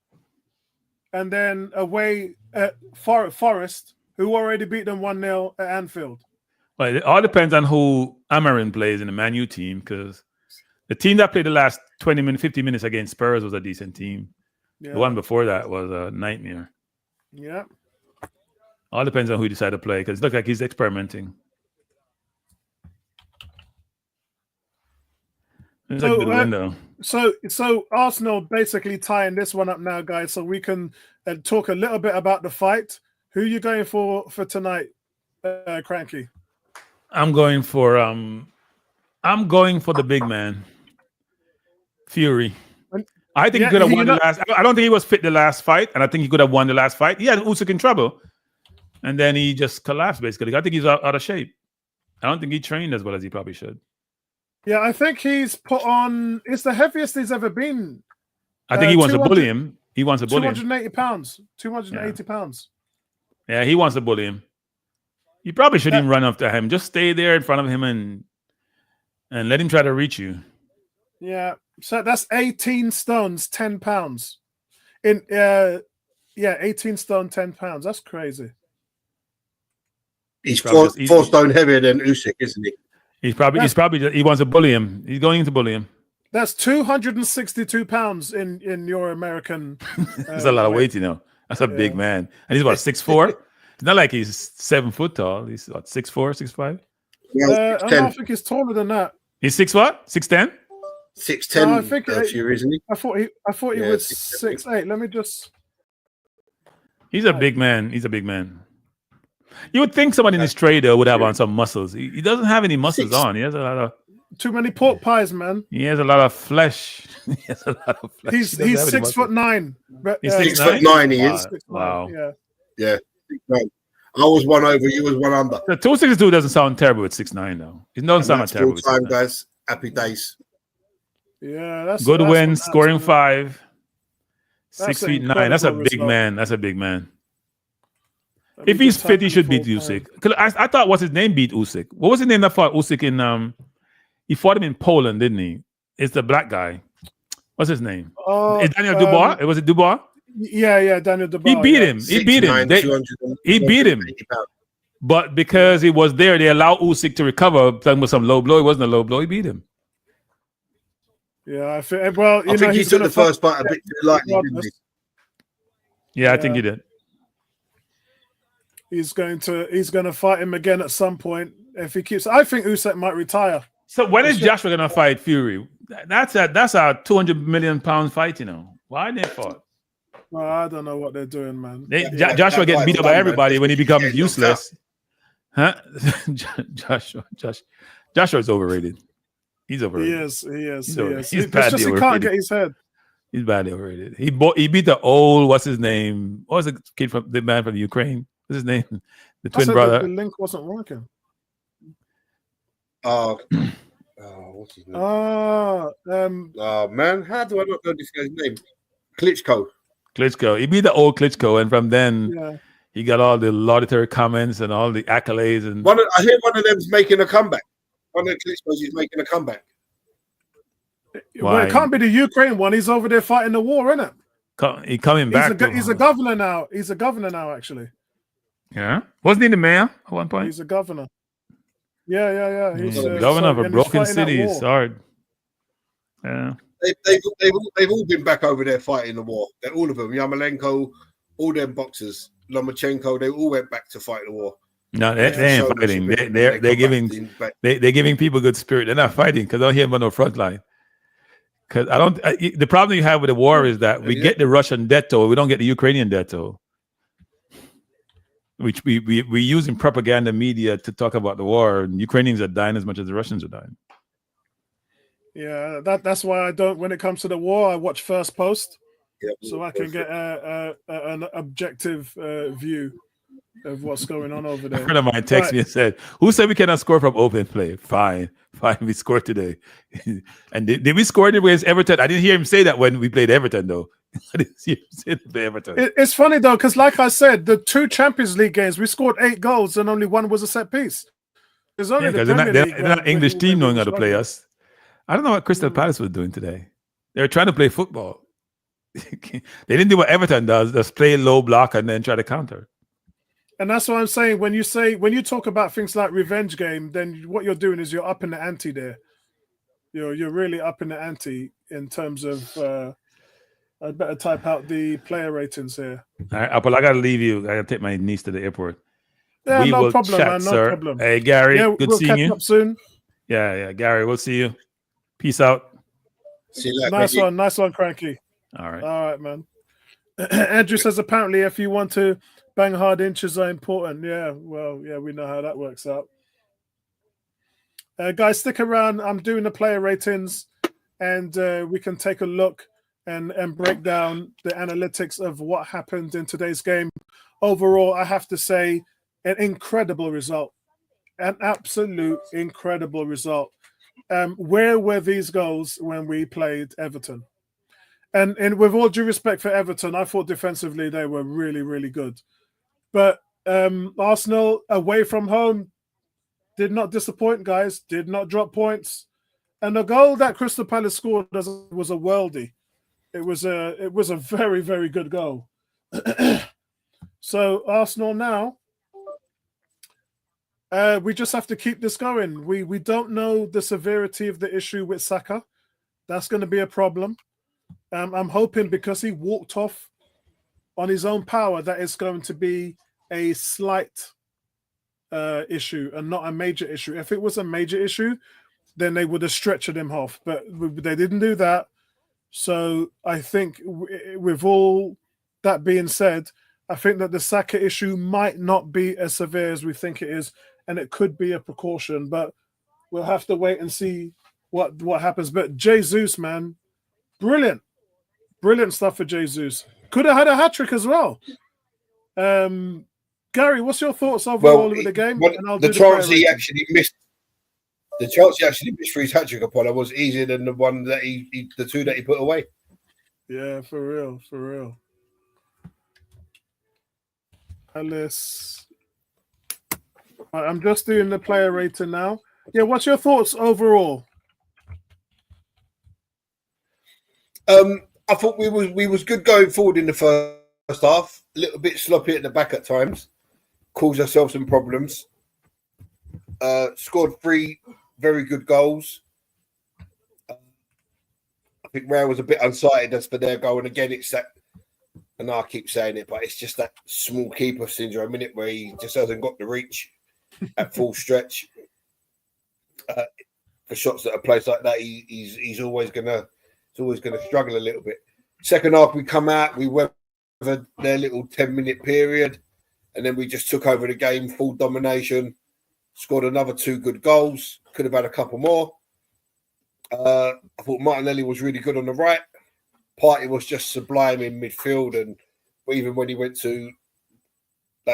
and then away at Forest, who already beat them 1-0 at Anfield. Well, it all depends on who Amarin plays in the Man U team, because the team that played the last 50 minutes against Spurs was a decent team. Yeah. The one before that was a nightmare. Yeah. All depends on who you decide to play, because it looks like he's experimenting. It's a good window. So Arsenal basically tying this one up now, guys, so we can talk a little bit about the fight. Who are you going for tonight, Cranky? I'm going for the big man, Fury. I think he could have won the last. I don't think he was fit the last fight, and I think he could have won the last fight. He had Usyk in trouble, and then he just collapsed. Basically, I think he's out of shape. I don't think he trained as well as he probably should. Yeah, I think he's put on. It's the heaviest he's ever been. I think he wants to bully him. He wants to bully him. 280 pounds. 280 pounds. Yeah, he wants to bully him. You probably shouldn't even run after him. Just stay there in front of him and let him try to reach you. Yeah. So that's 18 stones, 10 pounds. 18 stone, 10 pounds. That's crazy. He's four stone heavier than Usyk, isn't he? He wants to bully him. He's going to bully him. That's 262 pounds in your American. That's a lot of weight, you know. That's a big man. And he's about 6'4". It's not like he's 7 foot tall. He's what, 6'4", 6'5"? I think he's taller than that. He's 6 what? 6'10"? 6'10". No, I think isn't he? I thought he was 6'8". Let me just. He's a big man. He's a big man. You would think somebody in his trade would have on some muscles. He doesn't have any muscles on. He has a lot of too many pork pies, man. He has a lot of flesh. He's 6'9". He's 6'9". He is. Wow. Yeah. 6'9". I was one over. You was one under. The 262 doesn't sound terrible with 6'9" though. It doesn't sound terrible. Full time, guys. Happy days. Yeah, that's good win, scoring 5. 6'9". That's a big man. That's a big man. If he's fit, he should beat Usyk. I thought what's his name beat Usyk. What was his name that fought Usyk in? He fought him in Poland, didn't he? It's the black guy. What's his name? Is Daniel Dubois? Was it Dubois? Yeah, Daniel Dubois. He beat him. He beat him. He beat him. But because he was there, they allowed Usyk to recover. Talking with some low blow. It wasn't a low blow. He beat him. Yeah, I think he took the first fight a bit too lightly, didn't he? Yeah, I think he did. He's going to fight him again at some point if he keeps. I think Usyk might retire. So when is Joshua going to fight Fury? That's a 200 million pound fight, you know. Why they fought? Well, I don't know what they're doing, man. Joshua gets beat up by everybody when he becomes useless. Huh? Joshua's overrated. He's overrated. He is. He's badly overrated. He can't get his head. He's badly overrated. He beat the old, what's his name? What was the kid from the man from Ukraine? What's his name? The twin brother. The link wasn't working. What's his name? Man, how do I not know this guy's name? Klitschko. He beat the old Klitschko, and from then he got all the laudatory comments and all the accolades. And I hear one of them's making a comeback. One of the clips was he's making a comeback. Well, it can't be the Ukraine one. He's over there fighting the war, isn't it? He's coming back. He's a governor now. He's a governor now, actually. Yeah, wasn't he the mayor at one point? He's a governor. Yeah. He's governor of a broken city. It's hard. Yeah, they've all been back over there fighting the war. They're all of them. Yarmolenko, all them boxers, Lomachenko. They all went back to fight the war. No, they ain't fighting. They're giving people good spirit. They're not fighting because I don't hear them on the front line. Because the problem you have with the war is that we get the Russian death toll, we don't get the Ukrainian death toll. Which we're using propaganda media to talk about the war, and Ukrainians are dying as much as the Russians are dying. Yeah, that's why I don't. When it comes to the war, I watch First Post, so I can get an objective view of what's going on over there. A friend of mine texted me and said, "Who said we cannot score from open play? Fine, we scored today." And did we score against Everton? I didn't hear him say that when we played Everton, though. I didn't see him say that for Everton. It's funny though, because like I said, the 2 Champions League games we scored 8 goals and only 1 was a set piece. There's only they're not English team knowing how to play us. I don't know what Crystal Palace was doing today. They were trying to play football. They didn't do what Everton does, just play low block and then try to counter. And that's what I'm saying. When you talk about things like revenge game, then what you're doing is you're up in the ante there. You're really up in the ante in terms of. I'd better type out the player ratings here. All right, Apple, I gotta leave you. I gotta take my niece to the airport. Yeah, no problem, man. No problem. Hey, Gary, good seeing you. We'll catch up soon. Yeah, Gary, we'll see you. Peace out. See you later. Nice one, Cranky. All right, man. Andrew says apparently if you want to bang hard, inches are important. Yeah, well, yeah, we know how that works out. Guys, stick around. I'm doing the player ratings, and we can take a look and break down the analytics of what happened in today's game. Overall, I have to say, an incredible result. An absolute incredible result. Where were these goals when we played Everton? And with all due respect for Everton, I thought defensively they were really, really good. But Arsenal, away from home, did not disappoint, guys. Did not drop points. And the goal that Crystal Palace scored was a worldie. It was a very, very good goal. So Arsenal now, we just have to keep this going. We don't know the severity of the issue with Saka. That's going to be a problem. I'm hoping because he walked off on his own power that it's going to be a slight issue and not a major issue. If it was a major issue, then they would have stretched him off. But they didn't do that. So I think with all that being said, I think that the Saka issue might not be as severe as we think it is, and it could be a precaution, but we'll have to wait and see what happens. But Jesus, man, brilliant stuff for Jesus. Could have had a hat-trick as well. Gary, what's your thoughts overall with the game? The chance he actually missed. The chance he actually missed for his hat-trick upon was easier than the one that the 2 that he put away. Yeah, for real. Alice. I'm just doing the player rating now. Yeah, what's your thoughts overall? I thought we was good going forward in the first half. A little bit sloppy at the back at times. Caused ourselves some problems. Scored 3 very good goals. I think Real was a bit unsighted as for their goal, and again, it's that. And I keep saying it, but it's just that small keeper syndrome, innit, where he just hasn't got the reach at full stretch. For shots that are placed like that, he's always gonna struggle a little bit. Second half, we come out, we went over their little 10-minute period, and then we just took over the game, full domination. Scored another 2 good goals. Could have had a couple more. I thought Martinelli was really good on the right. Partey was just sublime in midfield, and even when he went to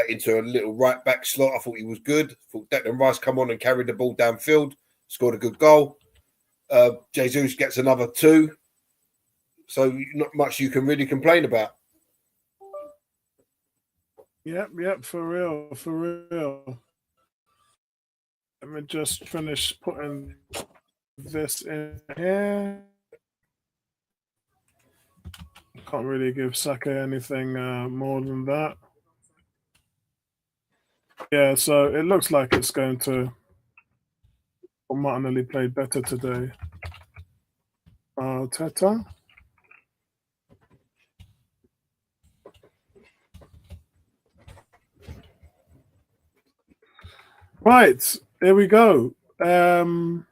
into a little right back slot, I thought he was good. I thought Declan Rice come on and carried the ball downfield, scored a good goal. Jesus gets another 2, so not much you can really complain about. Yep, for real. Let me just finish putting this in here. Can't really give Saka anything more than that. Yeah, so it looks like it's going to. Martinelli played better today. Teta. Right, here we go. Right,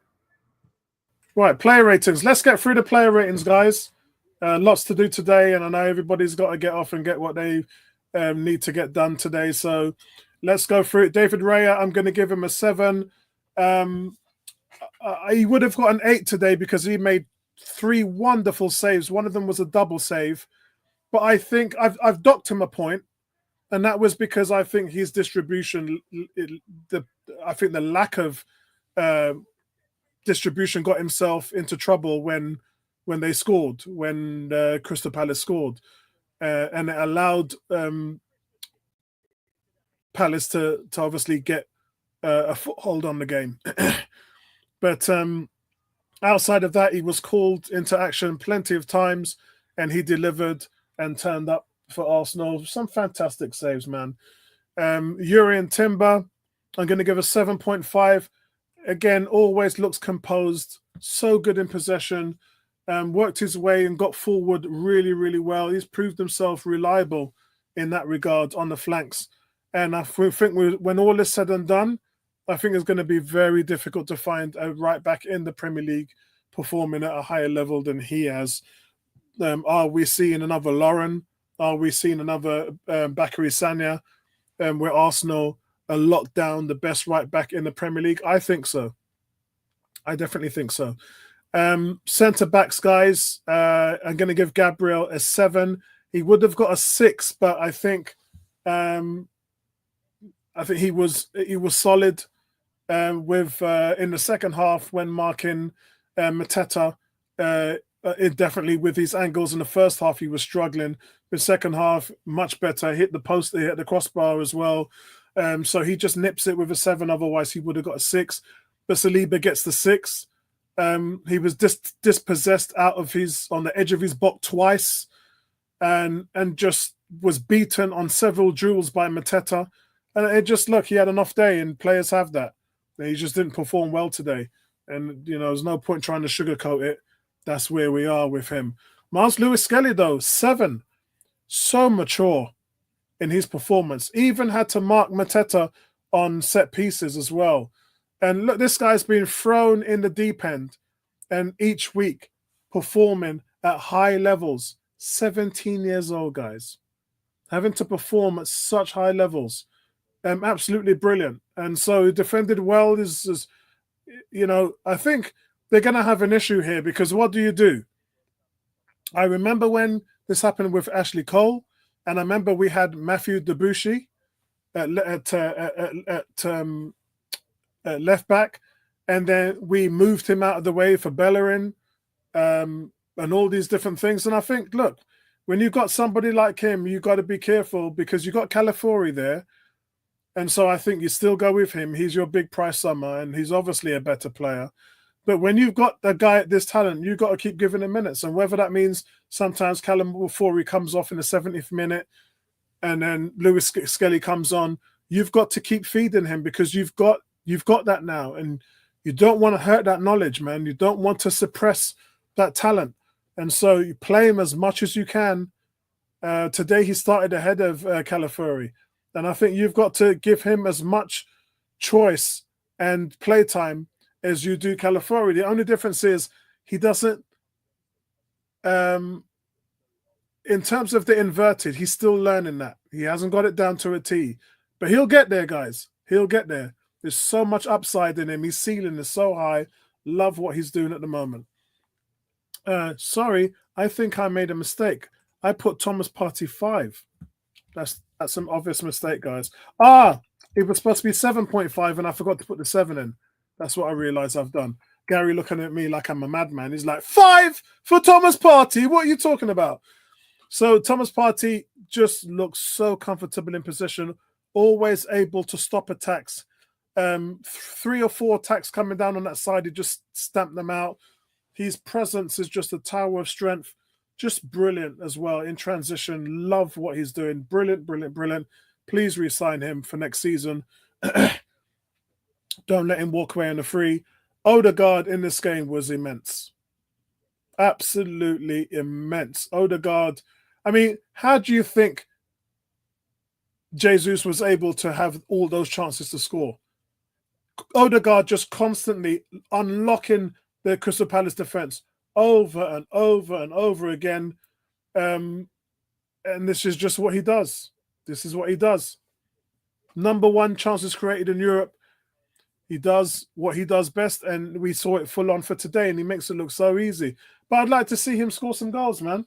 player ratings. Let's get through the player ratings, guys. Lots to do today, and I know everybody's got to get off and get what they need to get done today. So let's go through it. David Raya, I'm going to give him a 7. He would have got an 8 today because he made 3 wonderful saves. One of them was a double save. But I think I've docked him a point, and that was because I think his distribution, I think the lack of distribution got himself into trouble when they scored, when Crystal Palace scored, and it allowed Palace to obviously get a foothold on the game. But outside of that, he was called into action plenty of times, and he delivered and turned up for Arsenal. Some fantastic saves, man. Urian Timber, I'm going to give a 7.5. Again, always looks composed, so good in possession, worked his way and got forward really, really well. He's proved himself reliable in that regard on the flanks. And I think when all is said and done, I think it's going to be very difficult to find a right back in the Premier League performing at a higher level than he has. Are we seeing another Lauren? Are we seeing another Bakary Sagna where Arsenal are locked down the best right back in the Premier League? I think so. I definitely think so. Centre backs, guys, I'm going to give Gabriel a 7. He would have got a 6, but I think he was solid with in the second half when marking Mateta. Definitely with his angles in the first half, he was struggling. The second half, much better. Hit the post, hit the crossbar as well. So he just nips it with a 7. Otherwise, he would have got a 6. But Saliba gets the 6. He was dispossessed on the edge of his box twice, and just was beaten on several duels by Mateta. And it just he had an off day, and players have that. He just didn't perform well today, and there's no point trying to sugarcoat it. That's where we are with him. Miles Lewis-Skelly, though, 7. So mature in his performance. Even had to mark Mateta on set pieces as well. And look, this guy's been thrown in the deep end and each week performing at high levels. 17 years old, guys. Having to perform at such high levels. Absolutely brilliant. And so defended well is I think they're going to have an issue here because what do? I remember when this happened with Ashley Cole, and I remember we had Matthew Debussy at left back, and then we moved him out of the way for Bellerin and all these different things. And I think, look, when you've got somebody like him, you've got to be careful because you've got Calafiori there. And so I think you still go with him. He's your big price summer, and he's obviously a better player. But when you've got a guy at this talent, you've got to keep giving him minutes. And whether that means sometimes Calafiori comes off in the 70th minute and then Lewis-Skelly comes on, you've got to keep feeding him because you've got that now. And you don't want to hurt that knowledge, man. You don't want to suppress that talent. And so you play him as much as you can. Today he started ahead of Calafiori. And I think you've got to give him as much choice and playtime as you do Calafiori. The only difference is he doesn't, in terms of the inverted, he's still learning that. He hasn't got it down to a T. But he'll get there, guys. He'll get there. There's so much upside in him. His ceiling is so high. Love what he's doing at the moment. Sorry, I think I made a mistake. I put Thomas Partey 5. That's an obvious mistake, guys. It was supposed to be 7.5 and I forgot to put the 7 in. That's what I realized I've done. Gary looking at me like I'm a madman. He's like, 5 for Thomas Partey. What are you talking about? So Thomas Partey just looks so comfortable in position, always able to stop attacks. 3 or 4 attacks coming down on that side, he just stamped them out. His presence is just a tower of strength. Just brilliant as well in transition. Love what he's doing. Brilliant, brilliant, brilliant. Please re-sign him for next season. Don't let him walk away on a free. Odegaard in this game was immense. Absolutely immense. Odegaard, I mean, how do you think Jesus was able to have all those chances to score? Odegaard just constantly unlocking the Crystal Palace defense over and over and over again. And this is just what he does. This is what he does. Number 1 chances created in Europe. He does what he does best, and we saw it full on for today, and he makes it look so easy. But I'd like to see him score some goals, man.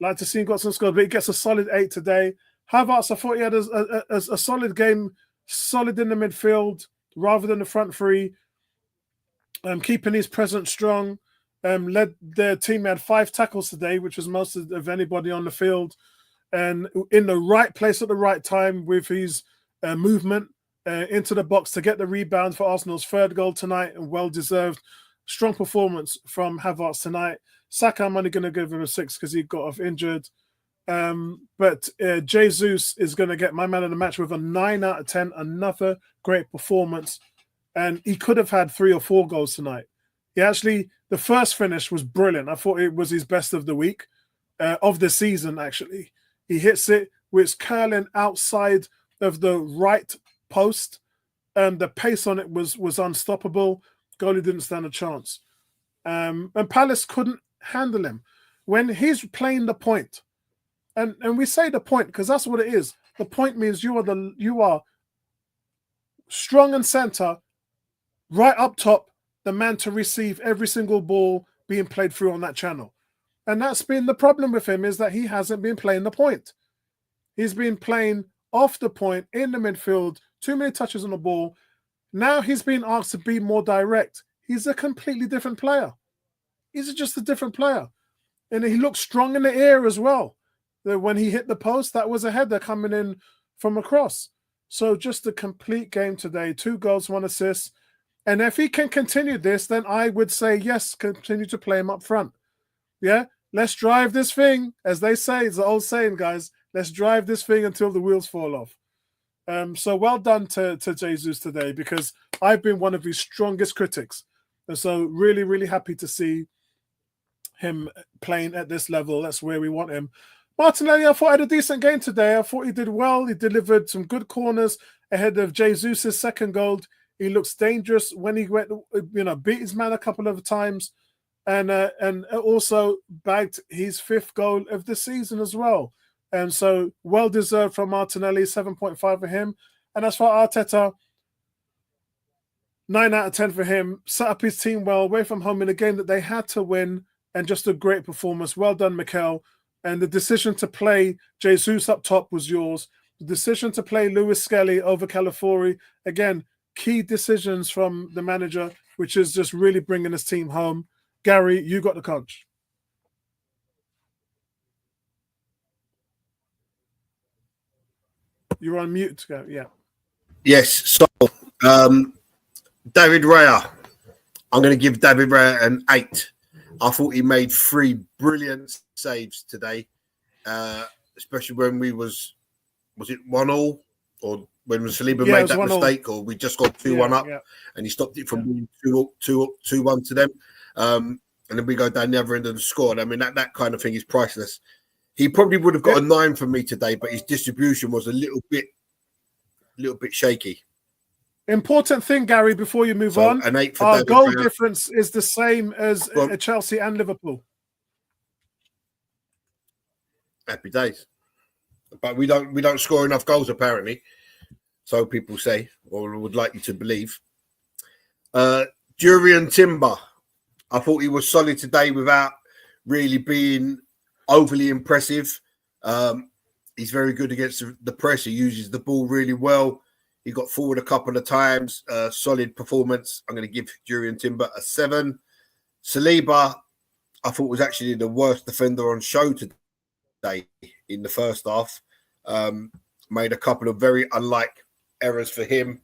I'd like to see him got some scores, but he gets a solid 8 today. Havertz, I thought he had a solid game, solid in the midfield rather than the front three, keeping his presence strong. Led their team, had 5 tackles today, which was most of anybody on the field, and in the right place at the right time with his movement into the box to get the rebound for Arsenal's 3rd goal tonight, and well-deserved. Strong performance from Havertz tonight. Saka, I'm only going to give him a 6 because he got off injured. But Jesus is going to get my man of the match with a 9 out of 10. Another great performance. And he could have had 3 or 4 goals tonight. He actually, the first finish was brilliant. I thought it was his best of the week, of the season, actually. He hits it with curling outside of the right post, and the pace on it was unstoppable. Goalie didn't stand a chance. And Palace couldn't handle him. When he's playing the point, and we say the point because that's what it is. The point means you are strong and center, right up top, the man to receive every single ball being played through on that channel. And that's been the problem with him, is that he hasn't been playing the point. He's been playing off the point, in the midfield, too many touches on the ball. Now he's been asked to be more direct. He's a completely different player. He's just a different player. And he looked strong in the air as well. When he hit the post, that was a header coming in from across. So just a complete game today. 2 goals, 1 assist. And if he can continue this, then I would say, yes, continue to play him up front. Yeah, let's drive this thing. As they say, it's the old saying, guys. Let's drive this thing until the wheels fall off. So well done to Jesus today, because I've been one of his strongest critics. And so really, really happy to see him playing at this level. That's where we want him. Martinelli, I thought had a decent game today. I thought he did well. He delivered some good corners ahead of Jesus' 2nd goal. He looks dangerous when he went, beat his man a couple of times, and also bagged his 5th goal of the season as well. And so well-deserved from Martinelli, 7.5 for him. And as for Arteta, 9 out of 10 for him. Set up his team well, away from home in a game that they had to win, and just a great performance. Well done, Mikel. And the decision to play Jesus up top was yours. The decision to play Lewis Skelly over Calafiori, again, key decisions from the manager, which is just really bringing his team home. Gary, you got the coach. You're on mute. Yeah. Yes. So, David Raya. I'm going to give David Raya an 8. I thought he made 3 brilliant saves today, especially when was it 1-1, or when Saliba made that mistake, or we just got 2-1 up, and he stopped it from being 2-1 to them. And then we go down the other end of the score. And I mean, that kind of thing is priceless. He probably would have got a 9 for me today, but his distribution was a little bit shaky. Important thing, Gary, before you move on, an 8 for our David goal Brown. Difference is the same as Chelsea and Liverpool. Happy days. But we don't score enough goals, apparently. So people say, or would like you to believe. Jurriën Timber. I thought he was solid today without really being overly impressive. He's very good against the press. He uses the ball really well. He got forward a couple of times. Solid performance. I'm going to give Jurriën Timber a 7. Saliba, I thought was actually the worst defender on show today. today in the first half. Made a couple of very unlike errors for him.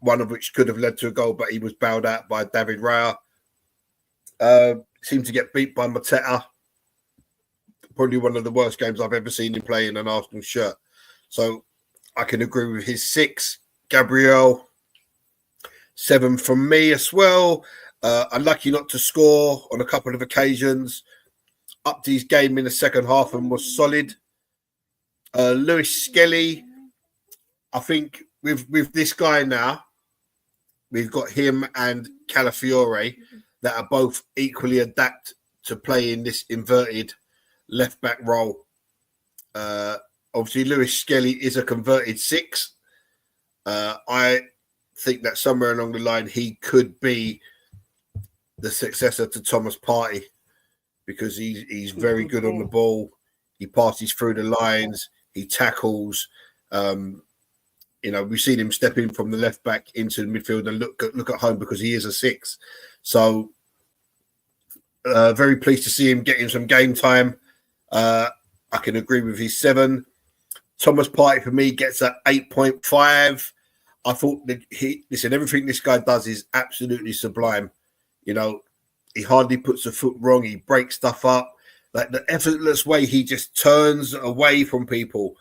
One of which could have led to a goal, but he was bailed out by David Raya. Seemed to get beat by Mateta. Probably one of the worst games I've ever seen him play in an Arsenal shirt. So I can agree with his 6. Gabriel, 7 from me as well. Unlucky not to score on a couple of occasions. Upped his game in the second half and was solid. Lewis Skelly, I think with this guy now, we've got him and Calafiore that are both equally adapt to play in this inverted left-back role. Obviously, Lewis Skelly is a converted 6. I think that somewhere along the line, he could be the successor to Thomas Partey because he's very good on the ball. He passes through the lines. He tackles. We've seen him step in from the left back into the midfield and look at home because he is a 6. So very pleased to see him getting some game time. I can agree with his 7. Thomas Partey for me gets at 8.5. I thought that everything this guy does is absolutely sublime. He hardly puts a foot wrong. He breaks stuff up. Like the effortless way he just turns away from people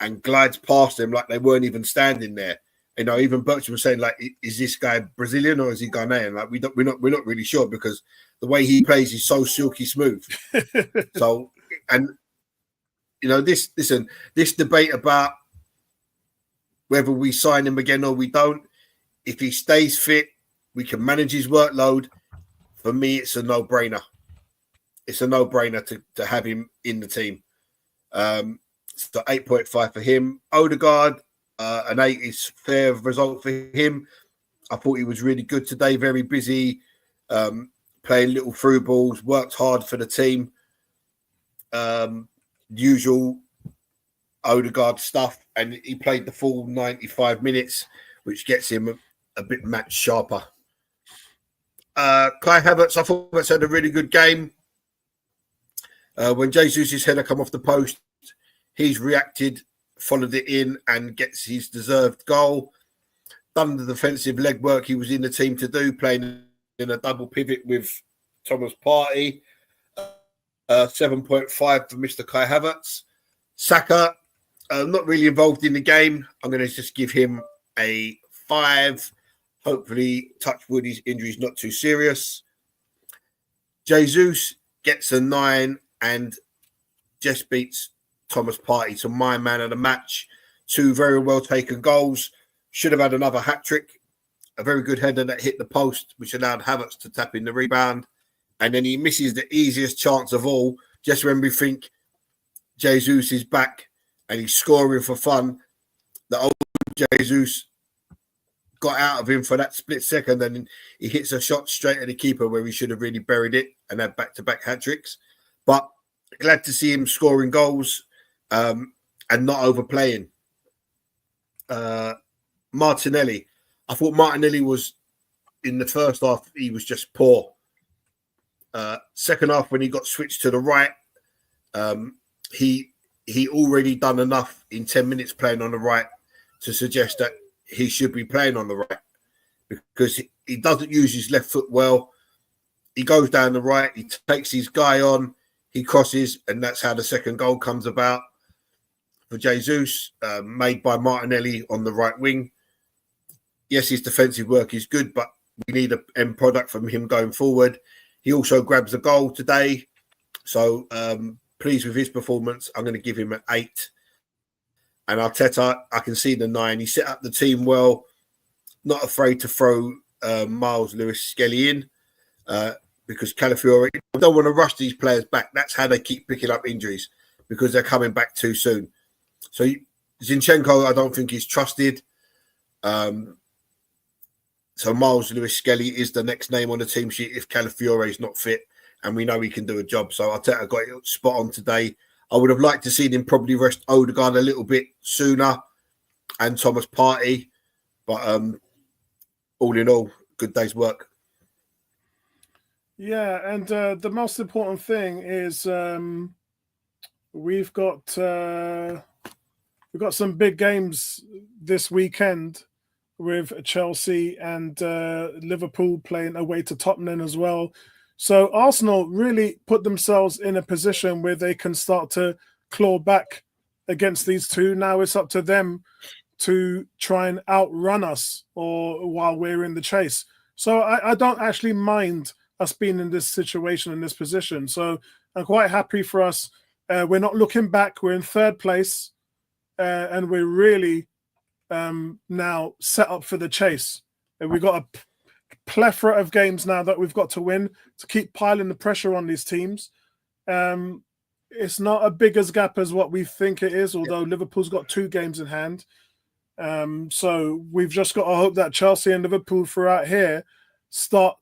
and glides past them like they weren't even standing there. Even Bircham was saying, like, is this guy Brazilian or is he Ghanaian? Like, we're not really sure because the way he plays is so silky smooth. So, and this debate about whether we sign him again or we don't. If he stays fit, we can manage his workload. For me, it's a no-brainer. It's a no-brainer to have him in the team. So 8.5 for him. Odegaard, an 8 is fair result for him. I thought he was really good today, very busy, playing little through balls, worked hard for the team. Usual Odegaard stuff, and he played the full 95 minutes, which gets him a bit match sharper. Kai Havertz, I thought Havertz had a really good game. When Jesus' header come off the post, he's reacted, followed it in, and gets his deserved goal. Done the defensive legwork he was in the team to do, playing in a double pivot with Thomas Partey. 7.5 for Mr. Kai Havertz. Saka, not really involved in the game. I'm going to just give him a 5. Hopefully, touch wood, his injury is not too serious. Jesus gets a 9 and just beats Thomas Partey to my man of the match. 2 very well taken goals. Should have had another hat-trick. A very good header that hit the post, which allowed Havertz to tap in the rebound. And then he misses the easiest chance of all, just when we think Jesus is back and he's scoring for fun. The old Jesus got out of him for that split second, and he hits a shot straight at the keeper where he should have really buried it and had back-to-back hat-tricks. But glad to see him scoring goals and not overplaying. Martinelli. I thought Martinelli was, in the first half, he was just poor. Second half, when he got switched to the right, he already done enough in 10 minutes playing on the right to suggest that he should be playing on the right because he doesn't use his left foot well. He goes down the right, he takes his guy on, he crosses, and that's how the second goal comes about for Jesus, made by Martinelli on the right wing. Yes, his defensive work is good, but we need an end product from him going forward. He also grabs a goal today. So pleased with his performance. I'm going to give him an 8. And Arteta, I can see the 9. He set up the team well. Not afraid to throw Miles Lewis Skelly in because Calafiore don't want to rush these players back. That's how they keep picking up injuries because they're coming back too soon. So Zinchenko, I don't think he's trusted. So Miles Lewis Skelly is the next name on the team sheet if Calafiore is not fit, and we know he can do a job. So Arteta got it spot on today. I would have liked to see him probably rest Odegaard a little bit sooner and Thomas Partey. But all in all, good day's work. Yeah, and the most important thing is we've got some big games this weekend with Chelsea and Liverpool playing away to Tottenham as well. So Arsenal really put themselves in a position where they can start to claw back against these two. Now it's up to them to try and outrun us or while we're in the chase. So I don't actually mind us being in this situation, in this position. So I'm quite happy for us. We're not looking back. We're in third place and we're really now set up for the chase. And we've got a plethora of games now that we've got to win to keep piling the pressure on these teams. It's not a big as gap as what we think it is, although Liverpool's got 2 games in hand. So we've just got to hope that Chelsea and Liverpool throughout here start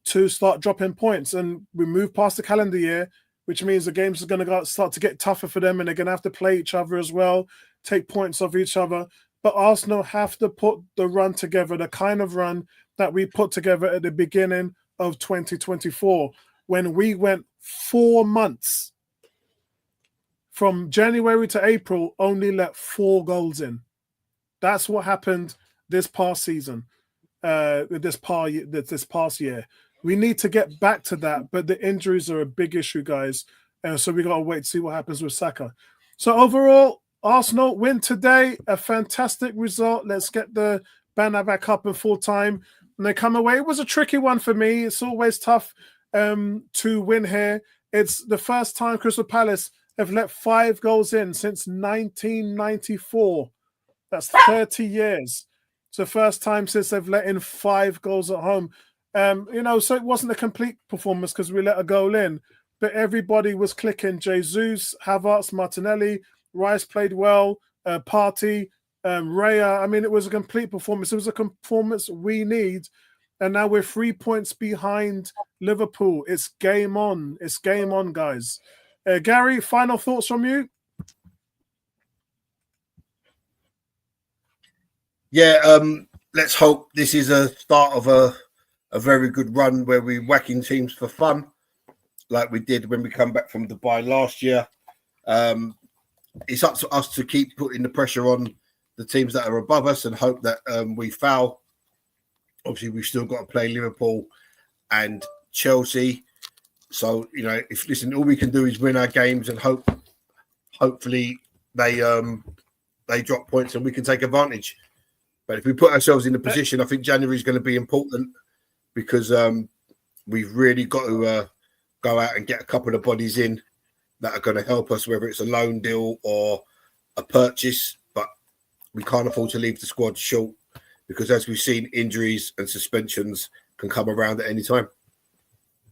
dropping points, and we move past the calendar year, which means the games are going to start to get tougher for them, and they're going to have to play each other as well, take points off each other. But Arsenal have to put the run together, the kind of run that we put together at the beginning of 2024, when we went 4 months from January to April, only let 4 goals in. That's what happened this past season, this past year. We need to get back to that, but the injuries are a big issue, guys. So we got to wait to see what happens with Saka. So overall, Arsenal win today, a fantastic result. Let's get the banner back up in full time. And they come away. It was a tricky one for me. It's always tough to win here. It's the first time Crystal Palace have let 5 goals in since 1994. That's 30 years. It's the first time since they've let in 5 goals at home. So it wasn't a complete performance because we let a goal in, but everybody was clicking. Jesus, Havertz, Martinelli, Rice played well, Partey, Raya. I mean, it was a complete performance. It was a performance we need. And now we're 3 points behind Liverpool. It's game on. It's game on, guys. Gary, final thoughts from you? Yeah, let's hope this is a start of a very good run where we're whacking teams for fun, like we did when we come back from Dubai last year. It's up to us to keep putting the pressure on the teams that are above us and hope that we foul. Obviously, we've still got to play Liverpool and Chelsea. So, all we can do is win our games and hopefully they drop points and we can take advantage. But if we put ourselves in a position, I think January is going to be important because we've really got to go out and get a couple of bodies in that are going to help us, whether it's a loan deal or a purchase. But we can't afford to leave the squad short because, as we've seen, injuries and suspensions can come around at any time.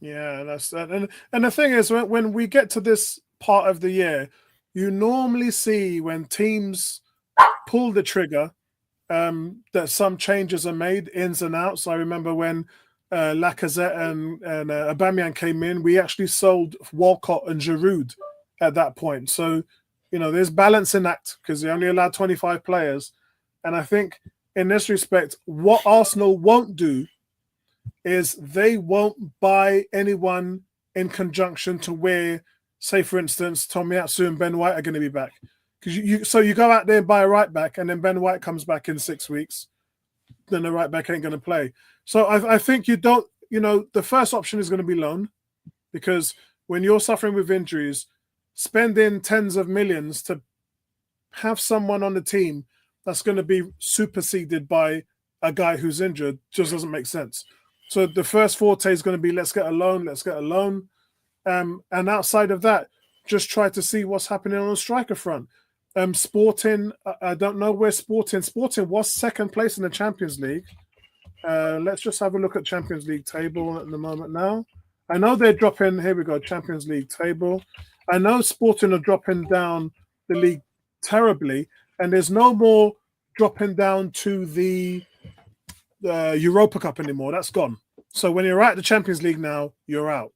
Yeah, that's that. And the thing is, when we get to this part of the year, you normally see when teams pull the trigger, that some changes are made, ins and outs. I remember when Lacazette and Aubameyang came in, we actually sold Walcott and Giroud at that point. So, there's balancing act because they only allowed 25 players. And I think in this respect, what Arsenal won't do is they won't buy anyone in conjunction to where, say, for instance, Tomiyasu and Ben White are going to be back. Because you go out there and buy a right back, and then Ben White comes back in 6 weeks, then the right back ain't going to play. So I think you don't, the first option is going to be loan, because when you're suffering with injuries, spending tens of millions to have someone on the team that's going to be superseded by a guy who's injured just doesn't make sense. So the first forte is going to be let's get a loan. And outside of that, just try to see what's happening on the striker front. Sporting, I don't know where Sporting was second place in the Champions League. Let's just have a look at Champions League table at the moment now. I know they're dropping, here we go, Champions League table. I know Sporting are dropping down the league terribly, and there's no more dropping down to the Europa Cup anymore. That's gone. So when you're at the Champions League now, you're out.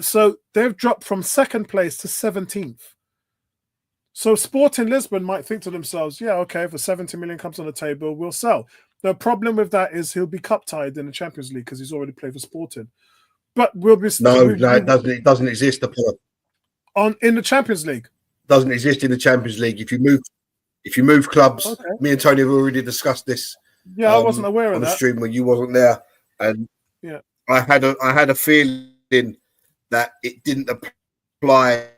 So they've dropped from second place to 17th. So Sporting Lisbon might think to themselves, yeah, okay, if a 70 million comes on the table, we'll sell. The problem with that is he'll be cup tied in the Champions League because he's already played for Sporting. But we'll be it doesn't exist. In the Champions League. doesn't exist in the Champions League. If you move clubs, okay. Me and Tony have already discussed this. Yeah, I wasn't aware of on that. the stream when you wasn't there, and yeah, I had a feeling that it didn't apply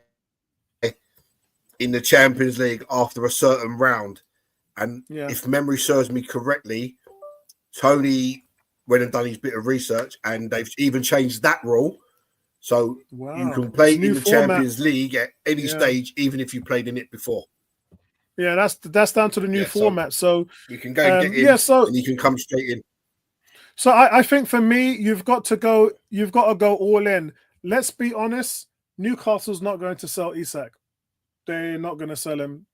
in the Champions League after a certain round. And if memory serves me correctly, Tony went and done his bit of research, and they've even changed that rule. So you can play in the Champions League at any stage, even if you played in it before. Yeah, that's down to the new format. So you can go and get in, and you can come straight in. So I think for me, you've got to go all in. Let's be honest, Newcastle's not going to sell Isak. They're not going to sell him.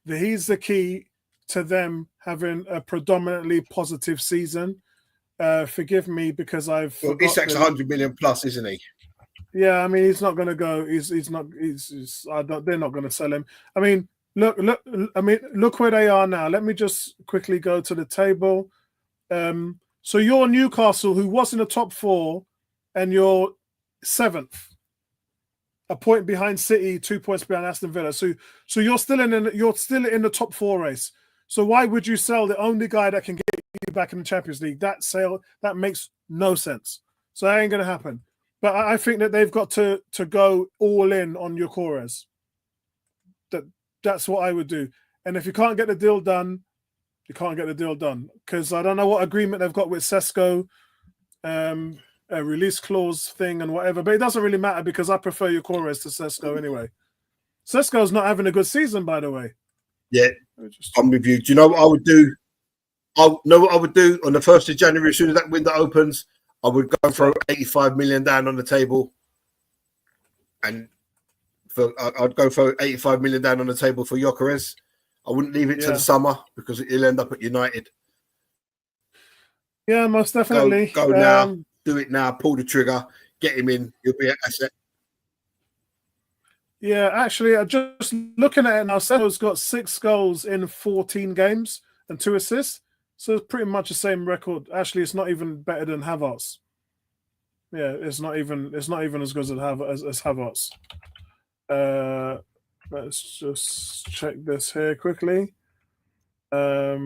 He's the key to them having a predominantly positive season. Forgive me because Isak's 100 million plus, isn't he? Yeah, I mean he's not going to go. He's not. They're not going to sell him. I mean, look. I mean, look where they are now. Let me just quickly go to the table. So you're Newcastle, who was in the top 4, and you're 7th, a point behind City, 2 points behind Aston Villa. So you're still in the top 4 race. So why would you sell the only guy that can get you back in the Champions League? That makes no sense. So that ain't going to happen. But I think that they've got to go all in on Gyökeres. That's what I would do. And if you can't get the deal done, you can't get the deal done, because I don't know what agreement they've got with Sesko, a release clause thing and whatever. But it doesn't really matter because I prefer Gyökeres to Sesko anyway. Sesko's not having a good season, by the way. Yeah, I'm with you. Do you know what I would do? I know what I would do on the 1st of January. As soon as that window opens, I would go throw 85 million down on the table, and I'd go throw 85 million down on the table for Gyökeres. I wouldn't leave it to the summer because he'll end up at United. Yeah, most definitely. Go now. Do it now. Pull the trigger. Get him in. He'll be an asset. Yeah, actually, just looking at it now, Sesko's got 6 goals in 14 games and 2 assists. So it's pretty much the same record. Actually, it's not even better than Havertz. Yeah, it's not even as good as Havertz. Let's just check this here quickly. Yeah,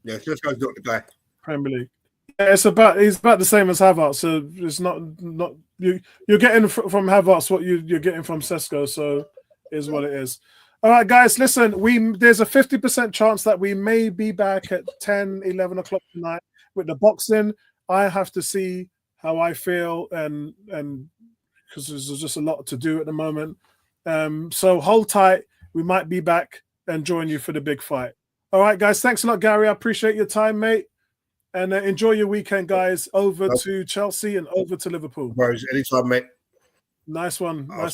this guy's not the guy. Premier League. Yeah, he's about the same as Havertz. So it's not you're getting from Havertz what you're getting from Sesko. So is what it is. All right, guys, listen. There's a 50% chance that we may be back at 10, 11 o'clock tonight with the boxing. I have to see how I feel and because there's just a lot to do at the moment. So hold tight. We might be back and join you for the big fight. All right, guys. Thanks a lot, Gary. I appreciate your time, mate. And enjoy your weekend, guys. Over to Chelsea and over to Liverpool. Anytime, mate. Nice one. Nice one.